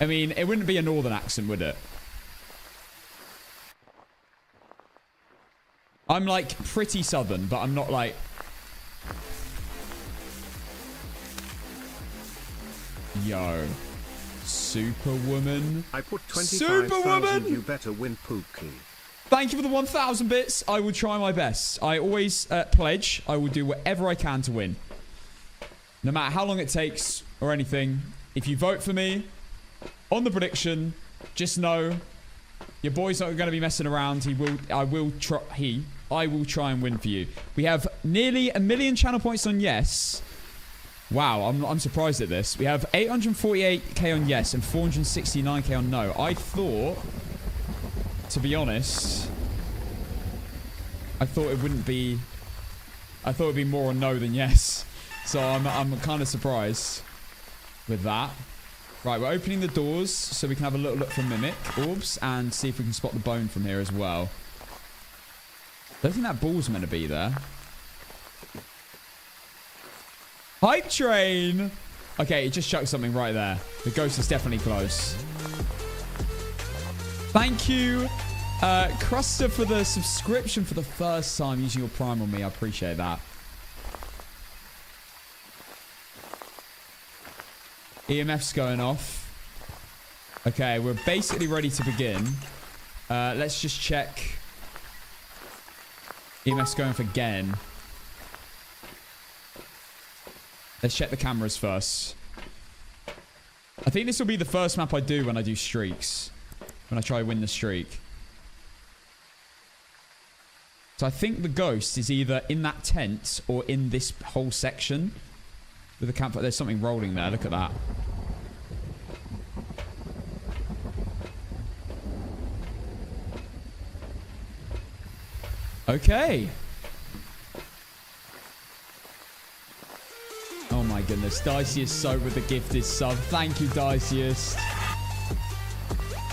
S1: I mean, it wouldn't be a northern accent, would it? I'm like pretty southern, but I'm not like... Yo. Superwoman.
S2: I put 25,000. You better win, Pookie.
S1: Thank you for the 1,000 bits. I will try my best. I always pledge I will do whatever I can to win. No matter how long it takes or anything. If you vote for me on the prediction, just know your boy's not going to be messing around. I will try and win for you. We have nearly 1 million channel points on yes. Wow, I'm surprised at this. We have 848k on yes and 469k on no. I thought, to be honest, I thought it'd be more on no than yes. So I'm kind of surprised with that. Right, we're opening the doors so we can have a little look for mimic orbs and see if we can spot the bone from here as well. Don't think that ball's meant to be there. Hype train! Okay, it just chucked something right there. The ghost is definitely close. Thank you, Cruster, for the subscription for the first time using your Prime on me. I appreciate that. EMF's going off. Okay, we're basically ready to begin. Let's just check. EMF's going for again. Let's check the cameras first. I think this will be the first map I do when I do streaks. When I try to win the streak. So I think the ghost is either in that tent or in this whole section. With the campfire. There's something rolling there. Look at that. Okay. Oh my goodness. Diciest soap with the gifted sub. Thank you, Diciest.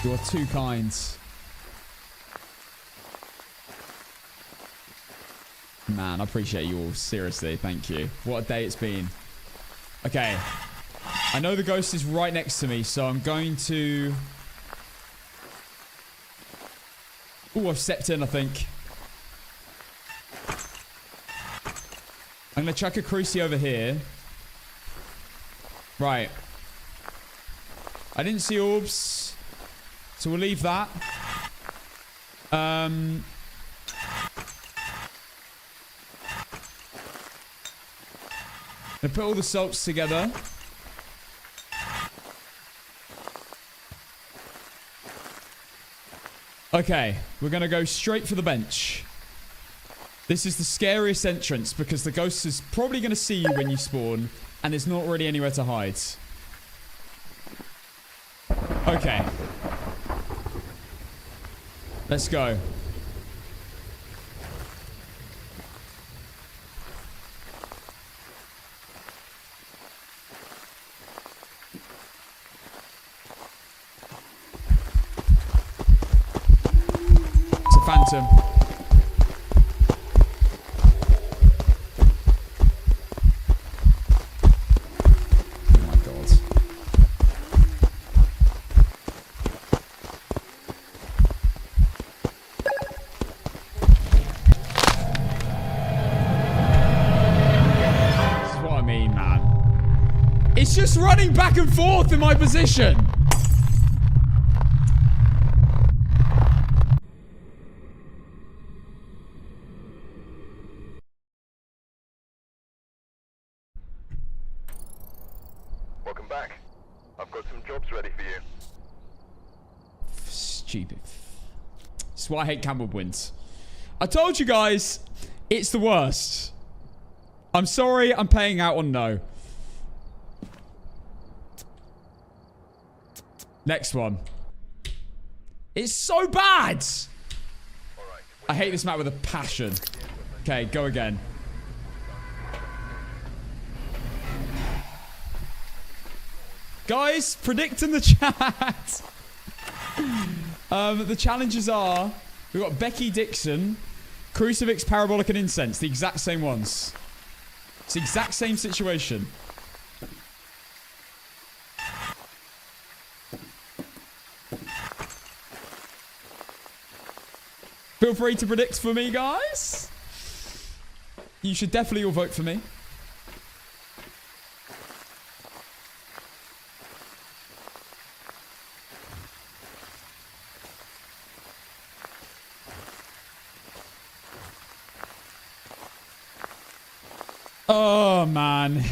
S1: You are too kind. Man, I appreciate you all. Seriously, thank you. What a day it's been. Okay. I know the ghost is right next to me, so I'm going to... Oh, I've stepped in, I think. I'm going to chuck a cruci over here. Right. I didn't see orbs. So we'll leave that. Gonna put all the salts together. Okay, we're gonna go straight for the bench. This is the scariest entrance because the ghost is probably gonna see you when you spawn, and there's not really anywhere to hide. Okay. Let's go. It's a phantom. Oh my god. This is what I mean, man. It's just running back and forth in my position.
S3: Welcome back. I've got some jobs ready for you.
S1: Stupid. This is why I hate Campbell wins. I told you guys, it's the worst. I'm sorry, I'm paying out on no. Next one. It's so bad. I hate this map with a passion. Okay, go again. Guys, predict in the chat. The challenges are... We've got Becky Dixon, Crucifix, Parabolic, and Incense. The exact same ones. It's the exact same situation. Feel free to predict for me, guys. You should definitely all vote for me. Oh, man.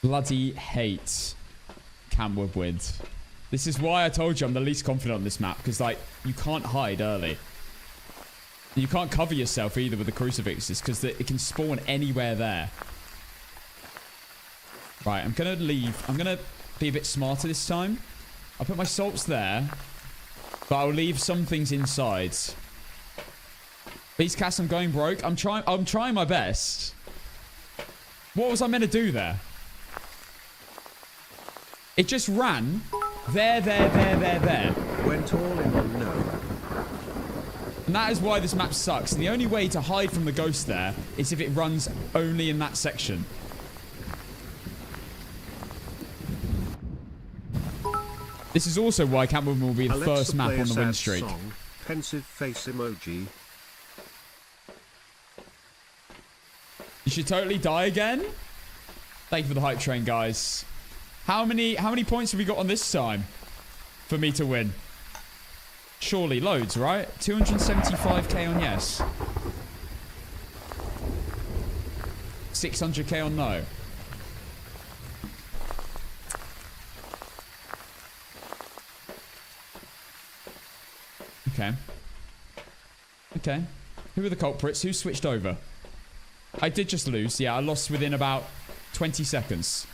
S1: Bloody hate Camwood Wind. This is why I told you I'm the least confident on this map. Because, like, you can't hide early. You can't cover yourself either with the crucifixes. Because it can spawn anywhere there. Right, I'm going to leave. I'm going to be a bit smarter this time. I'll put my salts there. But I'll leave some things inside. Beastcast, I'm going broke. I'm trying my best. What was I meant to do there? It just ran. There.
S2: Went all in on no.
S1: And that is why this map sucks. And the only way to hide from the ghost there is if it runs only in that section. This is also why Campbell will be the first map on the win streak.
S2: Song, pensive face emoji.
S1: You should totally die again. Thank you for the hype train, guys. How many points have we got on this time for me to win? Surely loads, right? 275k on yes. 600k on no. Okay. Who are the culprits? Who switched over? I did just lose. Yeah, I lost within about 20 seconds.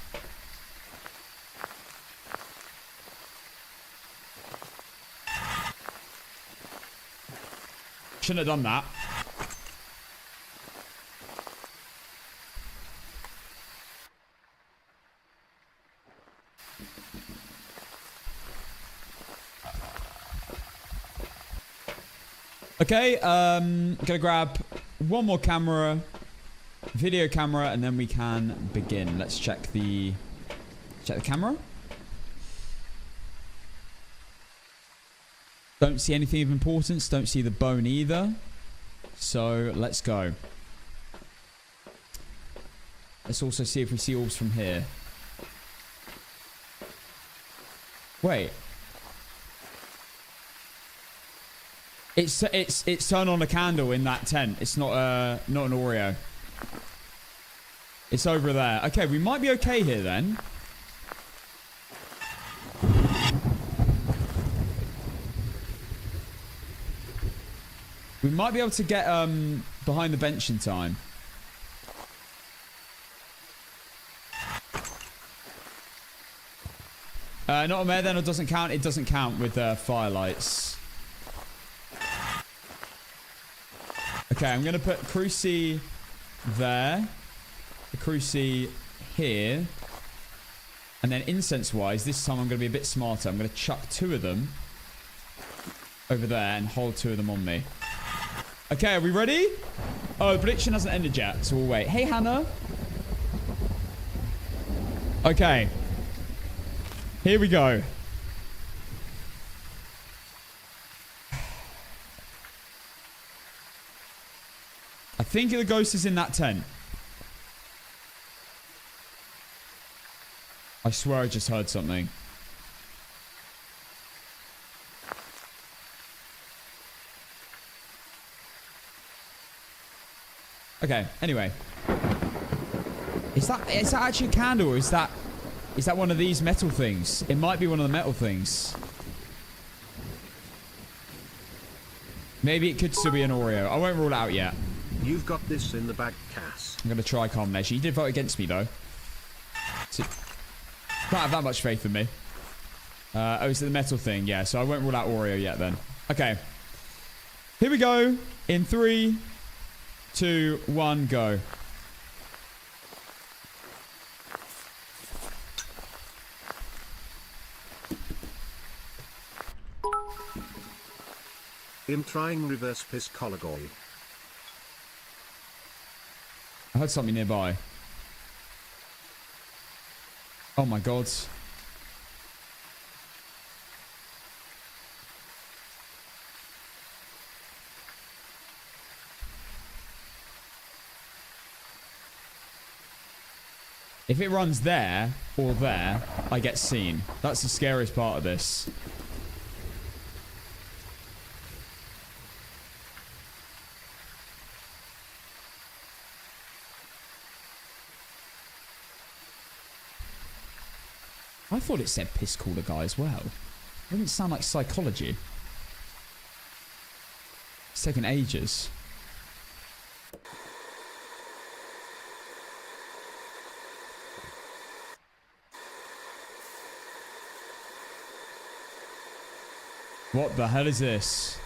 S1: Shouldn't have done that. Okay, gonna grab one more camera, video camera, and then we can begin. Let's check the camera. Don't see anything of importance. Don't see the bone either. So let's go. Let's also see if we see orbs from here. Wait. It's turned on a candle in that tent. It's not not an Oreo. It's over there. Okay, we might be okay here then. We might be able to get behind the bench in time. Not a mare then, or doesn't count? It doesn't count with firelights. Okay, I'm going to put Cruci there. The Cruci here. And then incense-wise, this time I'm going to be a bit smarter. I'm going to chuck 2 of them over there and hold 2 of them on me. Okay, are we ready? Oh, the prediction hasn't ended yet, so we'll wait. Hey, Hannah. Okay. Here we go. I think the ghost is in that tent. I swear I just heard something. Okay, anyway. Is that actually a candle, or is that one of these metal things? It might be one of the metal things. Maybe it could still be an Oreo. I won't rule it out yet.
S2: You've got this in the bag, Cass.
S1: I'm going to try combination. You did vote against me, though. So, can't have that much faith in me. Oh, it's the metal thing. Yeah, so I won't rule out Oreo yet then. Okay. Here we go. In 3, 2, 1, go.
S2: I'm trying reverse piscology.
S1: I heard something nearby. Oh my god. If it runs there or there, I get seen. That's the scariest part of this. I thought it said piss cooler guy as well. It doesn't sound like psychology. It's taking ages. What the hell is this?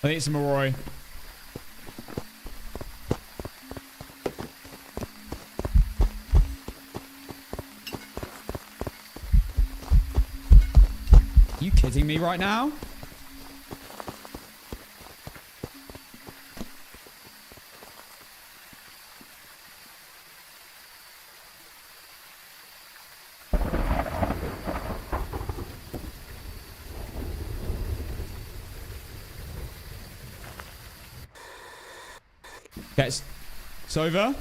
S1: I think it's a Moroi. Are you kidding me right now? Okay, it's over.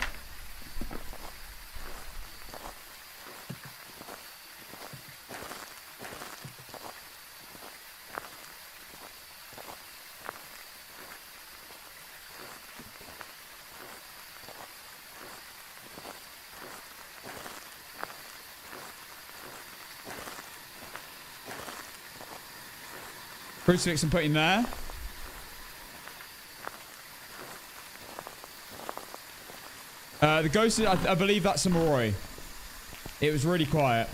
S1: Crucifix I'm putting there. The ghost, I believe that's a Moroi. It was really quiet.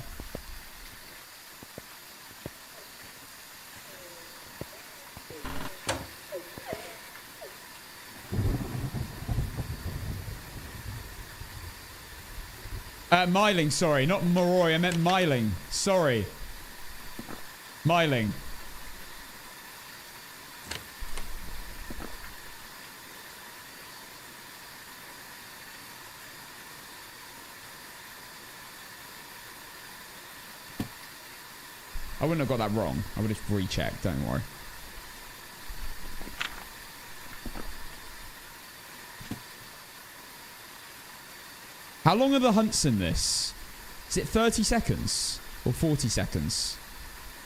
S1: Myling, sorry. Not Moroi, I meant Myling. Sorry. Myling. I wouldn't have got that wrong. I would have rechecked. Don't worry. How long are the hunts in this? Is it 30 seconds or 40 seconds?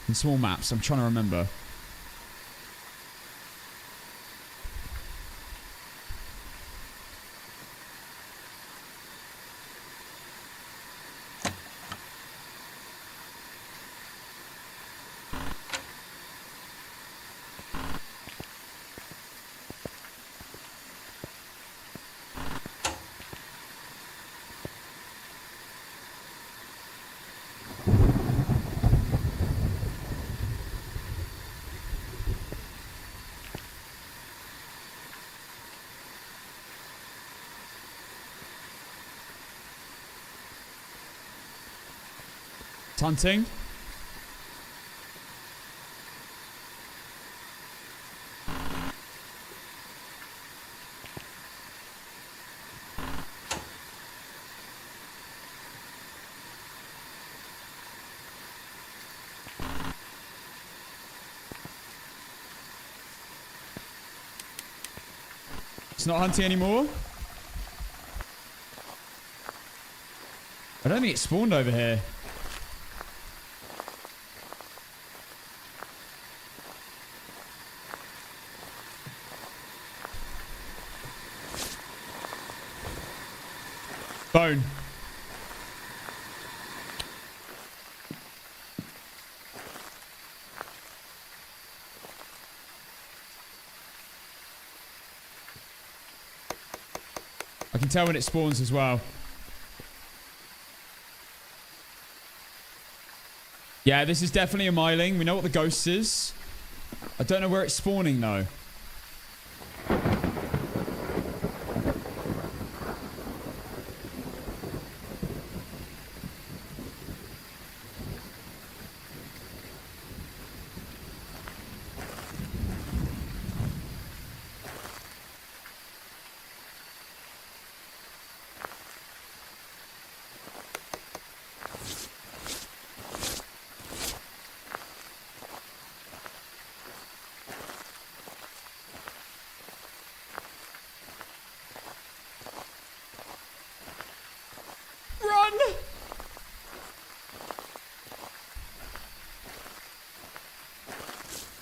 S1: In small maps, I'm trying to remember. Hunting. It's not hunting anymore. I don't think it spawned over here. Bone. I can tell when it spawns as well. Yeah, this is definitely a myling. We know what the ghost is. I don't know where it's spawning though.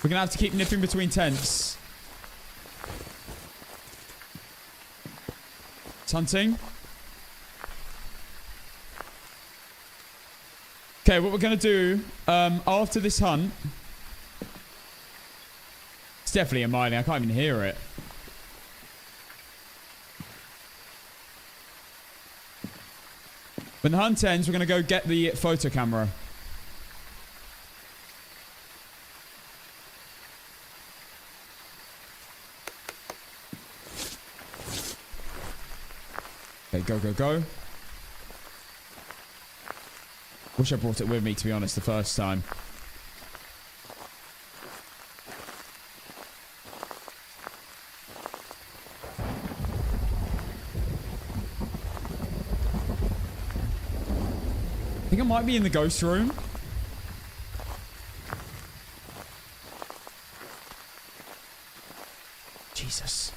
S1: We're gonna have to keep nipping between tents. It's hunting. Okay, what we're gonna do after this hunt. It's definitely a mining. I can't even hear it. When the hunt ends, we're gonna go get the photo camera. Okay, go, go, go. Wish I brought it with me, to be honest, the first time. I think I might be in the ghost room. Jesus.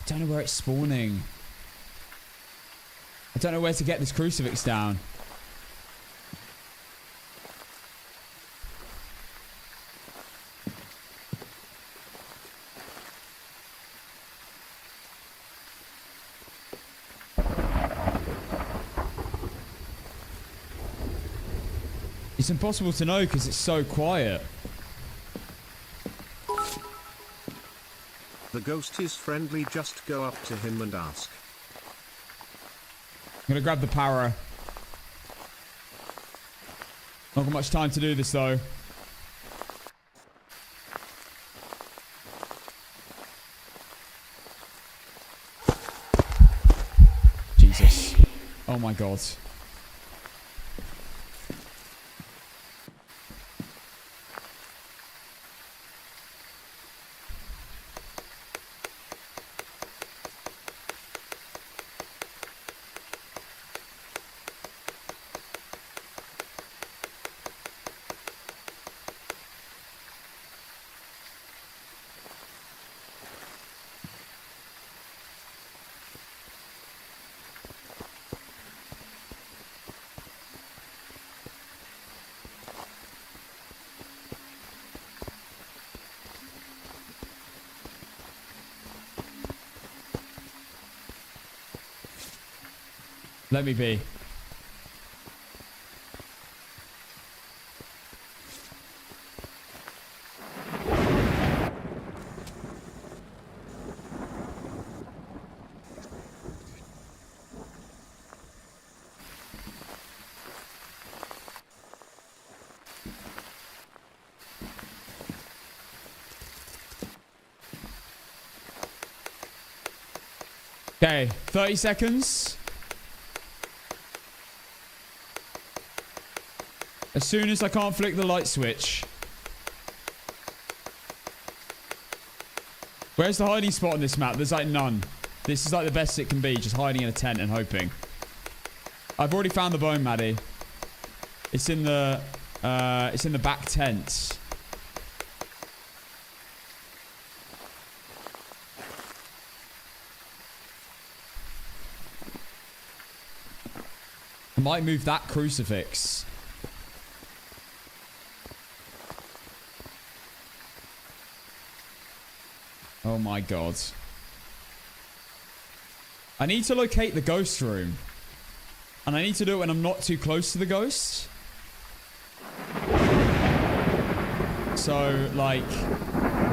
S1: I don't know where it's spawning. I don't know where to get this crucifix down. It's impossible to know because it's so quiet.
S2: The ghost is friendly, just go up to him and ask.
S1: I'm gonna grab the para. Not got much time to do this though. Jesus. Oh my god. Let me be. Okay, 30 seconds. As soon as I can't flick the light switch. Where's the hiding spot on this map? There's like none. This is like the best it can be, just hiding in a tent and hoping. I've already found the bone, Maddie. It's in the back tent. I might move that crucifix. Oh my god. I need to locate the ghost room. And I need to do it when I'm not too close to the ghost. So, like,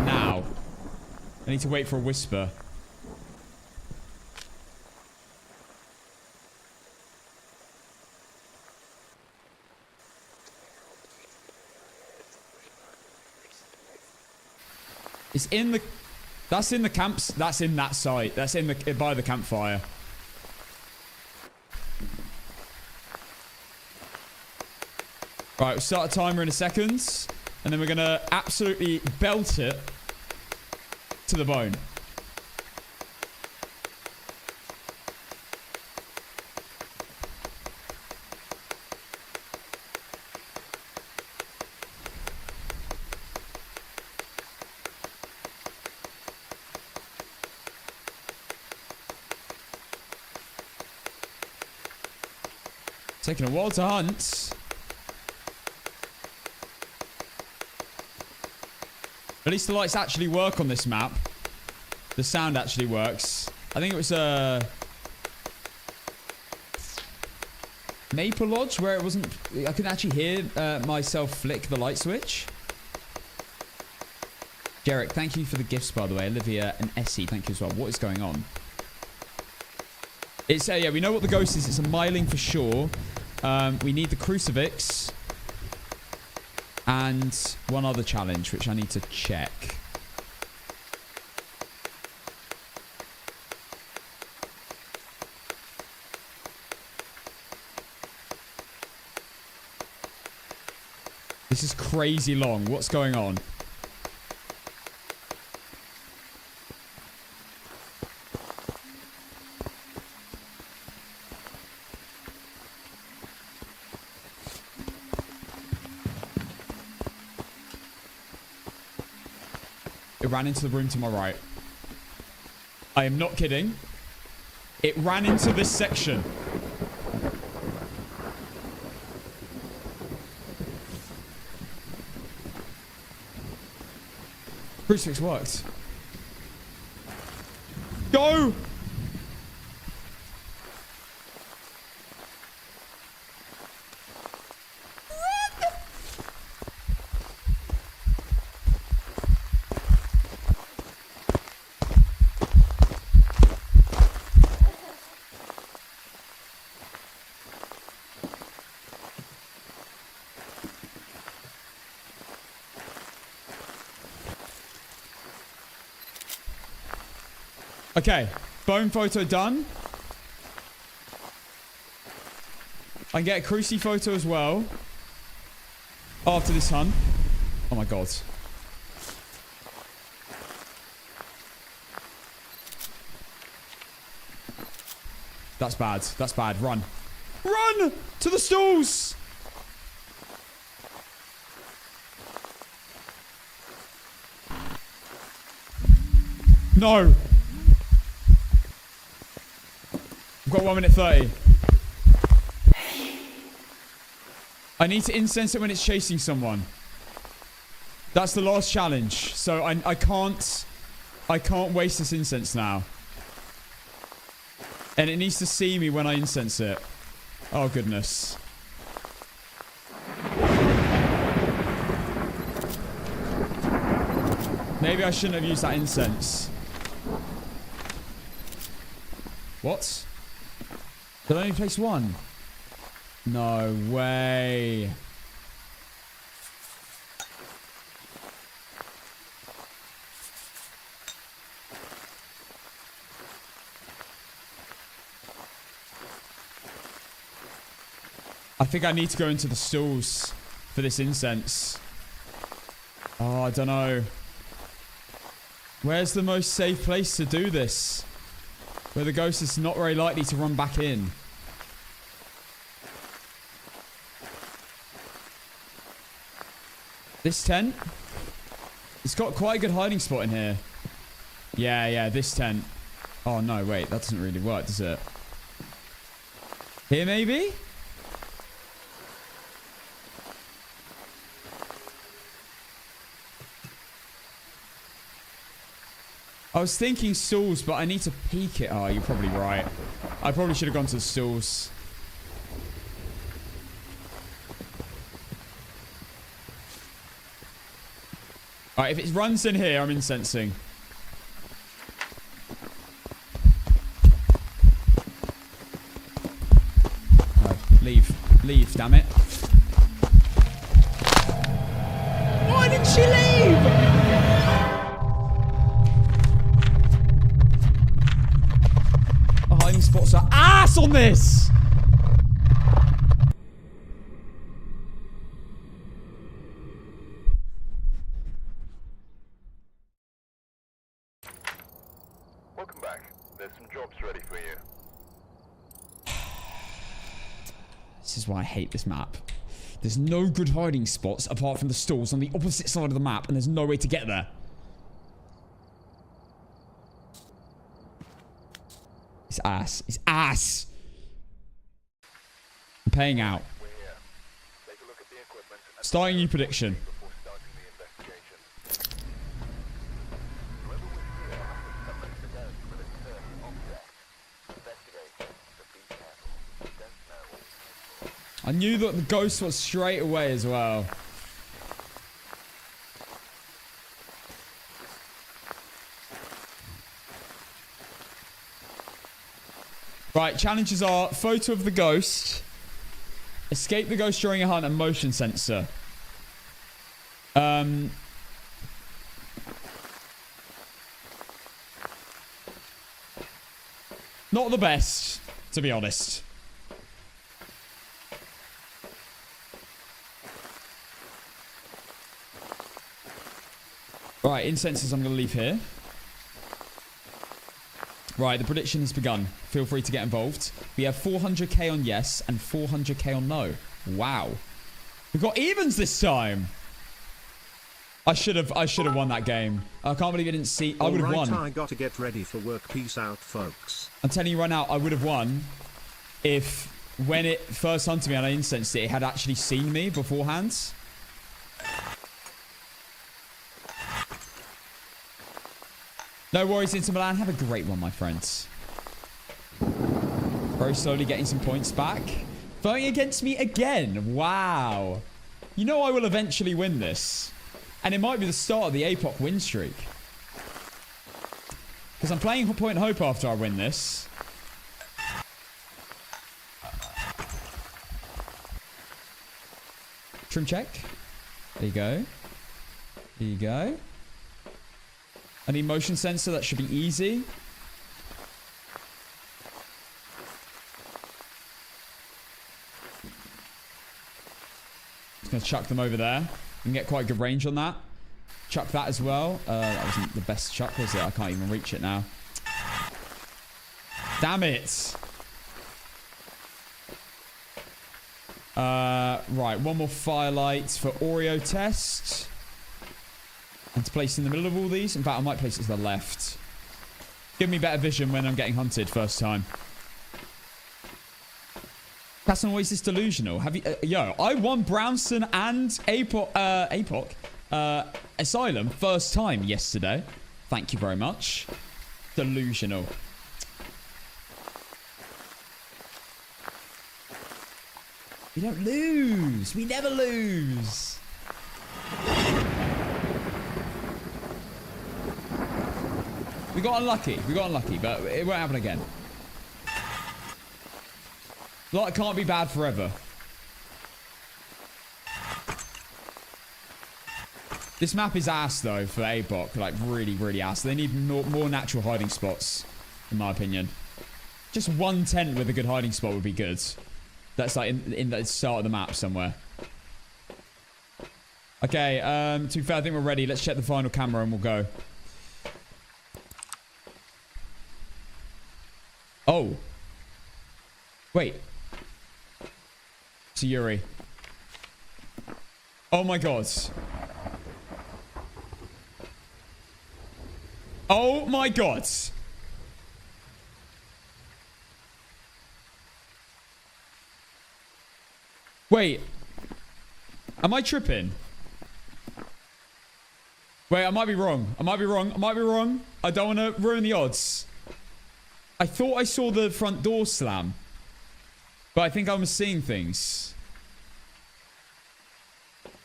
S1: now. I need to wait for a whisper. It's in the... That's in the camps. That's in that site. That's in the... by the campfire. Right, we'll start a timer in a second. And then we're going to absolutely belt it to the bone. Taking a while to hunt. At least the lights actually work on this map. The sound actually works. I think it was Maple Lodge where it wasn't... I could actually hear myself flick the light switch. Jarek, thank you for the gifts, by the way. Olivia and Essie, thank you as well. What is going on? It's yeah, we know what the ghost is. It's a myling for sure. We need the crucifix. And one other challenge, which I need to check. This is crazy long. What's going on? It ran into the room to my right. I am not kidding. It ran into this section. Crucifix worked. Go! Okay, bone photo done. I can get a cruci photo as well. After this hunt. Oh my god. That's bad. That's bad. Run. Run! To the stalls! No! I've got 1 minute 30. I need to incense it when it's chasing someone. That's the last challenge. So I can't waste this incense now. And it needs to see me when I incense it. Oh, goodness. Maybe I shouldn't have used that incense. What? Did I only place one? No way. I think I need to go into the stalls for this incense. Oh, I don't know. Where's the most safe place to do this? Where the ghost is not very likely to run back in. This tent? It's got quite a good hiding spot in here. Yeah, this tent. Oh, no, wait. That doesn't really work, does it? Here, maybe? I was thinking stalls, but I need to peek it. Oh, you're probably right. I probably should have gone to the stalls. Alright, if it runs in here, I'm incensing. Oh, leave. Leave, damn it. Why did she leave? Spots are ass on this.
S3: Welcome back. There's some jobs ready for you.
S1: This is why I hate this map. There's no good hiding spots apart from the stalls on the opposite side of the map, and there's no way to get there. It's ass. It's ass. I'm paying out.
S3: We're here. Take a look at the equipment and
S1: Starting new prediction.
S3: before starting the investigation. Whoever was here must have summoned the ghost with a certain object. Investigate, but be careful. You don't know what it's for.
S1: I knew that the ghost was straight away as well. Right, challenges are photo of the ghost, escape the ghost during a hunt, and motion sensor. Not the best, to be honest. Right, incensors I'm going to leave here. Right, the prediction has begun. Feel free to get involved. We have 400k on yes and 400k on no. Wow. We've got evens this time. I should have won that game. I can't believe you didn't see. I would have won.
S2: I got to get ready for work. Peace out, folks.
S1: I'm telling you right now, I would have won if when it first hunted me and I incensed it, it had actually seen me beforehand. No worries, Inter Milan. Have a great one, my friends. Very slowly getting some points back. Voting against me again. Wow. You know I will eventually win this. And it might be the start of the Apoc win streak. Because I'm playing Point Hope after I win this. Trim check. There you go. There you go. I need motion sensor. That should be easy. Just going to chuck them over there. You can get quite good range on that. Chuck that as well. That wasn't the best chuck, was it? I can't even reach it now. Damn it. Right, one more firelight for Oreo test. And to place in the middle of all these. In fact, I might place it to the left. Give me better vision when I'm getting hunted first time. That's always this delusional. Have you? Yo, I won Brownson and Apoc Asylum first time yesterday. Thank you very much. Delusional. We don't lose. We never lose. We got unlucky. But it won't happen again. Like, it can't be bad forever. This map is ass, though, for Apoc. Like, really, really ass. They need more natural hiding spots, in my opinion. Just one tent with a good hiding spot would be good. That's, like, in the start of the map somewhere. Okay, to be fair, I think we're ready. Let's check the final camera and we'll go. Oh. Wait. It's Yuri. Oh my god. Oh my god. Wait. Am I tripping? Wait, I might be wrong. I don't want to ruin the odds. I thought I saw the front door slam. But I think I was seeing things.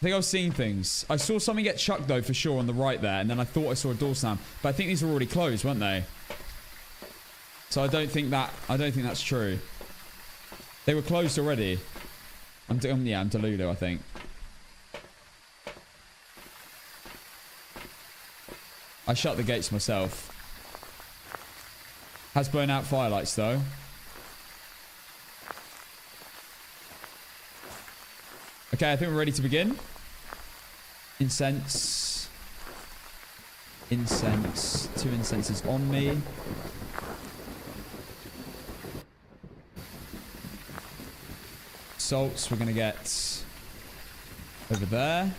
S1: I saw something get chucked, though, for sure, on the right there. And then I thought I saw a door slam. But I think these were already closed, weren't they? So I don't think that's true. They were closed already. I'm Delulu, I think. I shut the gates myself. Has blown out firelights, though. Okay, I think we're ready to begin. Incense. 2 incenses on me. Salts we're going to get over there.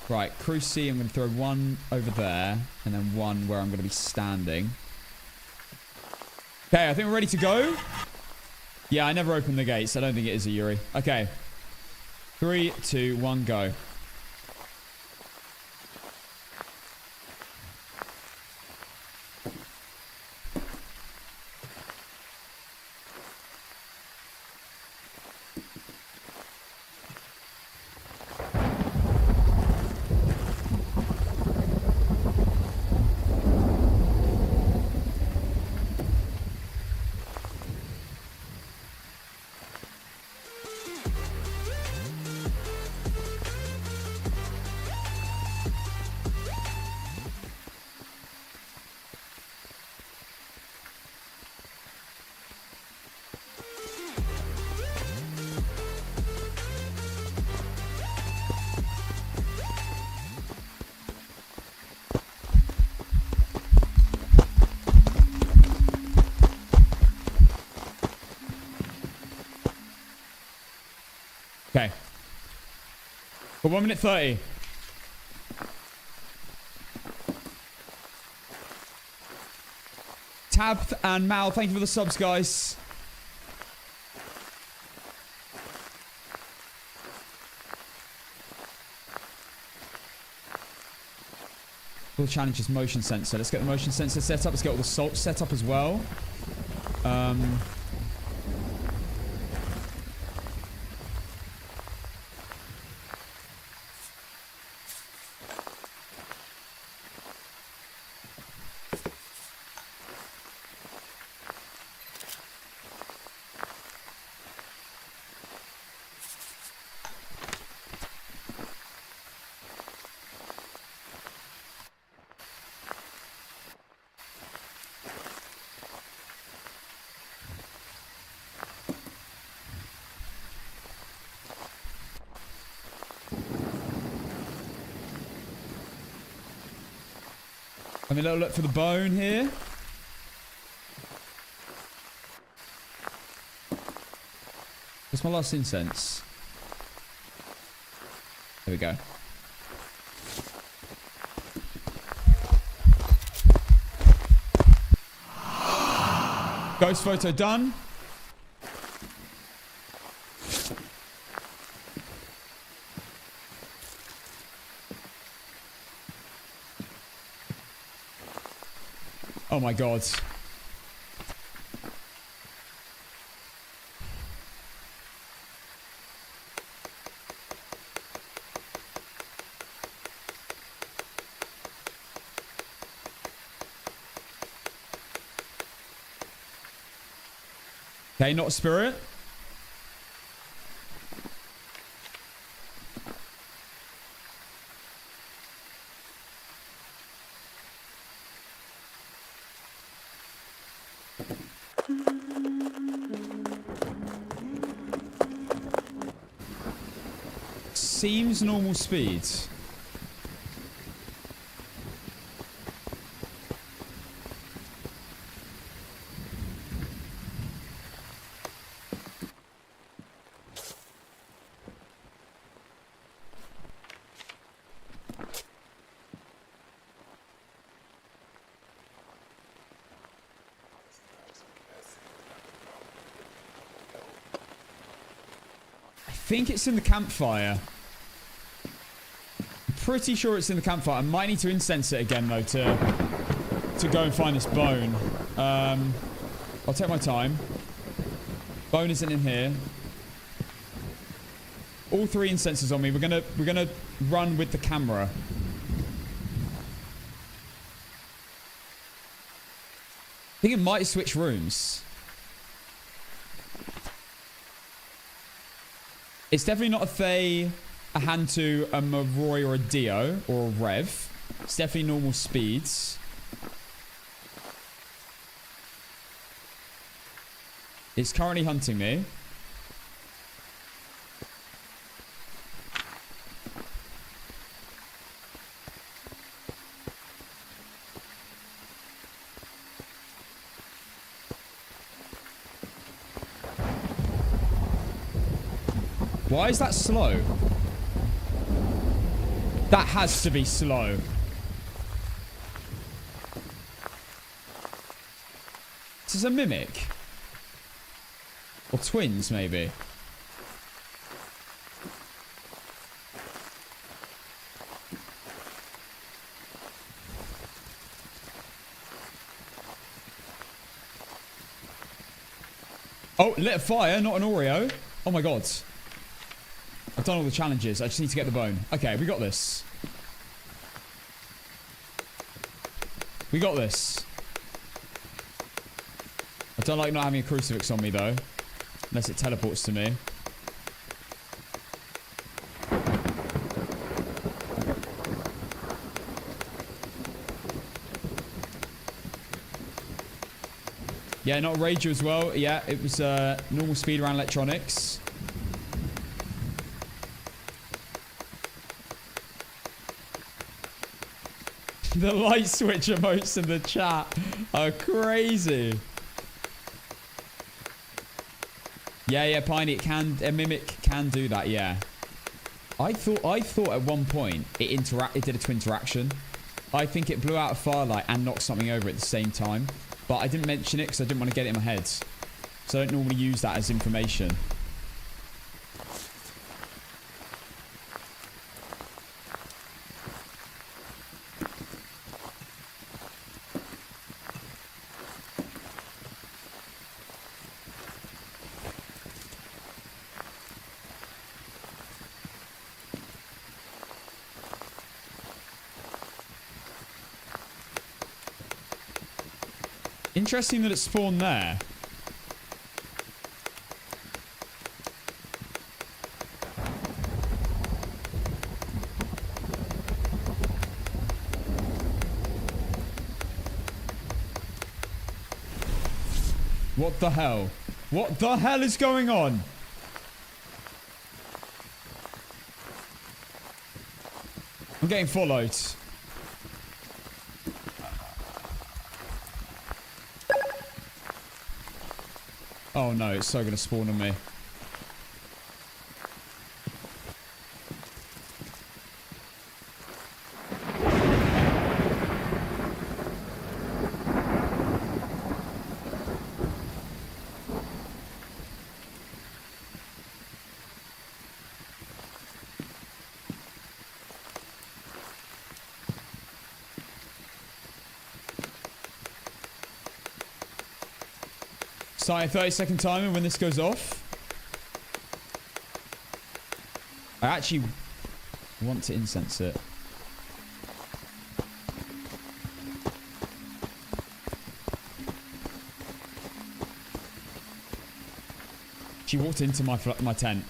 S1: Right, Cruci, I'm going to throw one over there, and then one where I'm going to be standing. Okay, I think we're ready to go. Yeah, I never opened the gates. I don't think it is a Yuri. Okay. 3, 2, 1, go. Okay. For 1 minute 30. Tab and Mal, thank you for the subs, guys. Full challenge is motion sensor. Let's get the motion sensor set up. Let's get all the salt set up as well. Have a little look for the bone here. What's my last incense? There we go. Ghost photo done. Oh my god. Okay, not a spirit. Seems normal speed. I think it's in the campfire. Pretty sure it's in the campfire. I might need to incense it again though to go and find this bone. I'll take my time. Bone isn't in here. All 3 incenses on me. We're gonna run with the camera. I think it might switch rooms. It's definitely not a Fae, a Hantu, a Maroi, or a Dio, or a Rev. It's definitely normal speeds. It's currently hunting me. Why is that slow? That has to be slow. This is a mimic. Or twins, maybe. Oh, lit a fire, not an Oreo. Oh my god. I've done all the challenges. I just need to get the bone. Okay, we got this. We got this. I don't like not having a crucifix on me, though. Unless it teleports to me. Yeah, not Rager as well. Yeah, it was normal speed around electronics. The light switch emotes in the chat are crazy. Yeah, Piney, a mimic can do that, yeah. I thought at one point it did a twin interaction. I think it blew out a firelight and knocked something over at the same time. But I didn't mention it because I didn't want to get it in my head. So I don't normally use that as information. Interesting that it spawned there. What the hell? What the hell is going on? I'm getting followed. Oh no, it's so going to spawn on me. Starting a 30-second timer when this goes off. I actually want to incense it. She walked into my tent.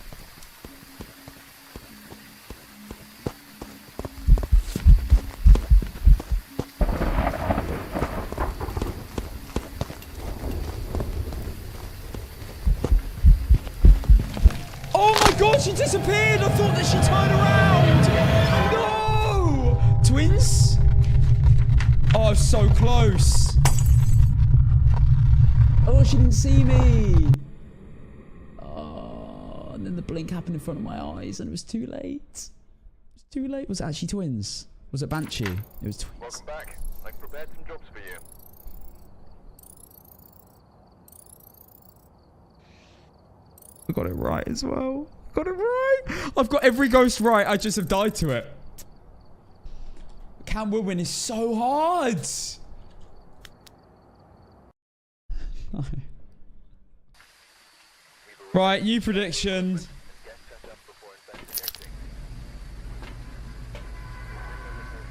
S1: Oh my god, she disappeared! I thought that she turned around! No! Twins? Oh, so close. Oh, she didn't see me. Oh, and then the blink happened in front of my eyes and it was too late. It was too late. Was it actually twins? Was it Banshee? It was twins.
S3: Welcome back. I've prepared some jobs for you.
S1: I got it right as well. Got it right. I've got every ghost right. I just have died to it. Cam Woodwin is so hard. No. Right, new prediction.
S3: Get set up before investigating.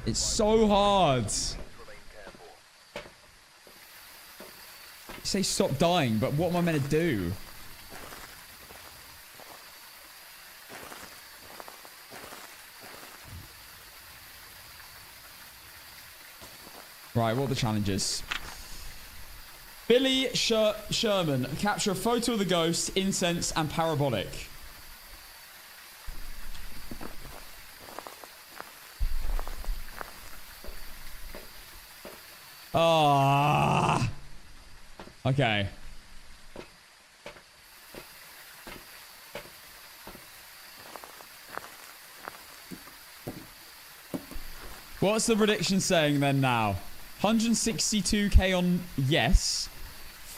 S1: It's so hard.
S3: Remain careful.
S1: You say stop dying, but what am I meant to do? Right, what are the challenges? Billy Sherman. Capture a photo of the ghost, incense, and parabolic. Ah. Okay. What's the prediction saying then now? 162k on yes.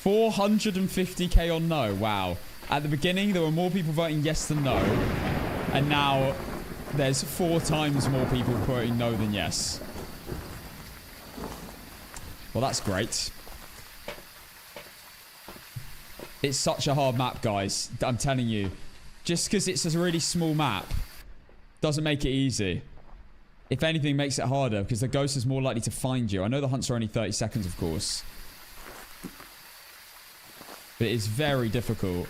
S1: 450k on no. Wow. At the beginning, there were more people voting yes than no. And now, there's 4 times more people voting no than yes. Well, that's great. It's such a hard map, guys. I'm telling you. Just because it's a really small map doesn't make it easy. If anything, makes it harder because the ghost is more likely to find you. I know the hunts are only 30 seconds, of course. But it is very difficult.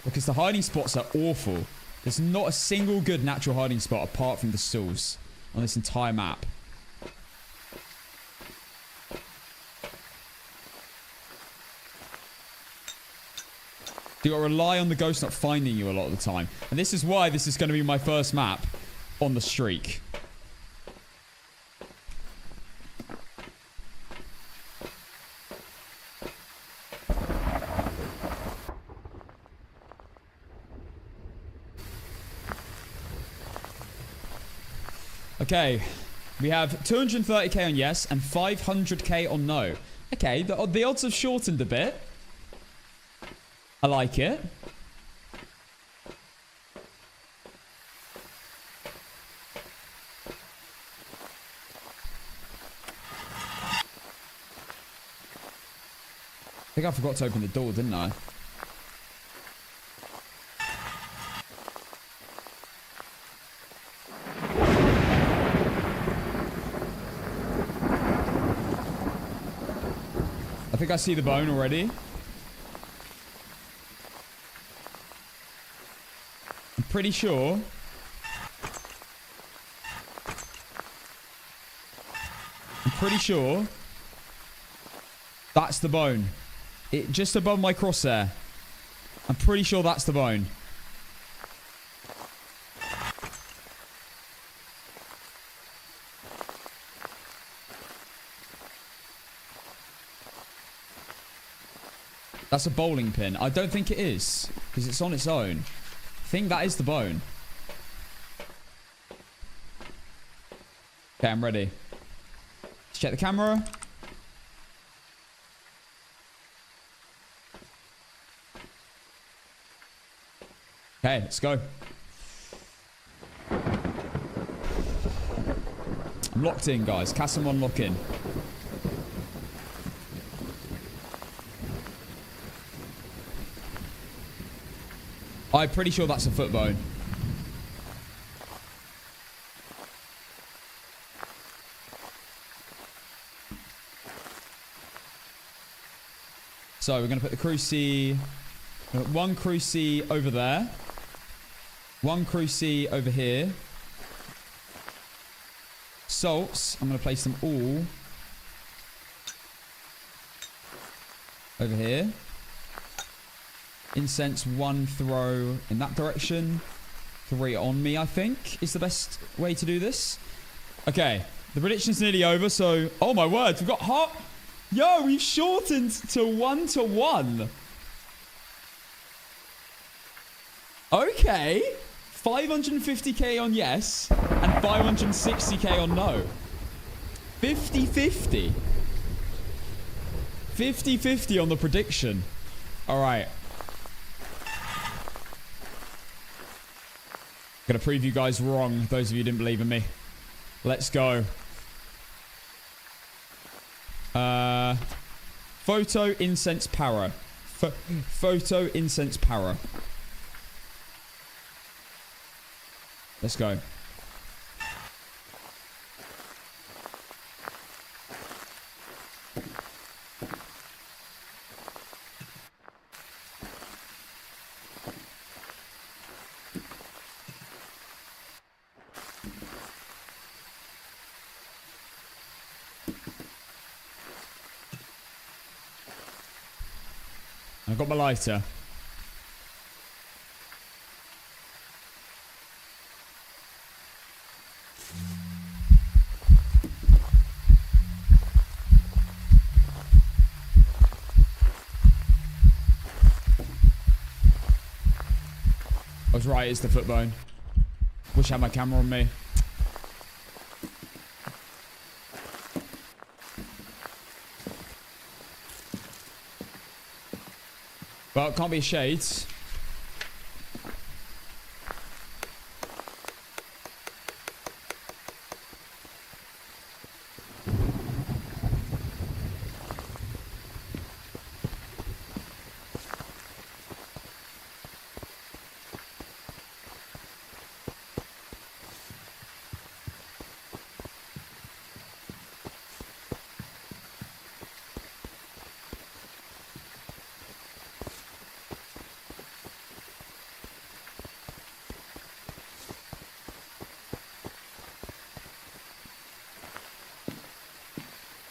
S1: Because the hiding spots are awful. There's not a single good natural hiding spot apart from the stalls on this entire map. You gotta rely on the ghost not finding you a lot of the time. And this is why this is going to be my first map on the streak. Okay, we have 230k on yes and 500k on no. Okay, the odds have shortened a bit. I like it. I think I forgot to open the door, didn't I? I think I see the bone already. I'm pretty sure. That's the bone. It just above my crosshair. I'm pretty sure that's the bone. That's a bowling pin. I don't think it is, because it's on its own. I think that is the bone. Okay, I'm ready. Let's check the camera. Okay, let's go. I'm locked in, guys. Castle 1 lock in. I'm pretty sure that's a foot bone. So we're going to put the cruci... one cruci over there. One cruci over here. Salts, I'm going to place them all over here. Incense, one throw in that direction. 3 on me, I think, is the best way to do this. Okay, the prediction's nearly over, so... Oh my word, we've got hot... Yo, we've shortened to 1-to-1. Okay. 550k on yes and 560k on no. 50-50. 50-50 on the prediction. All right. Gonna prove you guys wrong, those of you who didn't believe in me. Let's go. Photo incense para. Photo incense para. Let's go. I've got my lighter. I was right, it's the foot bone. Wish I had my camera on me. Well, it can't be shades.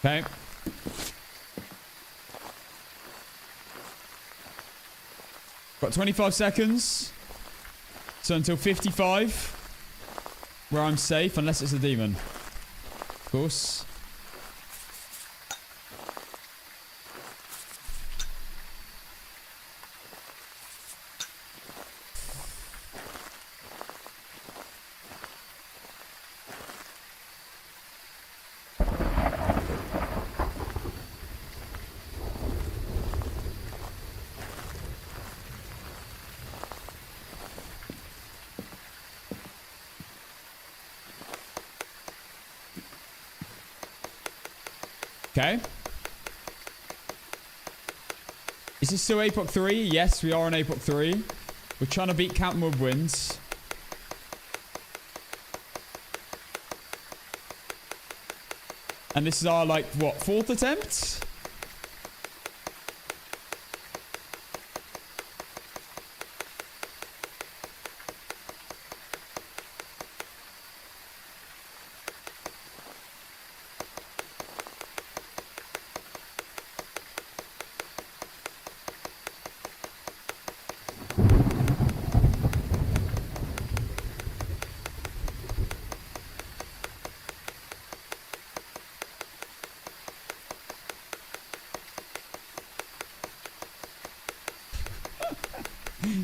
S1: Okay. Got 25 seconds. So until 55. Where I'm safe, unless it's a demon. Of course. Okay. Is this still Apoc 3? Yes, we are on Apoc 3. We're trying to beat Count Woodwinds. And this is our, like, what, 4th attempt?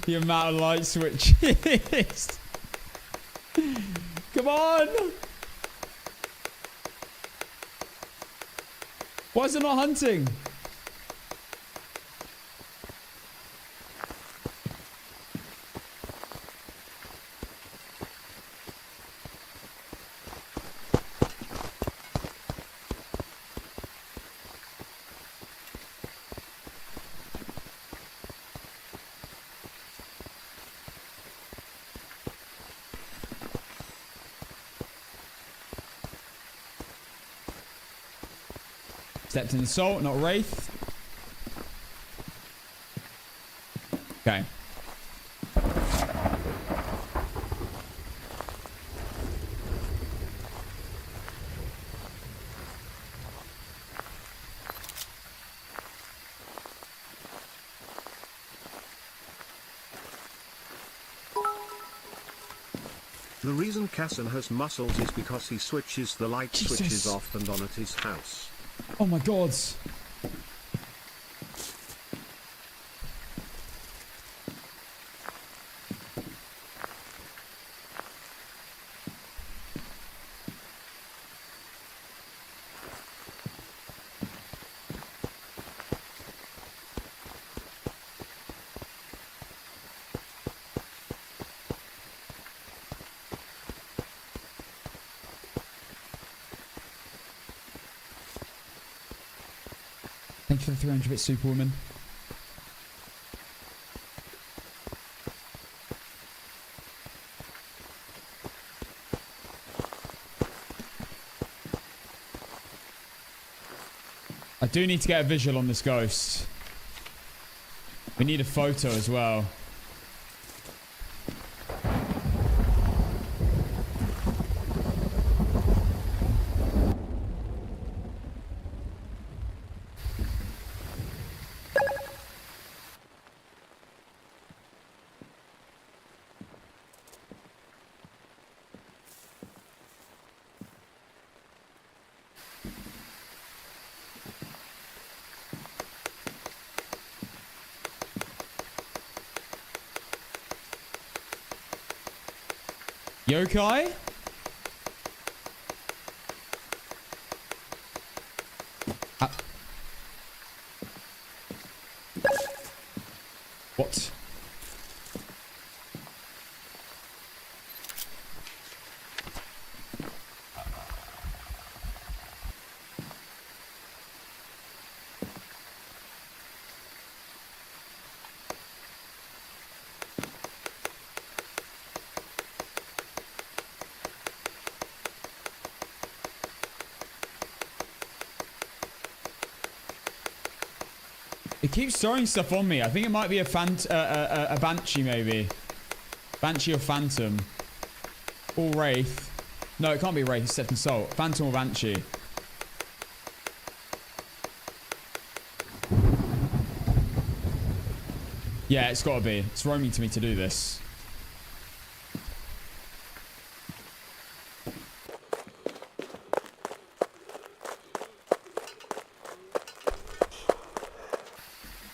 S1: The amount of light switches. Come on. Why is it not hunting? Stepped in the salt, not Wraith. Okay.
S2: The reason Casson has muscles is because he switches the light
S1: Jesus.
S2: switches off and on at his house.
S1: Oh my god. Thank you for the 300 bit Superwoman. I do need to get a visual on this ghost. We need a photo as well. Yokai? What? It keeps throwing stuff on me. I think it might be a Banshee, maybe. Banshee or Phantom. Or Wraith. No, it can't be Wraith. It's Stepped in Salt. Phantom or Banshee. Yeah, it's got to be. It's roaming to me to do this.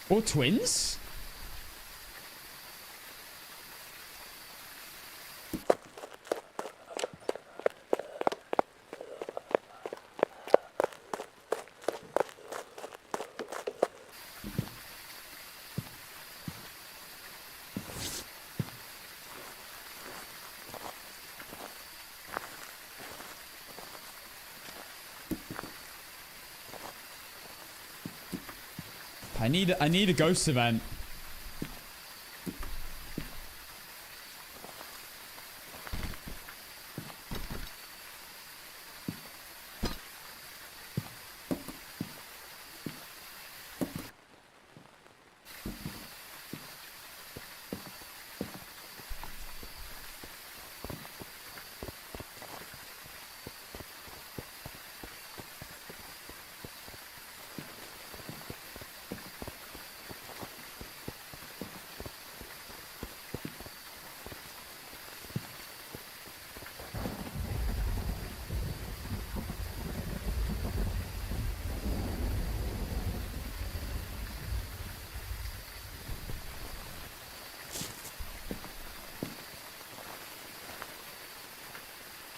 S1: Or twins? I need a ghost event.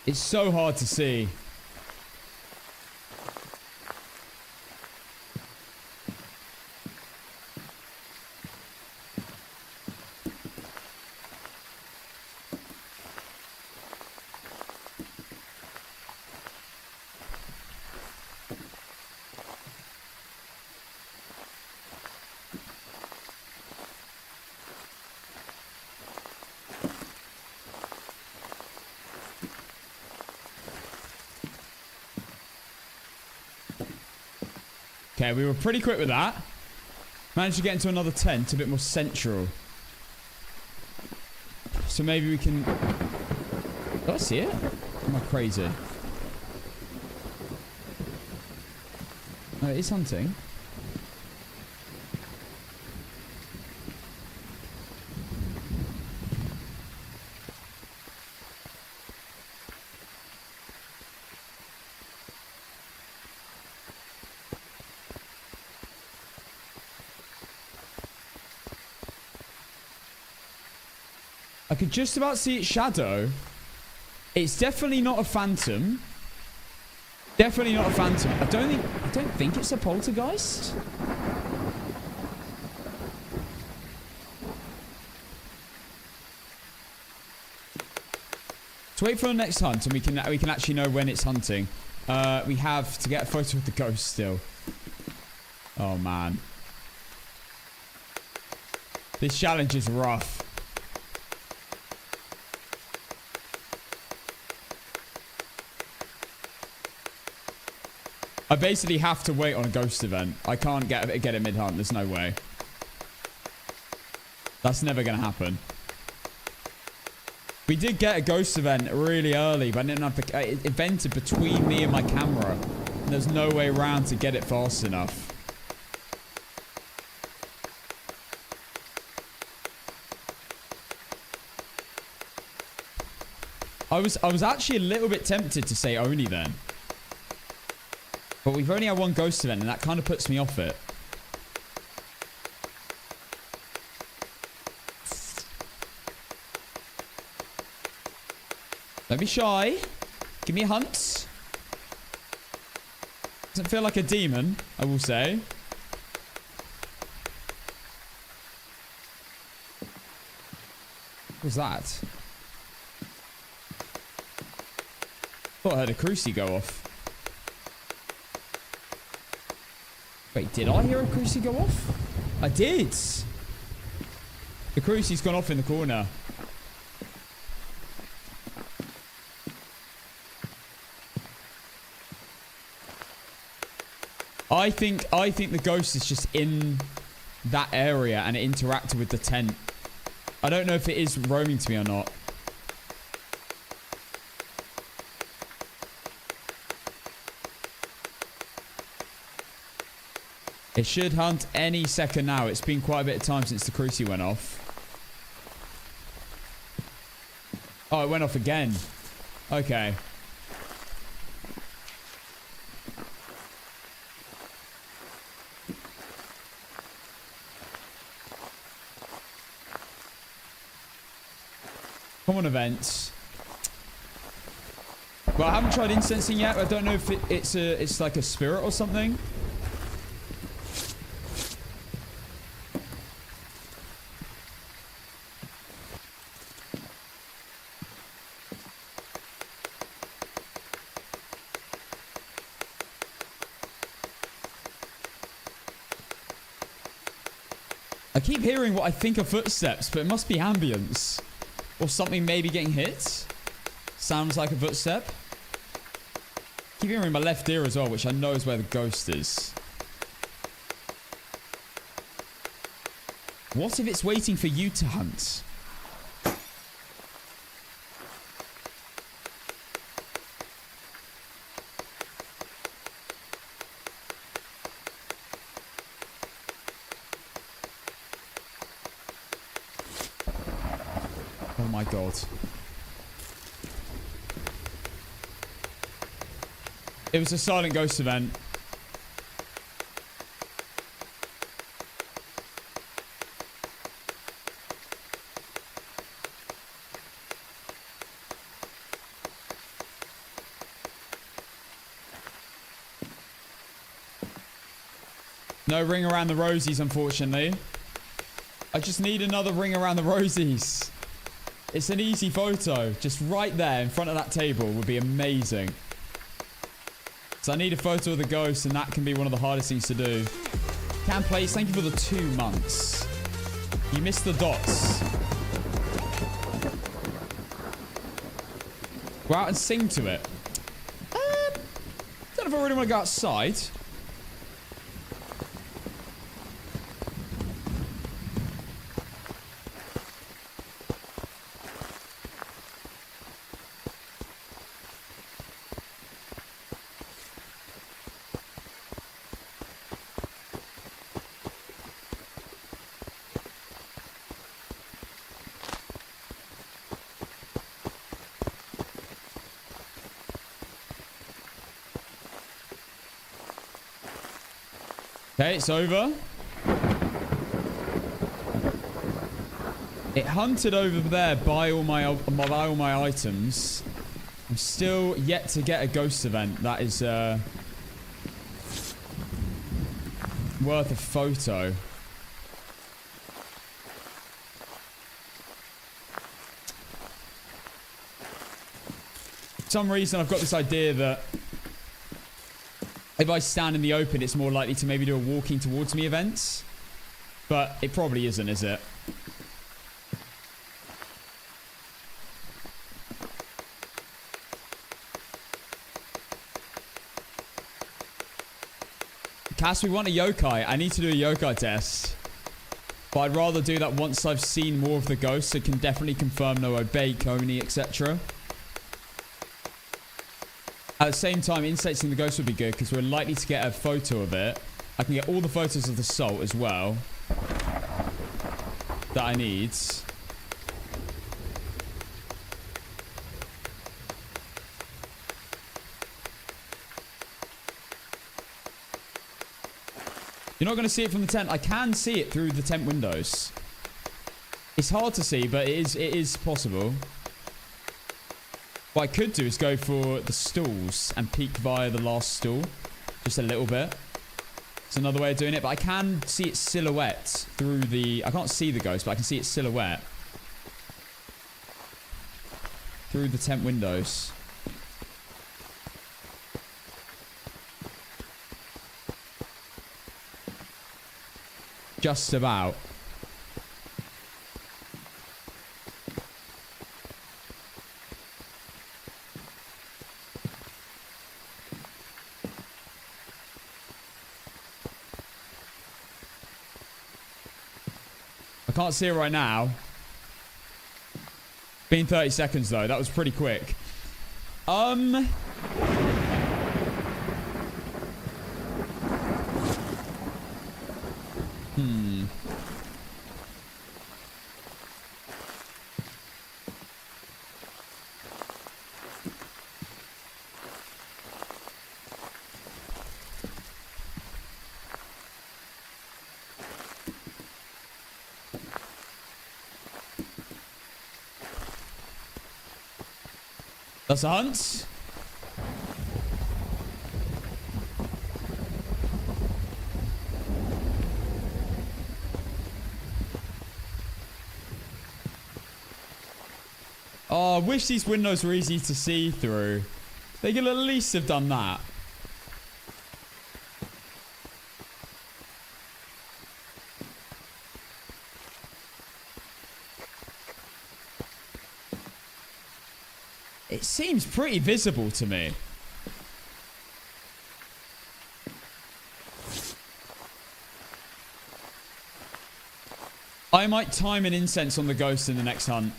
S1: It's so hard to see. Okay, we were pretty quick with that. Managed to get into another tent, a bit more central. So maybe we can... Do I see it? Am I crazy? Oh, it is hunting. I could just about see its shadow. It's definitely not a phantom. Definitely not a phantom. I don't think it's a poltergeist. Let's wait for the next hunt, and we can actually know when it's hunting. We have to get a photo of the ghost still. Oh man, this challenge is rough. I basically have to wait on a ghost event. I can't get it mid-hunt. There's no way. That's never going to happen. We did get a ghost event really early, but I didn't have the... It evented between me and my camera. And there's no way around to get it fast enough. I was actually a little bit tempted to say Oni then. But we've only had one ghost event, and that kind of puts me off it. Don't be shy. Give me a hunt. Doesn't feel like a demon, I will say. What was that? Thought I heard a crucie go off. Wait, did I hear a crucie go off? I did. The crucie's gone off in the corner. I think the ghost is just in that area and it interacted with the tent. I don't know if it is roaming to me or not. It should hunt any second now. It's been quite a bit of time since the crucie went off. Oh, it went off again. Okay. Common events. Well, I haven't tried incensing yet. I don't know if it's like a spirit or something. I keep hearing what I think are footsteps, but it must be ambience. Or something maybe getting hit. Sounds like a footstep. Keep hearing my left ear as well, which I know is where the ghost is. What if it's waiting for you to hunt? Oh my god. It was a silent ghost event. No ring around the rosies, unfortunately. I just need another ring around the rosies. It's an easy photo. Just right there in front of that table would be amazing. So I need a photo of the ghost, and that can be one of the hardest things to do. Cam Plays, thank you for the 2 months. You missed the dots. Go out and sing to it. Don't know if I really want to go outside. Okay, it's over. It hunted over there by all my items. I'm still yet to get a ghost event that is worth a photo. For some reason I've got this idea that if I stand in the open, it's more likely to maybe do a walking towards me events. But it probably isn't, is it? Cass, we want a yokai. I need to do a yokai test. But I'd rather do that once I've seen more of the ghosts. It can definitely confirm no obey, Coney, etc. At the same time, insecting the ghost would be good because we're likely to get a photo of it. I can get all the photos of the salt as well that I need. You're not going to see it from the tent. I can see it through the tent windows. It's hard to see, but it is possible. What I could do is go for the stalls and peek via the last stall. Just a little bit. It's another way of doing it, but I can see its silhouette through the... I can't see the ghost, but I can see its silhouette through the tent windows. Just about. I can't see it right now. Been 30 seconds though. That was pretty quick. That's a hunt. Oh, I wish these windows were easy to see through. They could at least have done that. It seems pretty visible to me. I might time an incense on the ghost in the next hunt.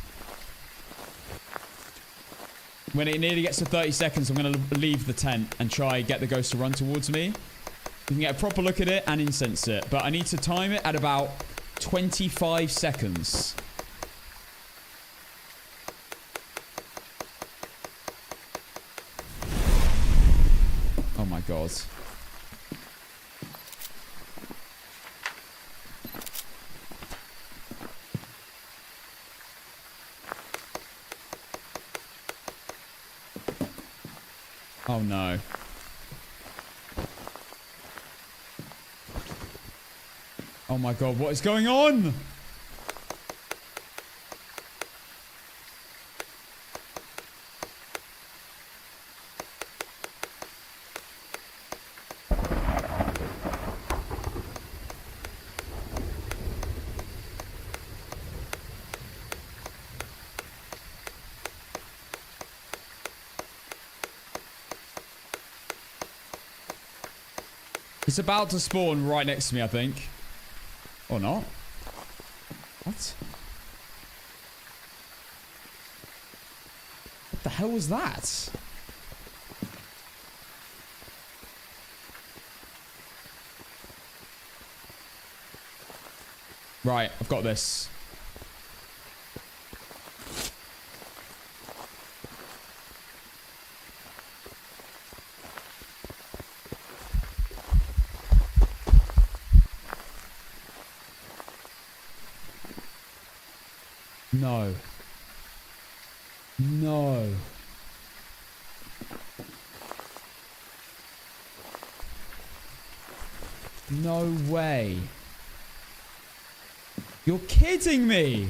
S1: When it nearly gets to 30 seconds, I'm going to leave the tent and try get the ghost to run towards me. We can get a proper look at it and incense it. But I need to time it at about 25 seconds. Oh my god. Oh no. Oh my god, what is going on? It's about to spawn right next to me, I think. Or not. What? What the hell was that? Right, I've got this. No. No. No way. You're kidding me.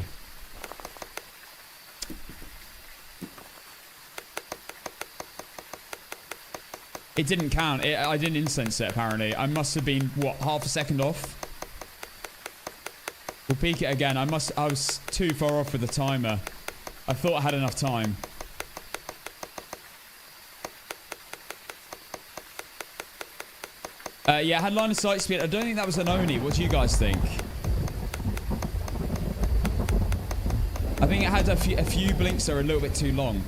S1: It didn't count. I didn't incense it, apparently. I must have been, what, half a second off? We'll peek it again. I was too far off with the timer. I thought I had enough time. Yeah, I had line of sight speed. I don't think that was an Oni. What do you guys think? I think it had a few blinks that are a little bit too long.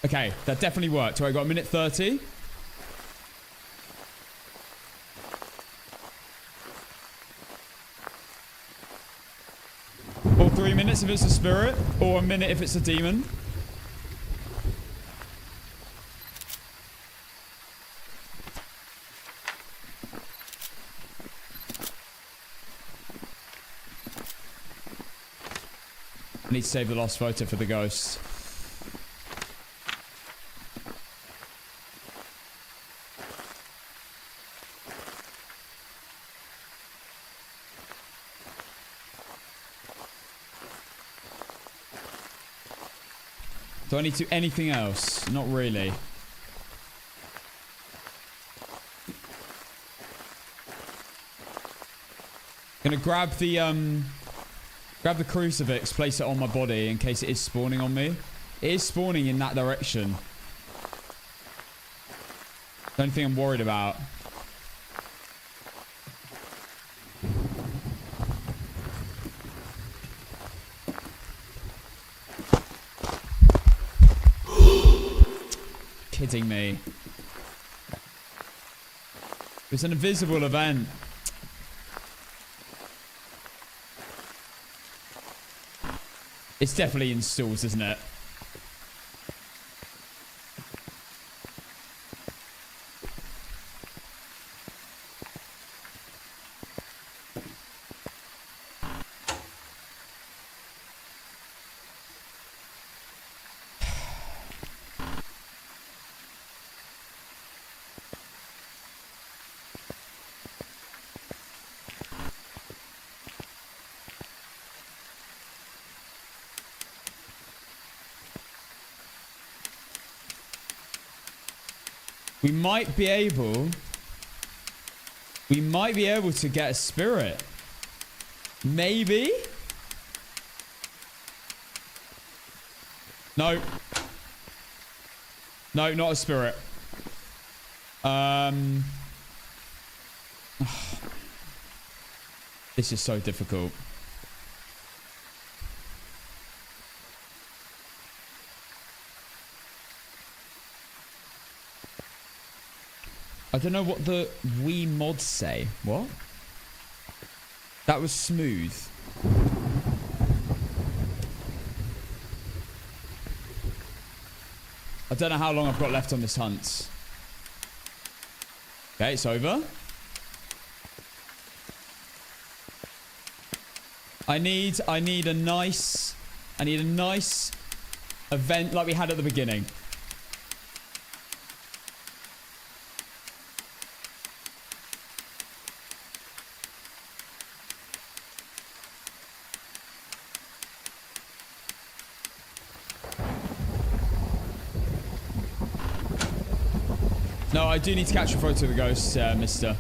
S1: Okay, that definitely worked. So I got a minute 30. Or 3 minutes if it's a spirit. Or a minute if it's a demon. I need to save the last photo for the ghost. Do I need to do anything else? Not really. Gonna grab the crucifix, place it on my body in case it is spawning on me. It is spawning in that direction. The only thing I'm worried about. Kidding me. It's an invisible event. It's definitely in stalls, isn't it? We might be able to get a spirit. Maybe? No. No, not a spirit. This is so difficult. I don't know what the Wii mods say. What? That was smooth. I don't know how long I've got left on this hunt. Okay, it's over. I need a nice event like we had at the beginning. No, I do need to catch a photo of the ghost, mister.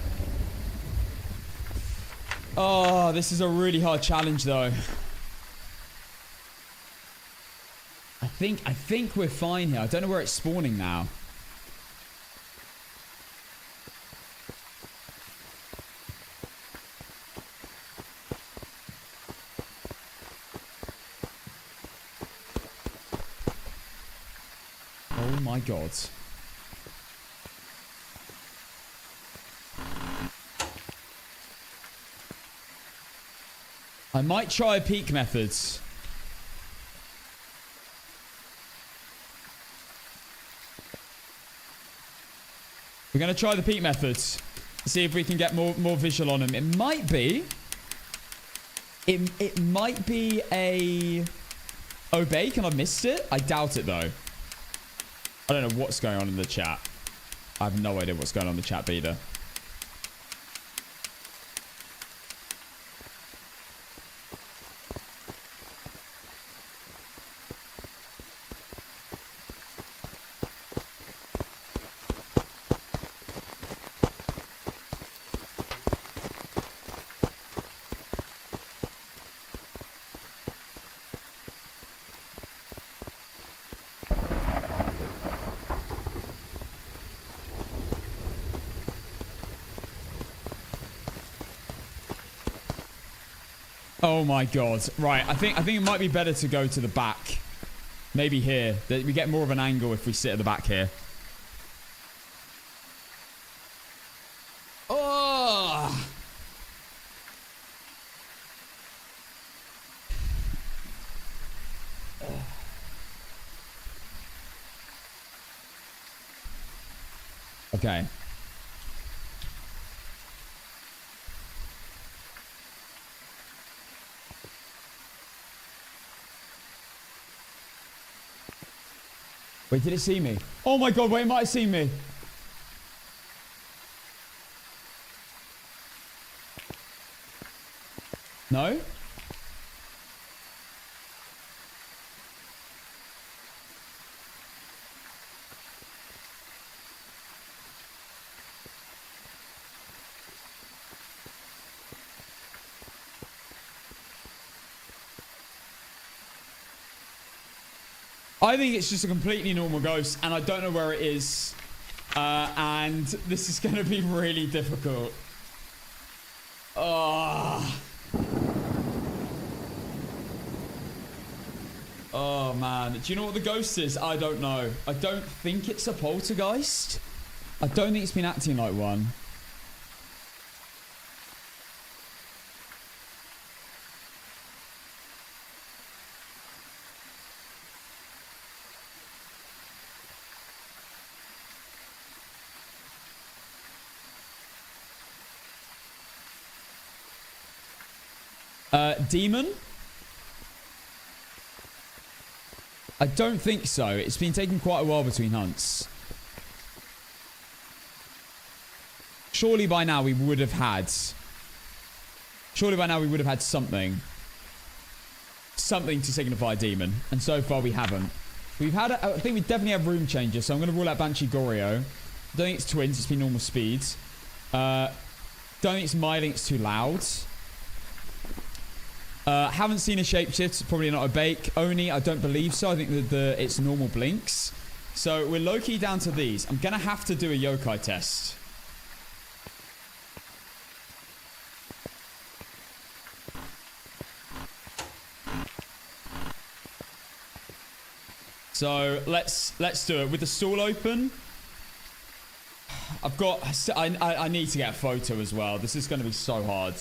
S1: Oh, this is a really hard challenge, though. I think we're fine here. I don't know where it's spawning now. Oh my god. I might try peak methods. We're going to try the peak methods. See if we can get more visual on him. It might be... It might be a... Obey, and I've missed it? I doubt it, though. I don't know what's going on in the chat. I have no idea what's going on in the chat, Beta. Oh my god. Right, I think it might be better to go to the back. Maybe here. We get more of an angle if we sit at the back here. Oh! Okay. Wait, did it see me? Oh my god, wait, it might have seen me. No? I think it's just a completely normal ghost, and I don't know where it is. And this is going to be really difficult. Oh. Oh, man. Do you know what the ghost is? I don't know. I don't think it's a poltergeist. I don't think it's been acting like one. Demon? I don't think so. It's been taking quite a while between hunts. Surely by now we would have had... Surely by now we would have had something. Something to signify a demon. And so far we haven't. We've had... I think we definitely have room changes. So I'm going to rule out Banshee Goryo. Don't think it's twins. It's been normal speeds. Don't think it's Myling. It's too loud. Haven't seen a shapeshift. It's probably not a bake. Oni, I don't believe so. I think that it's normal blinks. So we're low-key down to these. I'm going to have to do a yokai test. So let's do it. With the stall open, I've got... I need to get a photo as well. This is going to be so hard.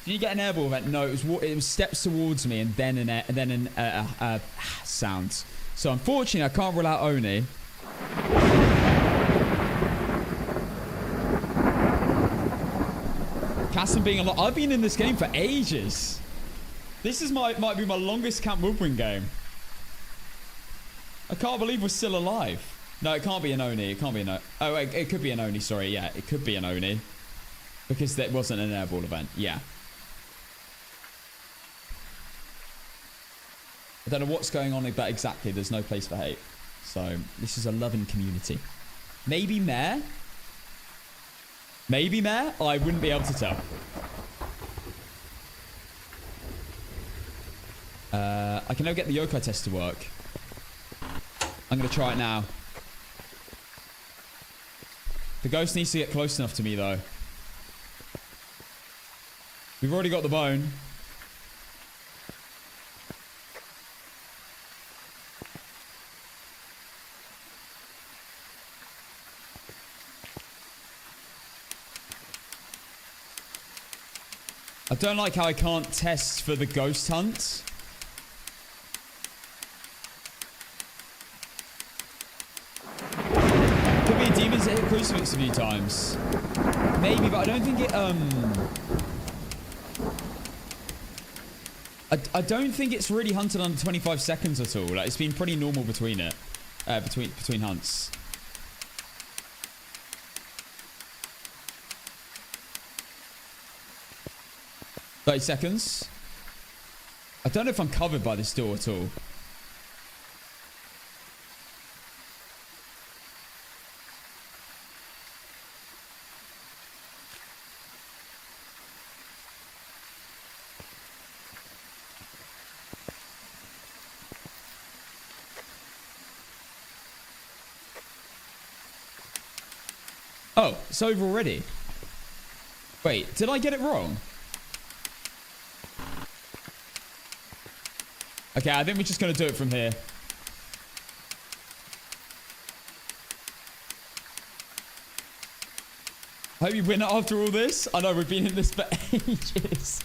S1: Did you get an airball event? No, it was steps towards me and then an sound. So unfortunately, I can't rule out Oni. Cassim being a lot. I've been in this game for ages. This is might be my longest Camp Woodwin game. I can't believe we're still alive. No, it can't be an Oni. It can't be an Oni. Oh, wait, it could be an Oni. Sorry, yeah, it could be an Oni because that wasn't an airball event. Yeah. I don't know what's going on, but exactly, there's no place for hate. So, this is a loving community. Maybe Mare? Maybe Mare? I wouldn't be able to tell. I can never get the yokai test to work. I'm going to try it now. The ghost needs to get close enough to me, though. We've already got the bone. I don't like how I can't test for the ghost hunt. Could be a demon's hit crucifix a few times. Maybe, but I don't think it, I don't think it's really hunted under 25 seconds at all. Like, it's been pretty normal between it. Between hunts. $30 seconds. I don't know if I'm covered by this door at all. Oh, it's over already. Wait, did I get it wrong? Okay, I think we're just going to do it from here. I hope you win it after all this. I know we've been in this for ages.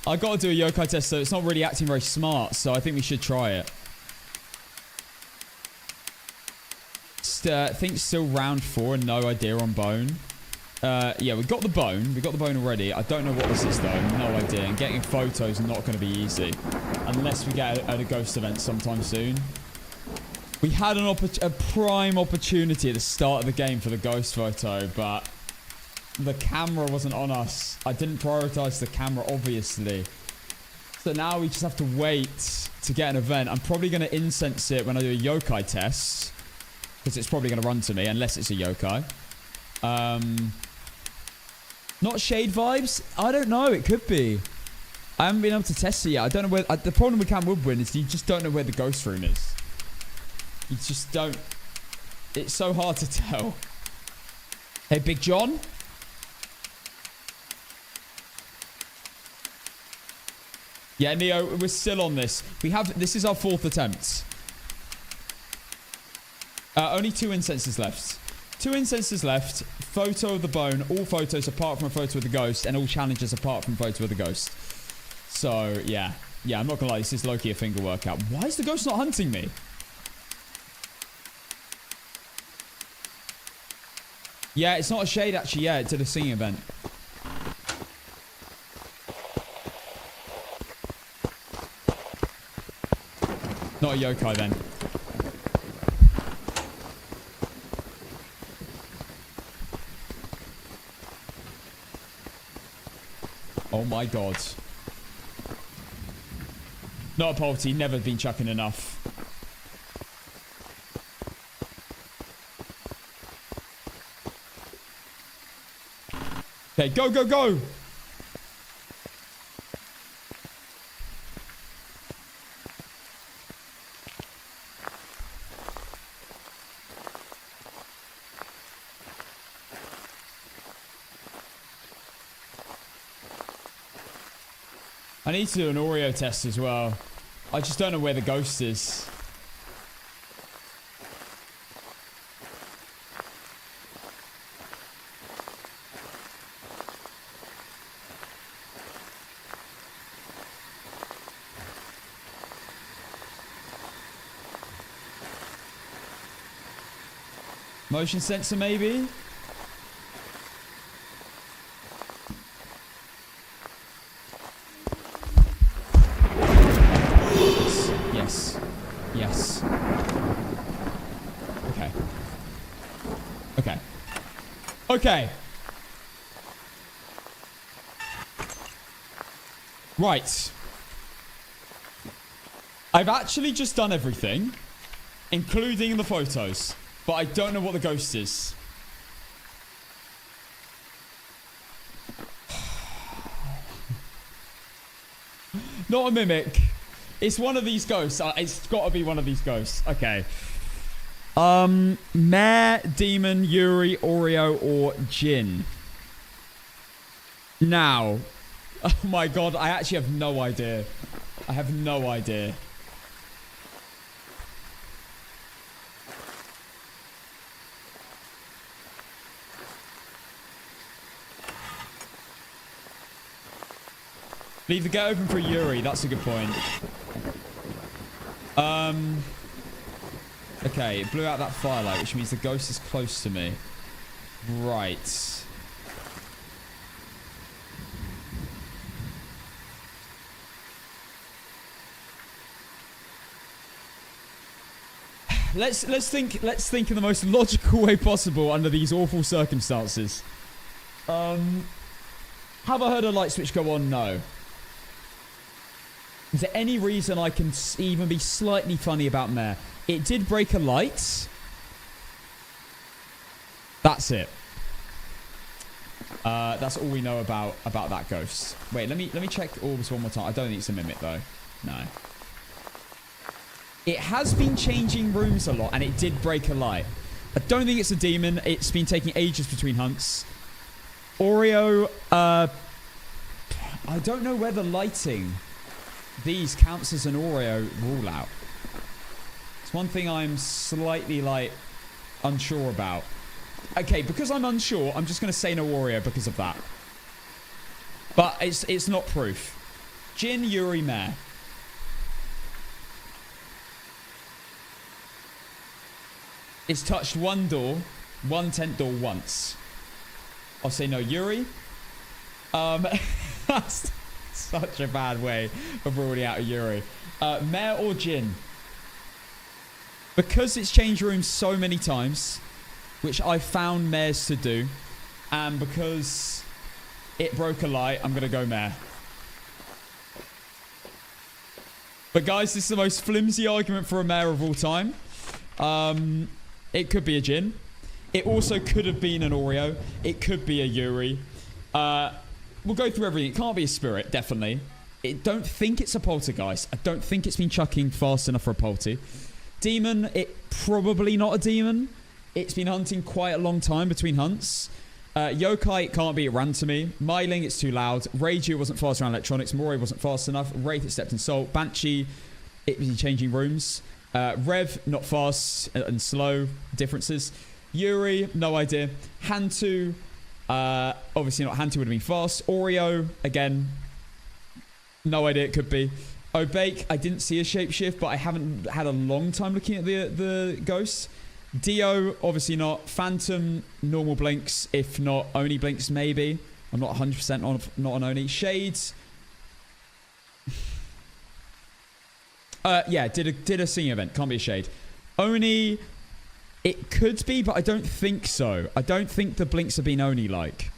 S1: I got to do a yokai test, so it's not really acting very smart, so I think we should try it. I think still round 4 and no idea on bone. Yeah, we got the bone. We got the bone already. I don't know what this is, though. No idea. And getting photos is not going to be easy. Unless we get a ghost event sometime soon. We had a prime opportunity at the start of the game for the ghost photo, but the camera wasn't on us. I didn't prioritize the camera, obviously. So now we just have to wait to get an event. I'm probably going to incense it when I do a yokai test. Because it's probably going to run to me, unless it's a yokai. Not shade vibes? I don't know. It could be. I haven't been able to test it yet. I don't know where... the problem with Cam Woodwind is you just don't know where the ghost room is. You just don't... It's so hard to tell. Hey, Big John? Yeah, Neo, we're still on this. This is our 4th attempt. Only 2 incenses left. 2 incenses left. Photo of the bone. All photos apart from a photo of the ghost. And all challenges apart from photo of the ghost. So, yeah. Yeah, I'm not gonna lie. This is low-key a finger workout. Why is the ghost not hunting me? Yeah, it's not a shade, actually. Yeah, it's at a singing event. Not a yokai, then. Oh my god. Not a poverty, never been chucking enough. Okay, go, go, go! I need to do an Oreo test as well. I just don't know where the ghost is. Motion sensor, maybe? Yes. Yes. Okay. Okay. Okay. Right. I've actually just done everything, including the photos, but I don't know what the ghost is. Not a mimic. It's one of these ghosts. It's got to be one of these ghosts. Okay. Mare, Demon, Yuri, Oreo, or Jin. Now. Oh my god, I actually have no idea. I have no idea. Leave the gate open for Yuri. That's a good point. Okay, it blew out that firelight, which means the ghost is close to me. Right. Let's think in the most logical way possible under these awful circumstances. Have I heard a light switch go on? No. Is there any reason I can even be slightly funny about Mare? It did break a light. That's it. That's all we know about that ghost. Wait, let me check orbs one more time. I don't think it's a mimic though. No. It has been changing rooms a lot, and it did break a light. I don't think it's a demon. It's been taking ages between hunts. Oreo, I don't know whether lighting these counts as an Oreo rule out. It's one thing I'm slightly, like, unsure about. Okay, because I'm unsure, I'm just going to say no Oreo because of that. But it's not proof. Jin, Yuri, Mare. It's touched one door, one tent door once. I'll say no Yuri. That's such a bad way of ruling out a Yuri. Mare or Jin? Because it's changed rooms so many times, which I found Mare's to do, and because it broke a light, I'm going to go Mare. But guys, this is the most flimsy argument for a Mare of all time. It could be a Jin. It also could have been an Oreo. It could be a Yuri. We'll go through everything. It can't be a spirit, definitely. I don't think it's a poltergeist. I don't think it's been chucking fast enough for a polty. Demon, it probably not a demon. It's been hunting quite a long time between hunts. Yokai, it can't be. It ran to me. Myling, it's too loud. Reiju wasn't fast around electronics. Moray wasn't fast enough. Wraith, it stepped in salt. Banshee, it was changing rooms. Rev, not fast and slow differences. Yuri, no idea. Hantu, obviously not. Hantu would have been fast. Oreo, again, no idea. It could be. Obake, I didn't see a shapeshift, but I haven't had a long time looking at the ghosts. Dio, obviously not. Phantom, normal blinks, if not Oni blinks, maybe. I'm not 100% on, not on Oni. Shades. Yeah, did a singing event. Can't be a shade. Oni, it could be, but I don't think so. I don't think the blinks have been Oni-like.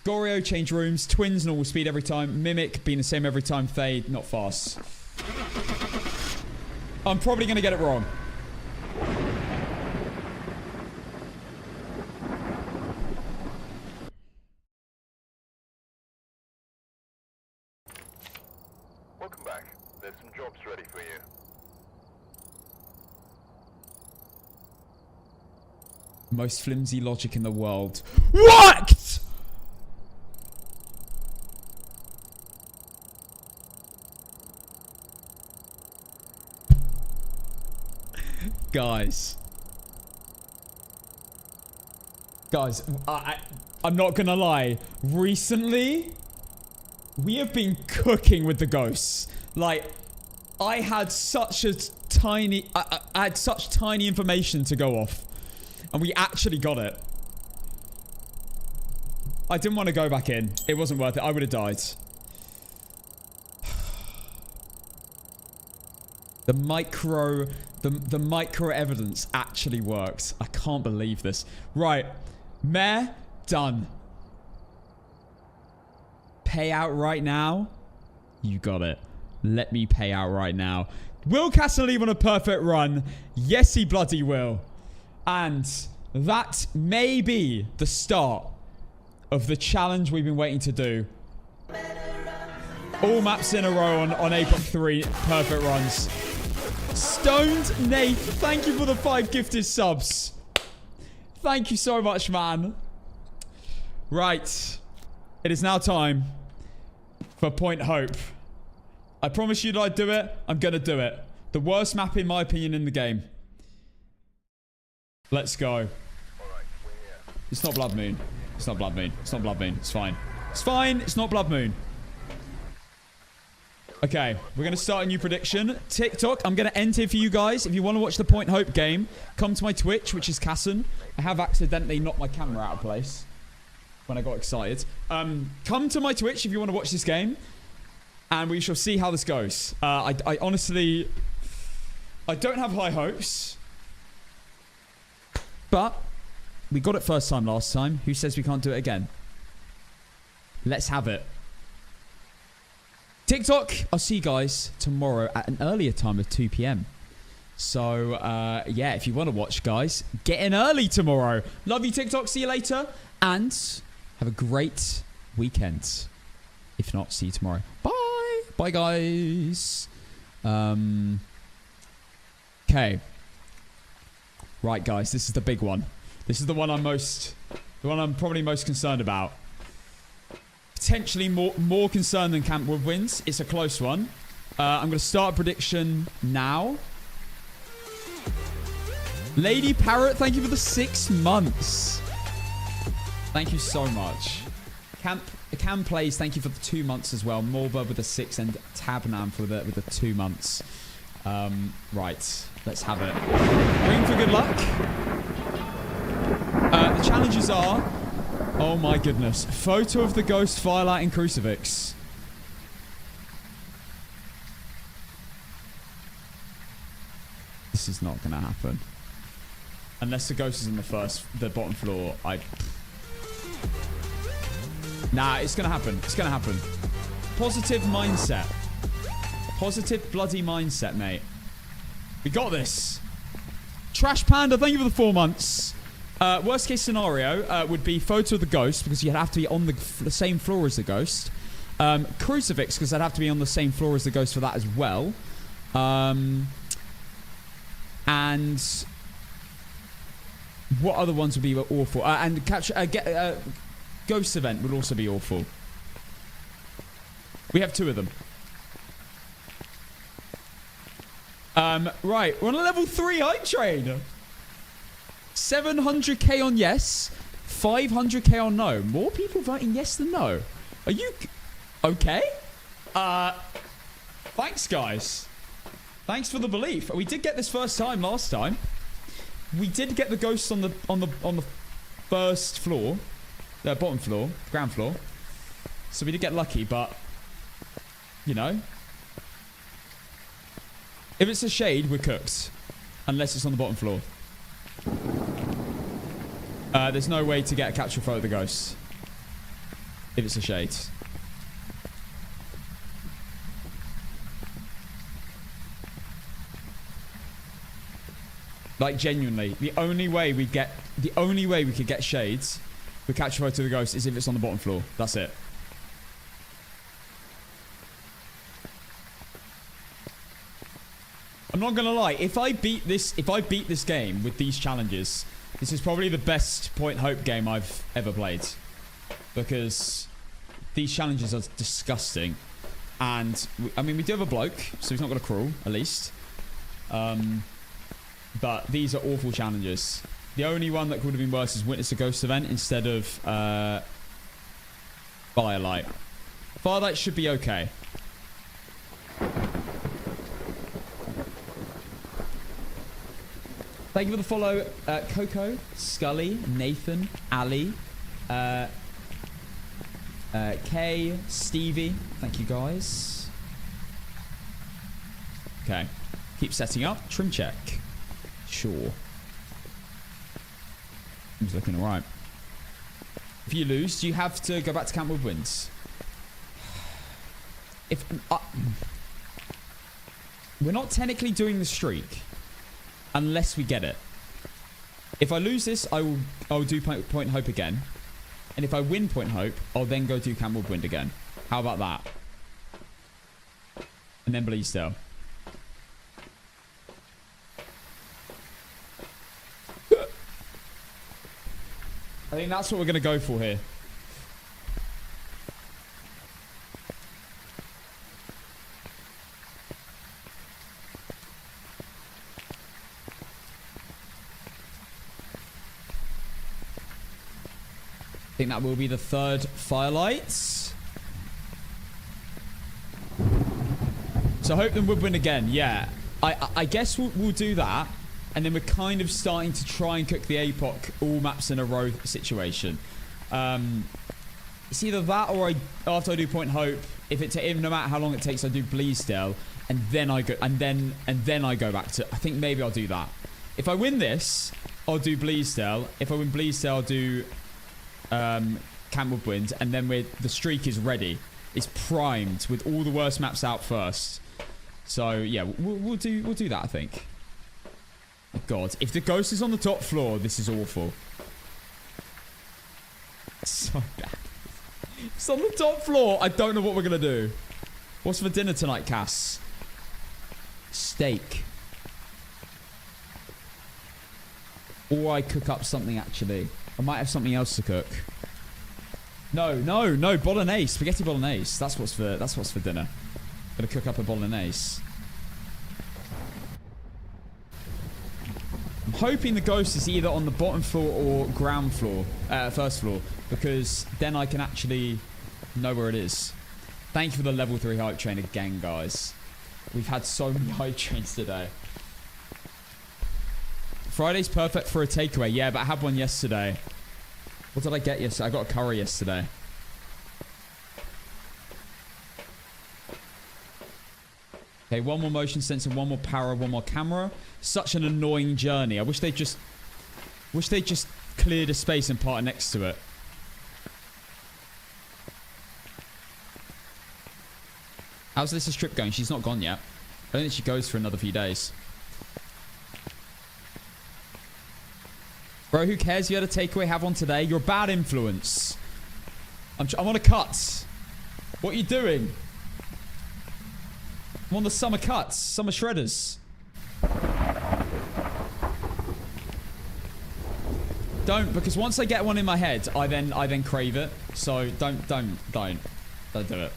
S1: Goryo, change rooms. Twins, normal speed every time. Mimic, being the same every time. Fade, not fast. I'm probably going to get it wrong.
S3: Welcome back. There's some jobs ready for you.
S1: Most flimsy logic in the world. What? Guys, I'm not gonna lie. Recently, we have been cooking with the ghosts. Like, I had such a tiny... I had such tiny information to go off. And we actually got it. I didn't want to go back in. It wasn't worth it. I would have died. The micro evidence actually worked. I can't believe this. Right. Mare, done. Pay out right now. You got it. Let me pay out right now. Will Castle leave on a perfect run? Yes, he bloody will. And that may be the start of the challenge we've been waiting to do. All maps in a row on Apoc 3. Perfect runs. Stoned Nate, thank you for the 5 gifted subs. Thank you so much, man. Right. It is now time for Point Hope. I promise you that I'd do it. I'm going to do it. The worst map, in my opinion, in the game. Let's go.
S3: All right, we're here.
S1: It's not Blood Moon. It's not Blood Moon. It's not Blood Moon. It's fine. It's fine. It's not Blood Moon. Okay, we're going to start a new prediction. TikTok, I'm going to end here for you guys. If you want to watch the Point Hope game, come to my Twitch, which is Casson. I have accidentally knocked my camera out of place when I got excited. Come to my Twitch if you want to watch this game, and we shall see how this goes. I honestly, I don't have high hopes, but we got it first time last time. Who says we can't do it again? Let's have it. TikTok, I'll see you guys tomorrow at an earlier time of 2 p.m. So, yeah, if you want to watch, guys, get in early tomorrow. Love you, TikTok. See you later. And have a great weekend. If not, see you tomorrow. Bye. Bye, guys. Okay. Right, guys, this is the big one. This is the one I'm probably most concerned about. Potentially more concerned than Campwood wins. It's a close one. I'm going to start a prediction now. Lady Parrot, thank you for the 6 months. Thank you so much. Cam Plays, thank you for the 2 months as well. Morba with the 6 and Tabnam for the 2 months. Right, let's have it. Ring for good luck. The challenges are... Oh my goodness. Photo of the ghost, firelight, and crucifix. This is not going to happen. Unless the ghost is in the bottom floor. Nah, it's going to happen. It's going to happen. Positive mindset. Positive bloody mindset, mate. We got this. Trash Panda, thank you for the 4 months. Worst case scenario would be photo of the ghost, because you'd have to be on the same floor as the ghost. Crucifix, because I'd have to be on the same floor as the ghost for that as well. And what other ones would be awful? And ghost event would also be awful. We have 2 of them. Right, we're on a level 3 hype train. 700k on yes, 500k on no. More people voting yes than no. Are you okay? Thanks, guys. Thanks for the belief. We did get this first time last time. We did get the ghosts on the first floor, the bottom floor, ground floor. So we did get lucky, but you know, if it's a shade, we're cooked. Unless it's on the bottom floor. There's no way to get a capture photo of the ghost if it's a shade. Like, genuinely, the only way we could get shades with capture photo of the ghost is if it's on the bottom floor. That's it. I'm not gonna lie, if I beat this game with these challenges, this is probably the best Point Hope game I've ever played. Because these challenges are disgusting. And, I mean, we do have a bloke, so he's not gonna crawl, at least. But these are awful challenges. The only one that could have been worse is Witness a Ghost event instead of Firelight. Firelight should be okay. Thank you for the follow, Coco, Scully, Nathan, Ali, Kay, Stevie. Thank you, guys. Okay. Keep setting up. Trim check. Sure. He's looking alright. If you lose, do you have to go back to camp with wins? If we're not technically doing the streak unless we get it. If I lose this, I'll do Point Hope again. And if I win Point Hope, I'll then go do Camp Wind again. How about that? And then Bleasdale. I think that's what we're going to go for here. I think that will be the third Firelight. So Hope and Woodwind again. Yeah. I guess we'll do that. And then we're kind of starting to try and cook the Apoc all maps in a row situation. It's either that or after I do Point Hope, if no matter how long it takes, I do Bleasdale, and then I go and then I go back to. I think maybe I'll do that. If I win this, I'll do Bleasdale. If I win Bleasdale, I'll do Camp Woodwind, and then the streak is ready. It's primed with all the worst maps out first. So yeah, we'll do that. I think. God, if the ghost is on the top floor, this is awful. So bad. It's on the top floor. I don't know what we're going to do. What's for dinner tonight, Cass? Steak. Or I cook up something, actually. I might have something else to cook. No. Bolognese. Spaghetti bolognese. That's what's for dinner. Gonna cook up a bolognese. I'm hoping the ghost is either on the bottom floor or ground floor. First floor. Because then I can actually know where it is. Thank you for the level 3 hype train again, guys. We've had so many hype trains today. Friday's perfect for a takeaway. Yeah, but I had one yesterday. What did I get yesterday? I got a curry yesterday. Okay, one more motion sensor, one more power, one more camera. Such an annoying journey. I wish they just cleared a space and parted next to it. How's this trip going? She's not gone yet. I don't think she goes for another few days. Bro, who cares? You had a takeaway, have one today. You're a bad influence. I'm on a cut. What are you doing? I'm on the summer cuts. Summer shredders. Don't, because once I get one in my head, I then crave it. So don't do it.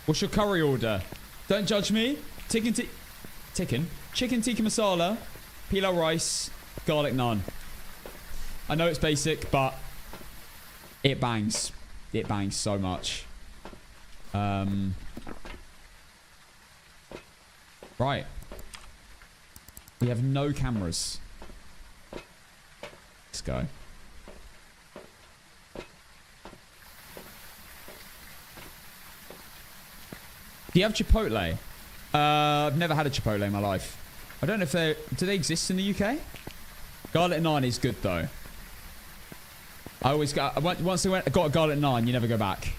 S1: What's your curry order? Don't judge me. Chicken tikka masala, pilau rice, garlic naan. I know it's basic, but it bangs. It bangs so much. Right. We have no cameras. Let's go. Do you have Chipotle? I've never had a Chipotle in my life. I don't know if do they exist in the UK? Garlic naan is good though. I always got once I got a garlic naan, you never go back.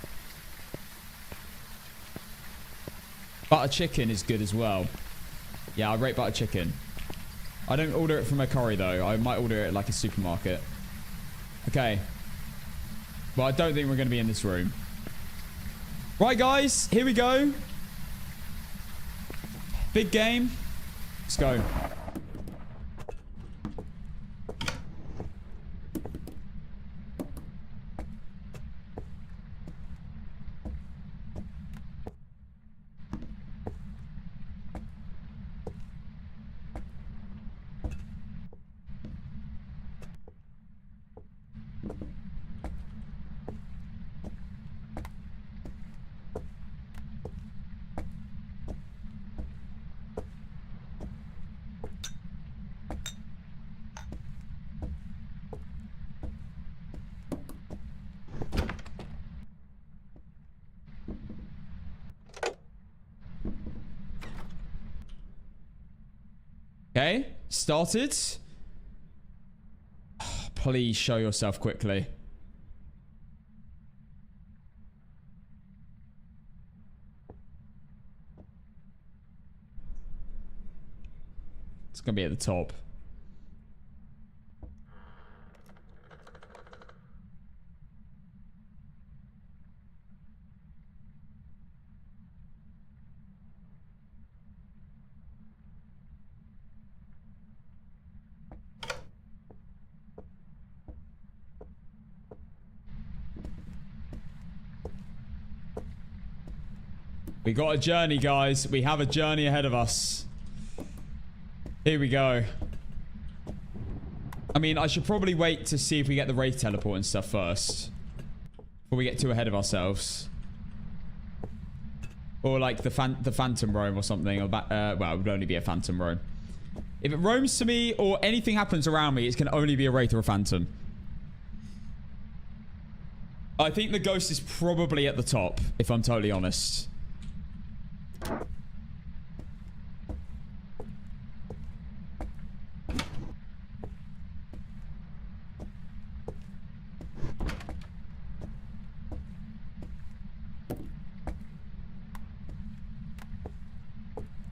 S1: Butter chicken is good as well. Yeah, I rate butter chicken. I don't order it from a curry though. I might order it at like a supermarket. Okay. Well, I don't think we're going to be in this room. Right, guys, here we go. Big game. Let's go. Okay, started. Please show yourself quickly. It's gonna be at the top. We got a journey, guys. We have a journey ahead of us. Here we go. I mean, I should probably wait to see if we get the Wraith teleport and stuff first. Before we get too ahead of ourselves. Or like the Phantom Roam or something. Or well, it would only be a Phantom Roam. If it roams to me or anything happens around me, it's going to only be a Wraith or a Phantom. I think the Ghost is probably at the top, if I'm totally honest.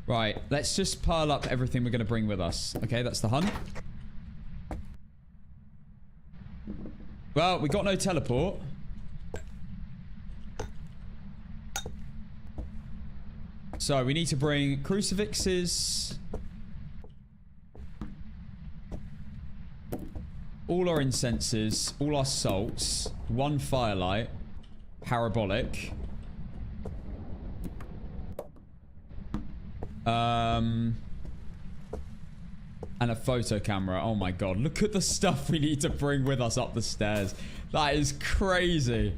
S1: Right, let's just pile up everything we're going to bring with us. Okay, that's the hunt. Well, we got no teleport. So we need to bring crucifixes. All our incenses, all our salts, one firelight, parabolic. And a photo camera. Oh my god. Look at the stuff we need to bring with us up the stairs. That is crazy.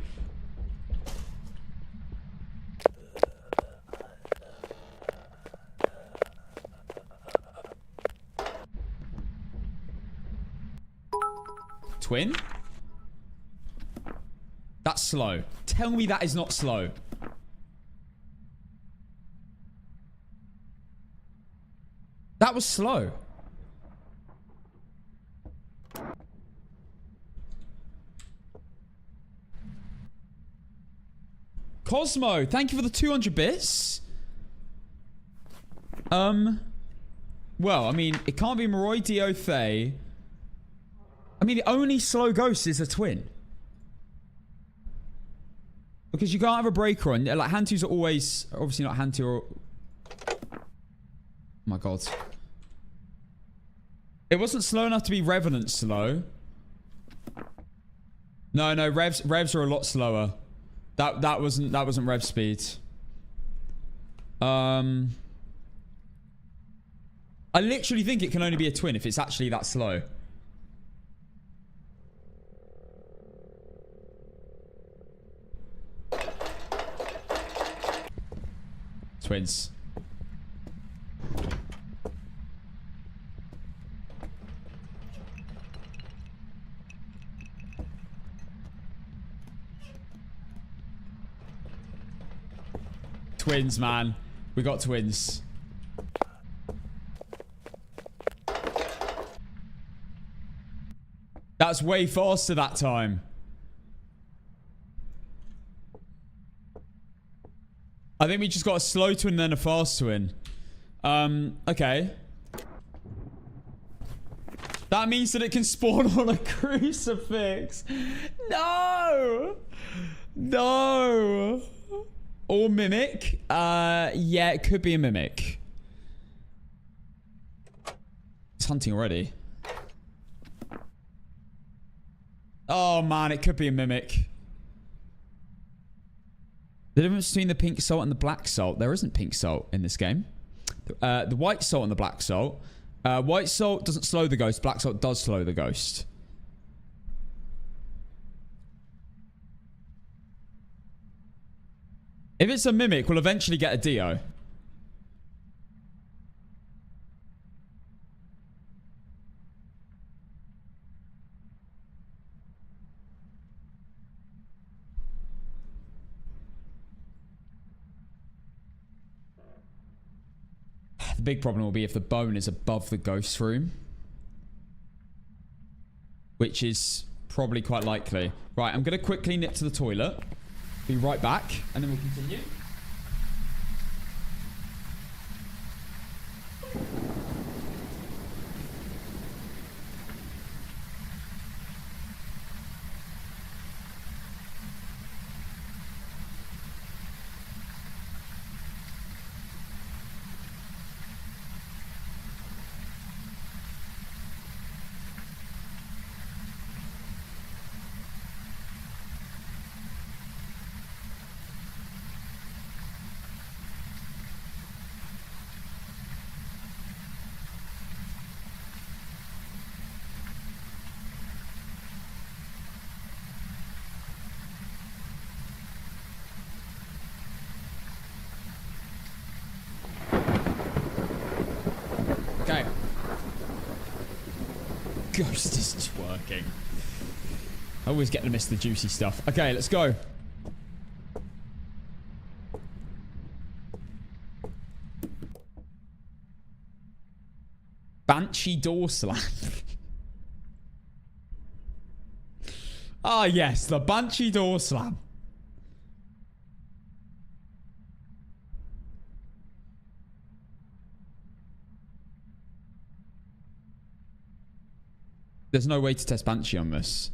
S1: Twin? That's slow. Tell me that is not slow. That was slow. Cosmo, thank you for the 200 bits. Well, I mean, it can't be Moroi Dio Thay. I mean, the only slow ghost is a twin. Because you can't have a breaker on. Like, Hantus are always... Obviously not Hantu or... Oh my god. It wasn't slow enough to be Revenant slow. No, revs are a lot slower. That wasn't rev speed. I literally think it can only be a twin if it's actually that slow. Twins. Twins, man. We got twins. That's way faster that time. I think we just got a slow twin and then a fast twin. Okay. That means that it can spawn on a crucifix. No! No! Or mimic. Yeah, it could be a mimic. It's hunting already. Oh, man, it could be a mimic. The difference between the pink salt and the black salt. There isn't pink salt in this game. The white salt and the black salt. White salt doesn't slow the ghost. Black salt does slow the ghost. If it's a mimic, we'll eventually get a Dio. The big problem will be if the bone is above the ghost room. Which is probably quite likely. Right, I'm going to quickly nip to the toilet. Be right back, and then we'll continue. Ghost is twerking. I always get to miss the juicy stuff. Okay, let's go. Banshee door slam. Ah, yes, the Banshee door slam. There's no way to test Banshee on this.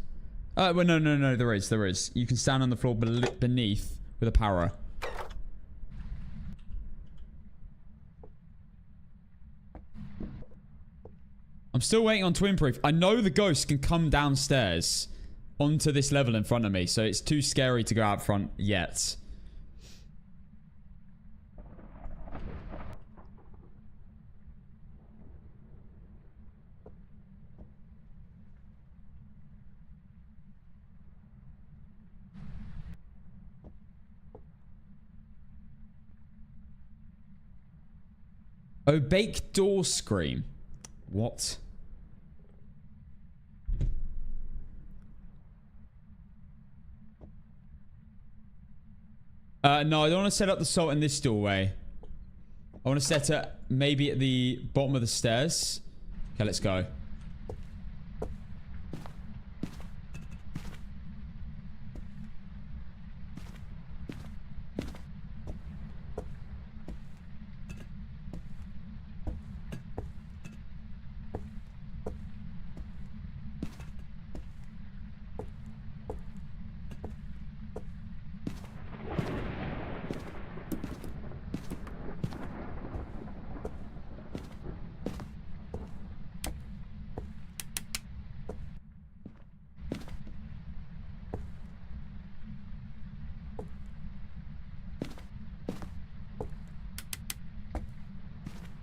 S1: Well, no, there is. You can stand on the floor beneath with a power. I'm still waiting on twin proof. I know the ghost can come downstairs onto this level in front of me, so it's too scary to go out front yet. Opaque door scream. What? No, I don't want to set up the salt in this doorway. I want to set it maybe at the bottom of the stairs. Okay, let's go.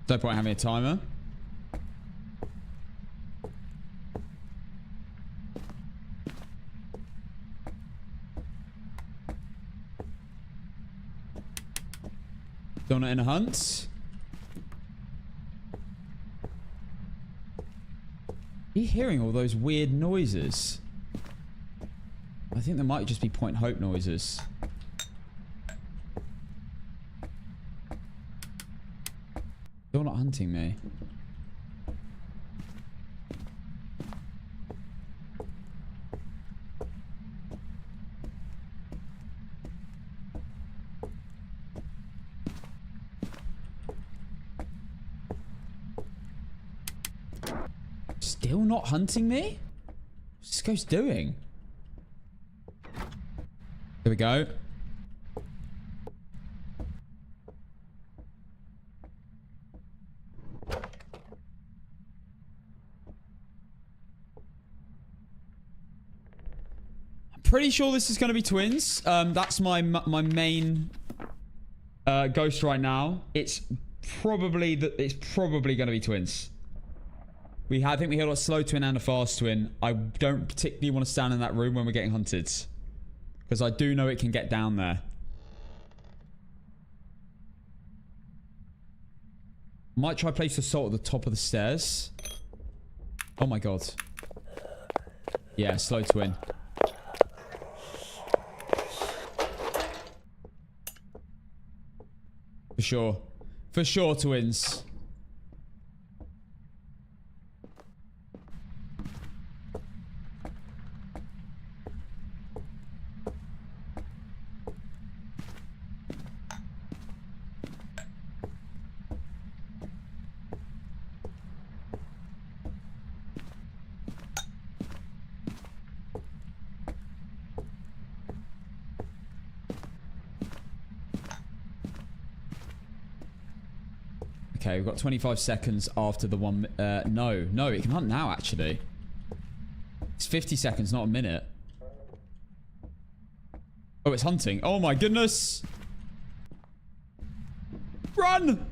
S1: No point having a timer. Donut in a hunt. Are you hearing all those weird noises? I think there might just be Point Hope noises. You're not hunting me. Still not hunting me? What's this ghost doing? Here we go. Pretty sure this is going to be twins. That's my main ghost right now. It's probably going to be twins. I think we hit a slow twin and a fast twin. I don't particularly want to stand in that room when we're getting hunted, because I do know it can get down there. Might try place the salt at the top of the stairs. Oh my god. Yeah, slow twin. For sure. For sure, twins. Okay, we've got 25 seconds after the one... no, it can hunt now, actually. It's 50 seconds, not a minute. Oh, it's hunting. Oh, my goodness. Run!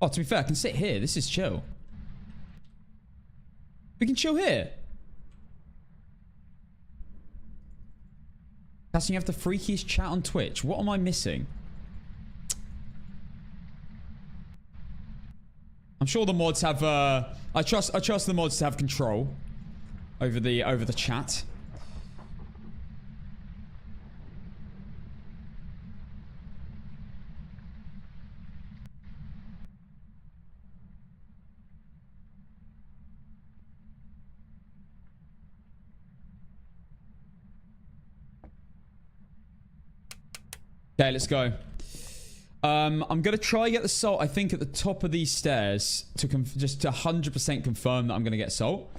S1: Oh, to be fair, I can sit here. This is chill. We can chill here. That's you have the freakiest chat on Twitch. What am I missing? I'm sure the mods have, I trust the mods to have control over the chat. Okay, let's go. I'm gonna try get the salt. I think at the top of these stairs to just to 100% confirm that I'm gonna get salt.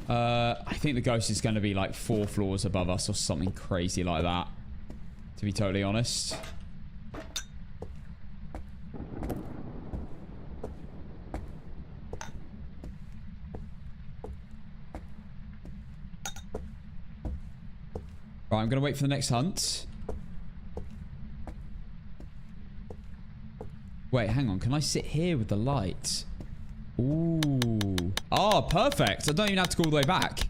S1: I think the ghost is gonna be like 4 floors above us or something crazy like that. To be totally honest. Right, I'm gonna wait for the next hunt. Wait, hang on. Can I sit here with the light? Ooh. Oh, perfect. I don't even have to go all the way back.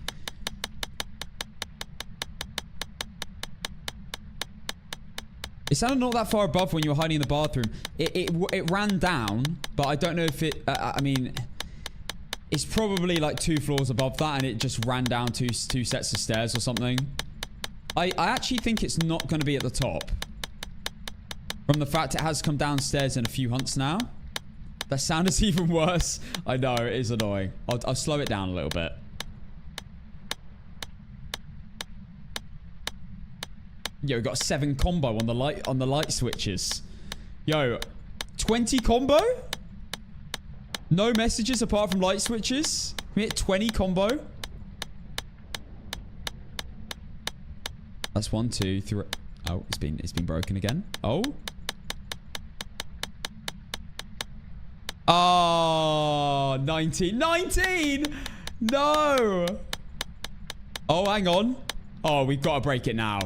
S1: It sounded not that far above when you were hiding in the bathroom. It ran down, but I don't know if it... I mean, it's probably like 2 floors above that, and it just ran down two sets of stairs or something. I actually think it's not going to be at the top. From the fact it has come downstairs in a few hunts now. That sound is even worse. I know, it is annoying. I'll slow it down a little bit. Yo, we got 7 combo on the light switches. Yo, 20 combo? No messages apart from light switches? We hit 20 combo? That's 1, 2, 3. Oh, it's been broken again. Oh. Oh, 19. 19! No! Oh, hang on. Oh, we've got to break it now.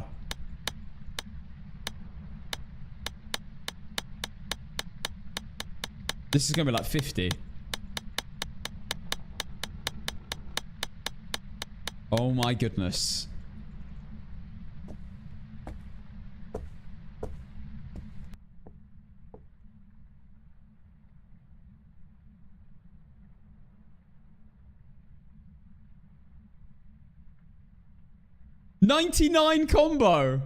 S1: This is going to be like 50. Oh my goodness. $99 combo.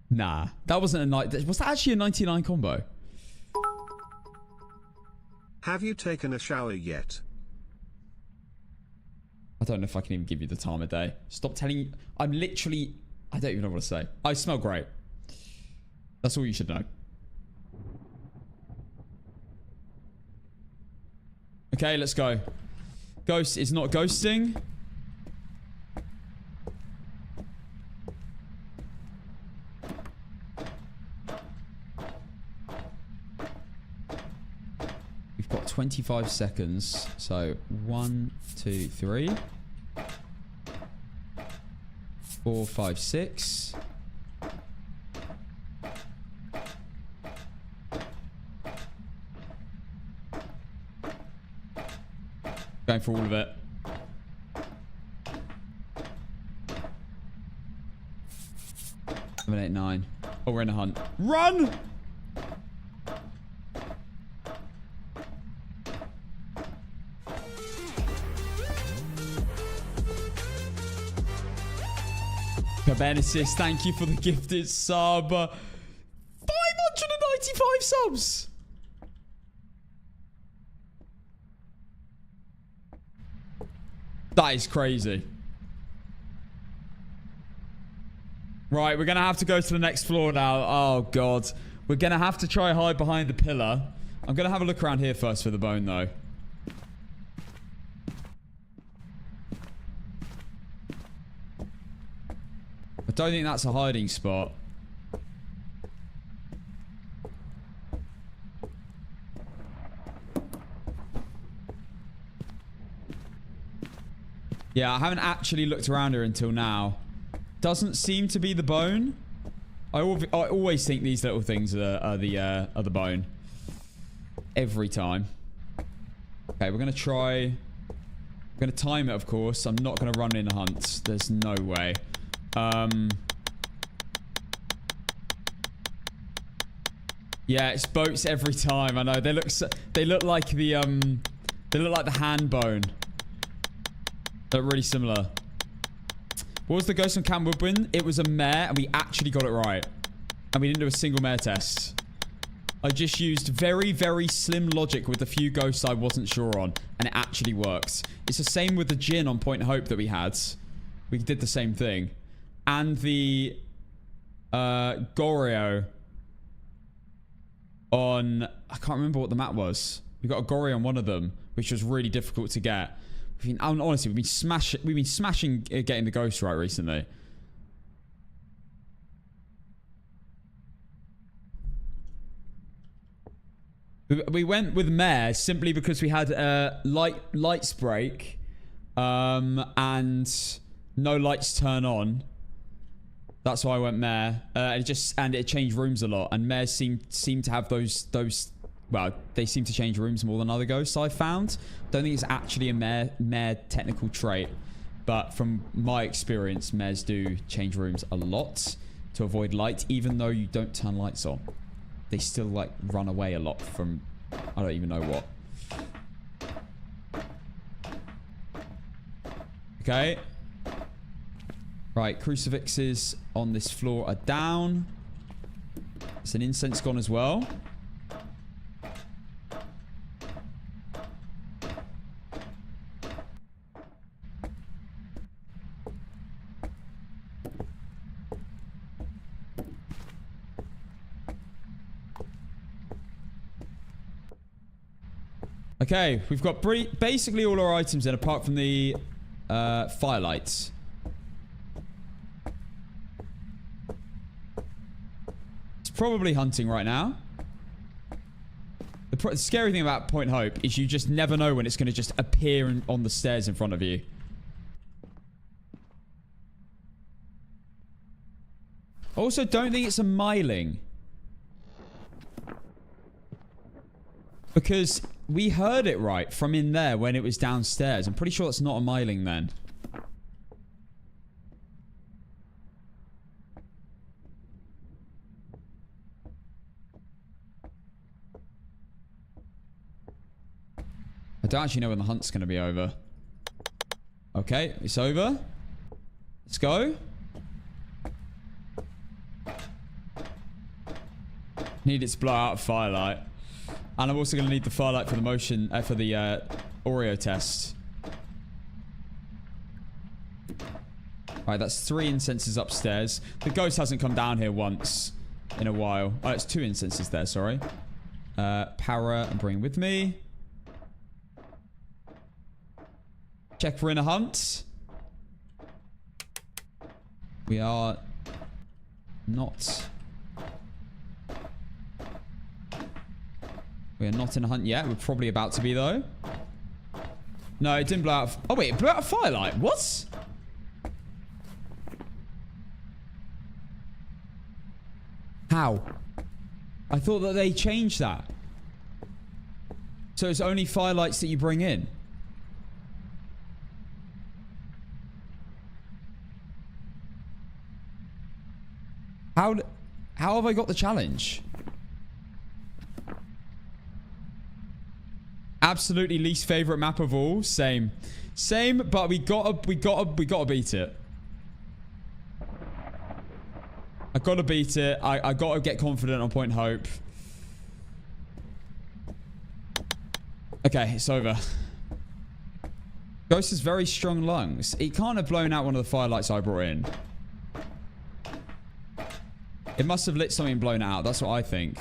S1: Nah, that wasn't a night. Was that actually a 99 combo?
S2: Have you taken a shower yet?
S1: I don't know if I can even give you the time of day. Stop telling you. I'm literally... I don't even know what to say. I smell great. That's all you should know. Okay, let's go. Ghost is not ghosting. We've got 25 seconds. So 1, 2, 3, 4, 5, 6. Going for all of it. 7, 8, 9. Oh, we're in a hunt. Run! Cabenesis, thank you for the gifted sub. 595 subs! That is crazy. Right, we're going to have to go to the next floor now. Oh, God. We're going to have to try hide behind the pillar. I'm going to have a look around here first for the bone, though. I don't think that's a hiding spot. Yeah, I haven't actually looked around here until now. Doesn't seem to be the bone. I always think these little things are the bone. Every time. Okay, we're going to try... We're going to time it, of course. I'm not going to run in a hunt. There's no way. Yeah, it's boats every time. I know they look like the hand bone. They're really similar. What was the ghost on Cam Woodwin? It was a mare, and we actually got it right. And we didn't do a single mare test. I just used very, very slim logic with the few ghosts I wasn't sure on, and it actually works. It's the same with the Jinn on Point Hope that we had. We did the same thing. And the Goryo on... I can't remember what the map was. We got a Goryo on one of them, which was really difficult to get. Honestly, we've been smashing getting the ghost right recently. We went with mare simply because we had lights break, and no lights turn on. That's why I went mare. And it changed rooms a lot. And mares seem to have those. Well, they seem to change rooms more than other ghosts I found. Don't think it's actually a mare technical trait, but from my experience, mares do change rooms a lot to avoid light, even though you don't turn lights on. They still like run away a lot from I don't even know what. Okay. Right, crucifixes on this floor are down. There's an incense gone as well. Okay, we've got basically all our items in apart from the firelights. It's probably hunting right now. The scary thing about Point Hope is you just never know when it's going to just appear on the stairs in front of you. Also, don't think it's a myling. Because we heard it right from in there when it was downstairs. I'm pretty sure that's not a myling then. I don't actually know when the hunt's going to be over. Okay, it's over. Let's go. Need it to blow out a firelight. And I'm also going to need the firelight for the motion, for the Oreo test. Alright, that's 3 incenses upstairs. The ghost hasn't come down here once in a while. Oh, it's 2 incenses there, sorry. Power and bring with me. Check for inner hunt. We are not... We are not in a hunt yet. We're probably about to be, though. No, it didn't blow out... Oh, wait. It blew out a firelight. What? How? I thought that they changed that. So it's only firelights that you bring in? How have I got the challenge? Absolutely least favorite map of all. Same, but we gotta beat it. I gotta beat it. I gotta get confident on Point Hope. Okay, it's over. Ghost has very strong lungs. He can't have blown out one of the firelights I brought in. It must have lit something and blown it out. That's what I think.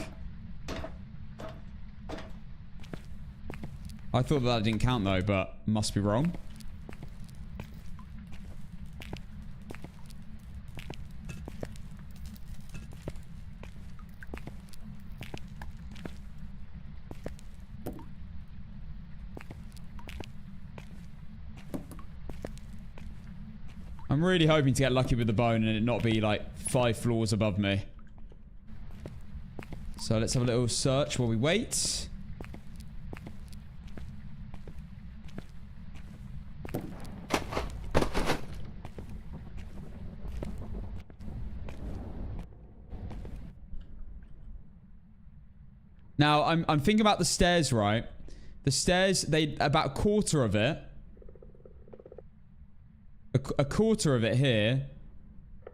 S1: I thought that didn't count though, but must be wrong. I'm really hoping to get lucky with the bone and it not be like 5 floors above me. So let's have a little search while we wait. Now, I'm thinking about the stairs, right? The stairs, they about a quarter of it. A quarter of it here.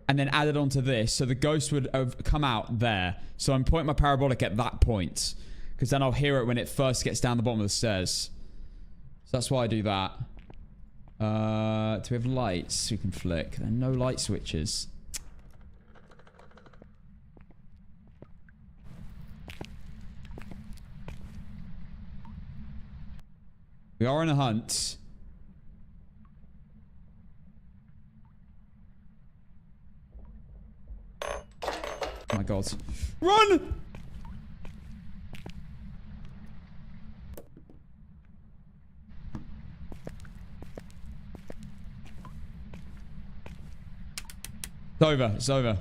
S1: And then added onto this. So the ghost would have come out there. So I'm pointing my parabolic at that point. Because then I'll hear it when it first gets down the bottom of the stairs. So that's why I do that. Do we have lights we can flick? There are no light switches. We are on a hunt. Oh my god. Run! It's over. It's over.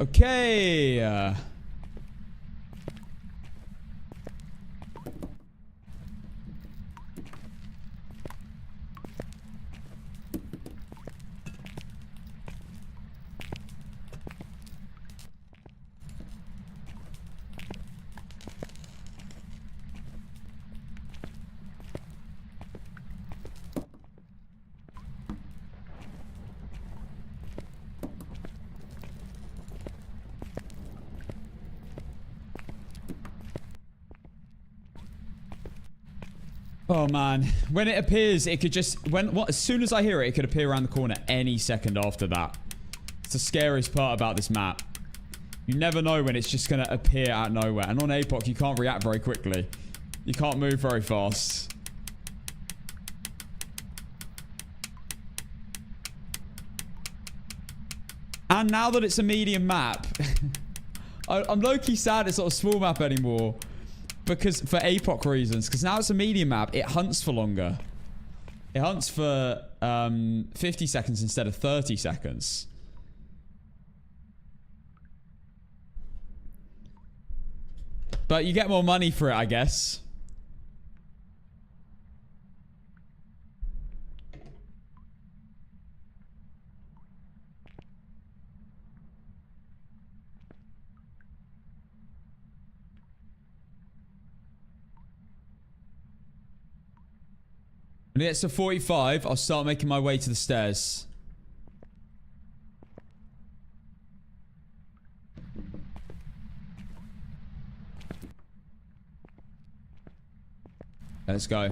S1: Okay. Oh man, when it appears, it could just as soon as I hear it, it could appear around the corner any second after that. It's the scariest part about this map. You never know when it's just gonna appear out of nowhere. And on Apoc, you can't react very quickly. You can't move very fast. And now that it's a medium map, I'm low-key sad it's not a small map anymore. Because for Apoc reasons, because now it's a medium map, it hunts for longer. It hunts for 50 seconds instead of 30 seconds. But you get more money for it, I guess. When it gets to 45, I'll start making my way to the stairs. Let's go.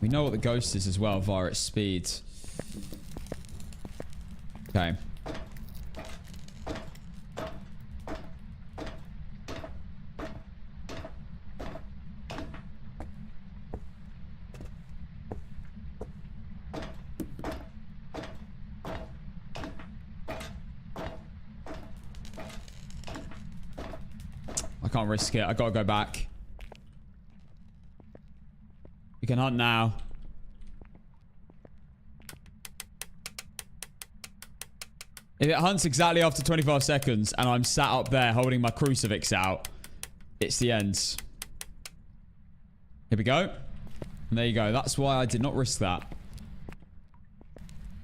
S1: We know what the ghost is as well via its speed. Okay. I can't risk it. I gotta go back. We can hunt now. If it hunts exactly after 25 seconds and I'm sat up there holding my crucifix out, it's the end. Here we go. And there you go. That's why I did not risk that.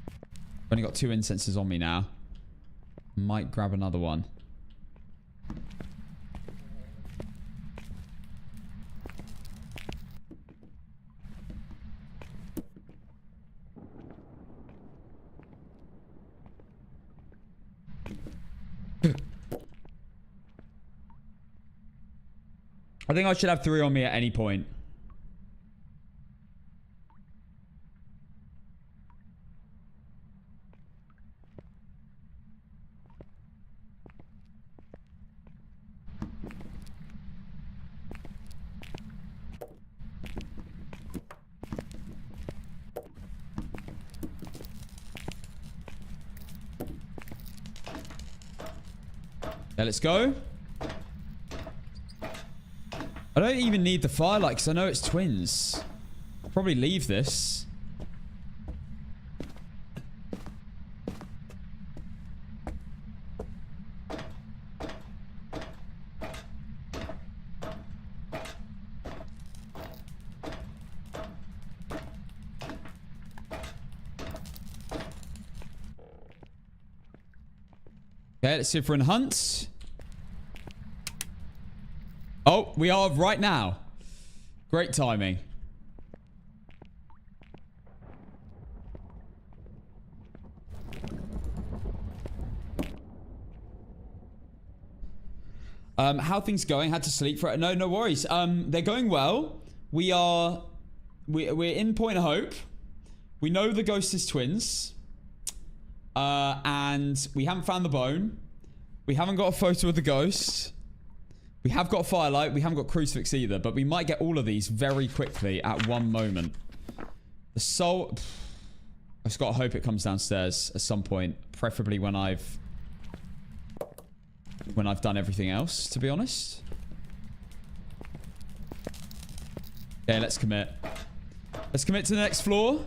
S1: I've only got 2 incenses on me now. Might grab another one. I think I should have 3 on me at any point. Yeah, let's go. I don't even need the firelight because I know it's twins. I'll probably leave this. Okay, let's see if we're in hunt. Oh, we are right now. Great timing. How things going? Had to sleep for it. No worries. They're going well. We're in Point of Hope. We know the ghost is twins. And we haven't found the bone. We haven't got a photo of the ghost. We have got firelight. We haven't got crucifix either. But we might get all of these very quickly at one moment. The soul... I just gotta hope it comes downstairs at some point. Preferably when I've done everything else, to be honest. Okay, let's commit. Let's commit to the next floor.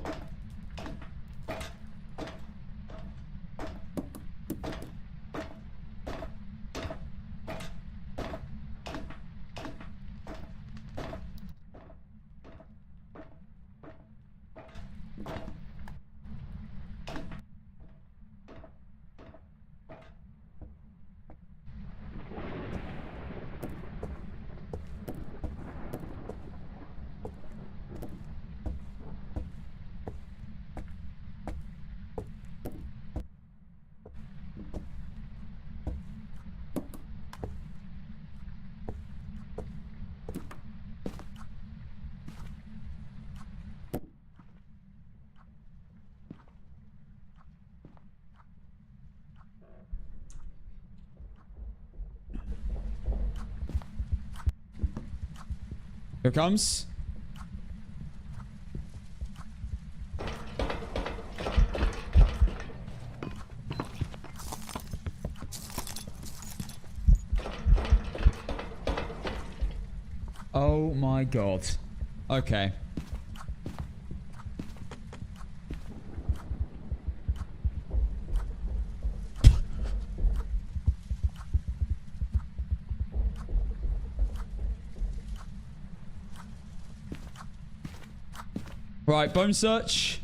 S1: Here it comes. Oh my god. Okay. Right, bone search.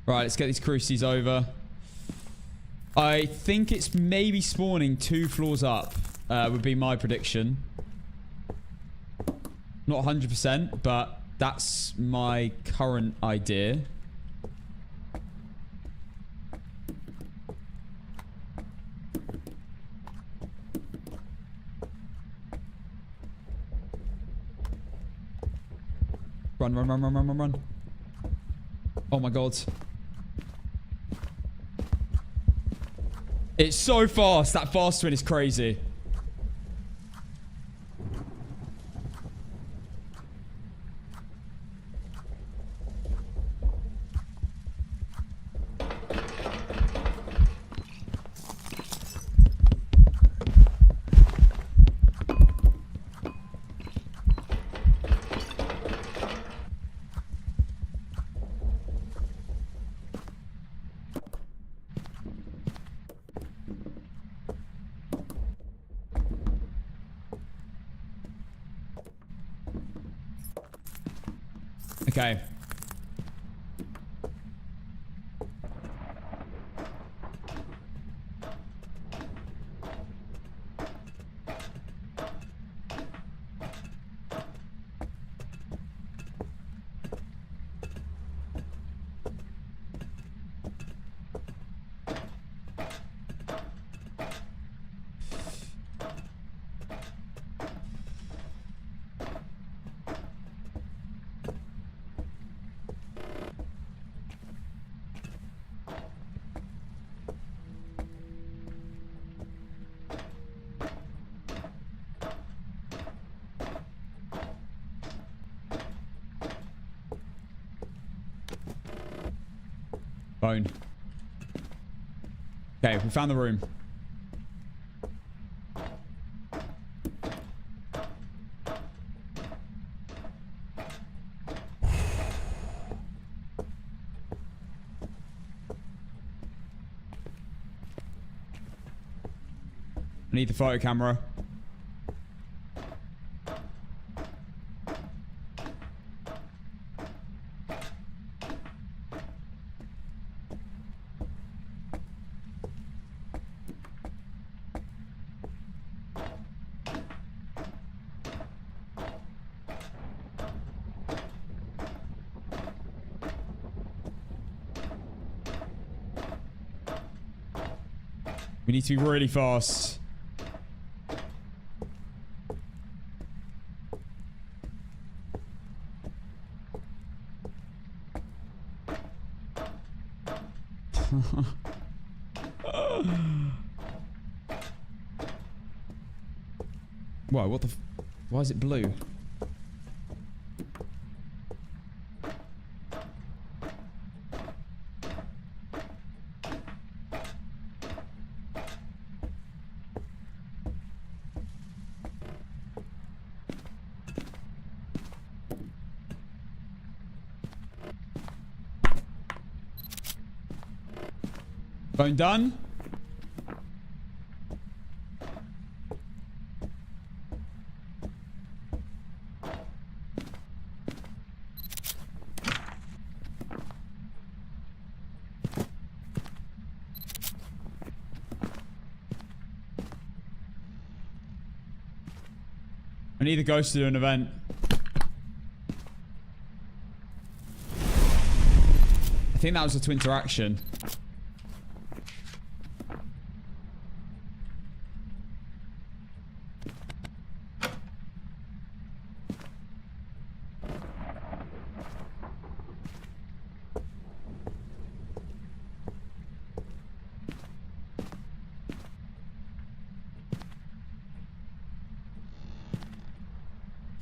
S1: Right, let's get these crucies over. I think it's maybe spawning 2 floors up, would be my prediction. Not 100%, but that's my current idea. Run. Oh my god. It's so fast. That fast twin is crazy. Okay. Bone. Okay, we found the room. I need the photo camera. We need to be really fast. Whoa, what the why is it blue? Phone done. I need the ghost to do an event. I think that was a to interaction.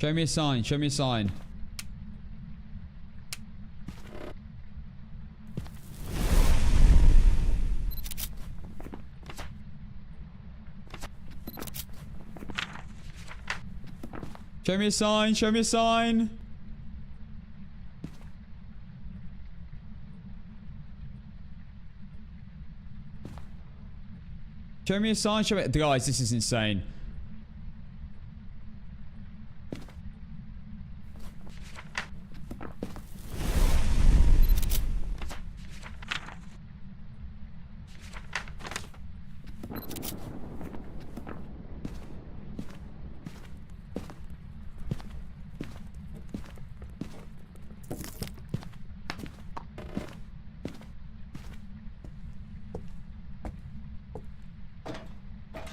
S1: Show me a sign. Show me a sign. Show me a sign. Show me a sign. Show me a sign. Show me. Guys, this is insane.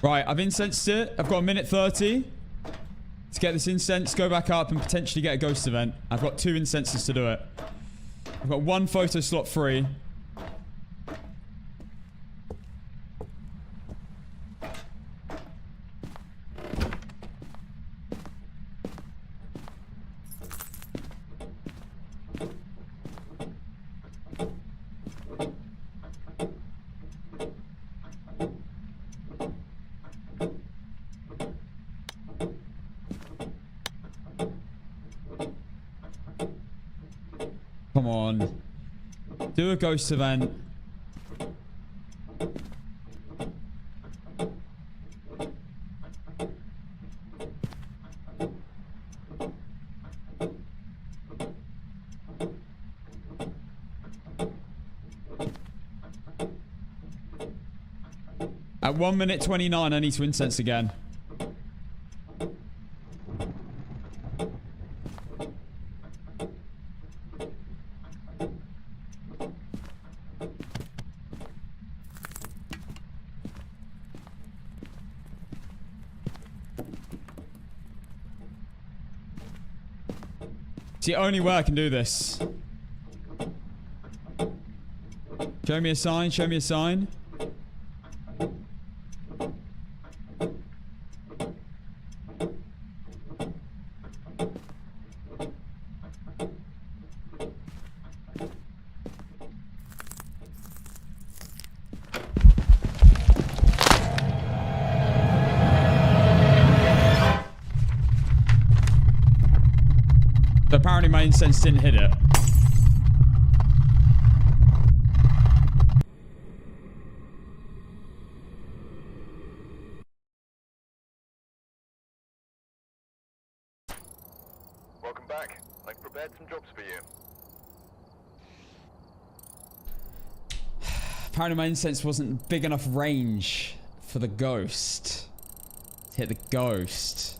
S1: Right, I've incensed it. I've got a minute 30 to get this incense, go back up, and potentially get a ghost event. I've got 2 incenses to do it. I've got 1 photo slot free. Come on. Do a ghost event. At 1 minute 29, I need to incense again. It's the only way I can do this. Show me a sign, show me a sign. Apparently my incense didn't hit it.
S3: Welcome back. I've prepared some jobs for you.
S1: Apparently my incense wasn't big enough range for the ghost. To hit the ghost.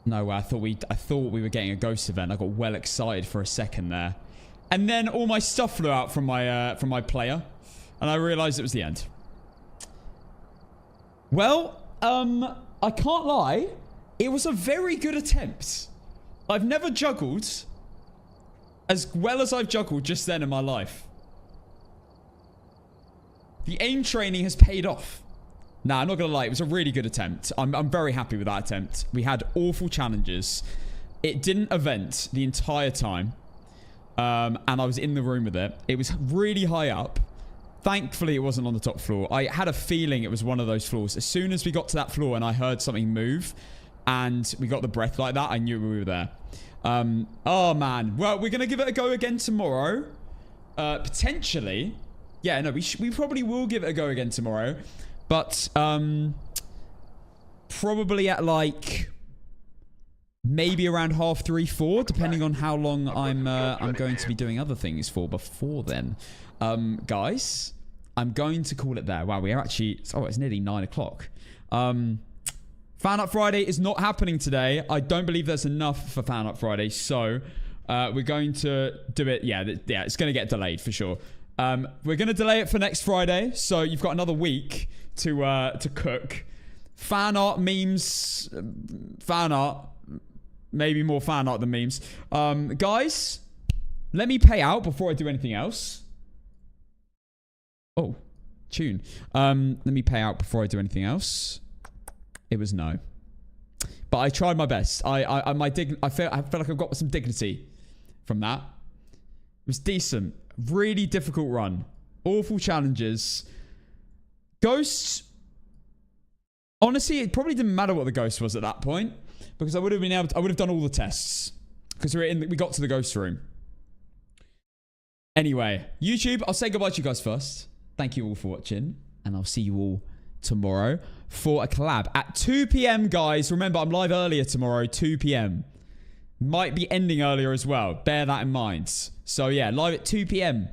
S1: No way, I thought we were getting a ghost event. I got well excited for a second there. And then all my stuff flew out from my player. And I realized it was the end. Well, I can't lie. It was a very good attempt. I've never juggled as well as I've juggled just then in my life. The aim training has paid off. Nah, I'm not gonna lie. It was a really good attempt. I'm very happy with that attempt. We had awful challenges. It didn't event the entire time. And I was in the room with it. It was really high up. Thankfully, it wasn't on the top floor. I had a feeling it was one of those floors. As soon as we got to that floor and I heard something move and we got the breath like that, I knew we were there. Oh, man. Well, we're going to give it a go again tomorrow. Potentially. Yeah, no, we probably will give it a go again tomorrow. But probably at like maybe around 3:30, 4, depending on how long I'm going to be doing other things for before then. Guys, I'm going to call it there. Wow, we are actually... Oh, it's nearly 9 o'clock. Fan Up Friday is not happening today. I don't believe there's enough for Fan Up Friday. So, we're going to do it... Yeah, it's going to get delayed for sure. We're going to delay it for next Friday. So, you've got another week to cook. Fan art, memes... fan art. Maybe more fan art than memes. Guys, let me pay out before I do anything else. Oh, tune. Let me pay out before I do anything else. It was no. But I tried my best. I felt like I've got some dignity from that. It was decent. Really difficult run. Awful challenges. Ghosts. Honestly, it probably didn't matter what the ghost was at that point. Because I would have done all the tests. Because we got to the ghost room. Anyway, YouTube, I'll say goodbye to you guys first. Thank you all for watching. And I'll see you all tomorrow for a collab at 2 p.m, guys. Remember, I'm live earlier tomorrow, 2 p.m. Might be ending earlier as well. Bear that in mind. So, yeah, live at 2 p.m.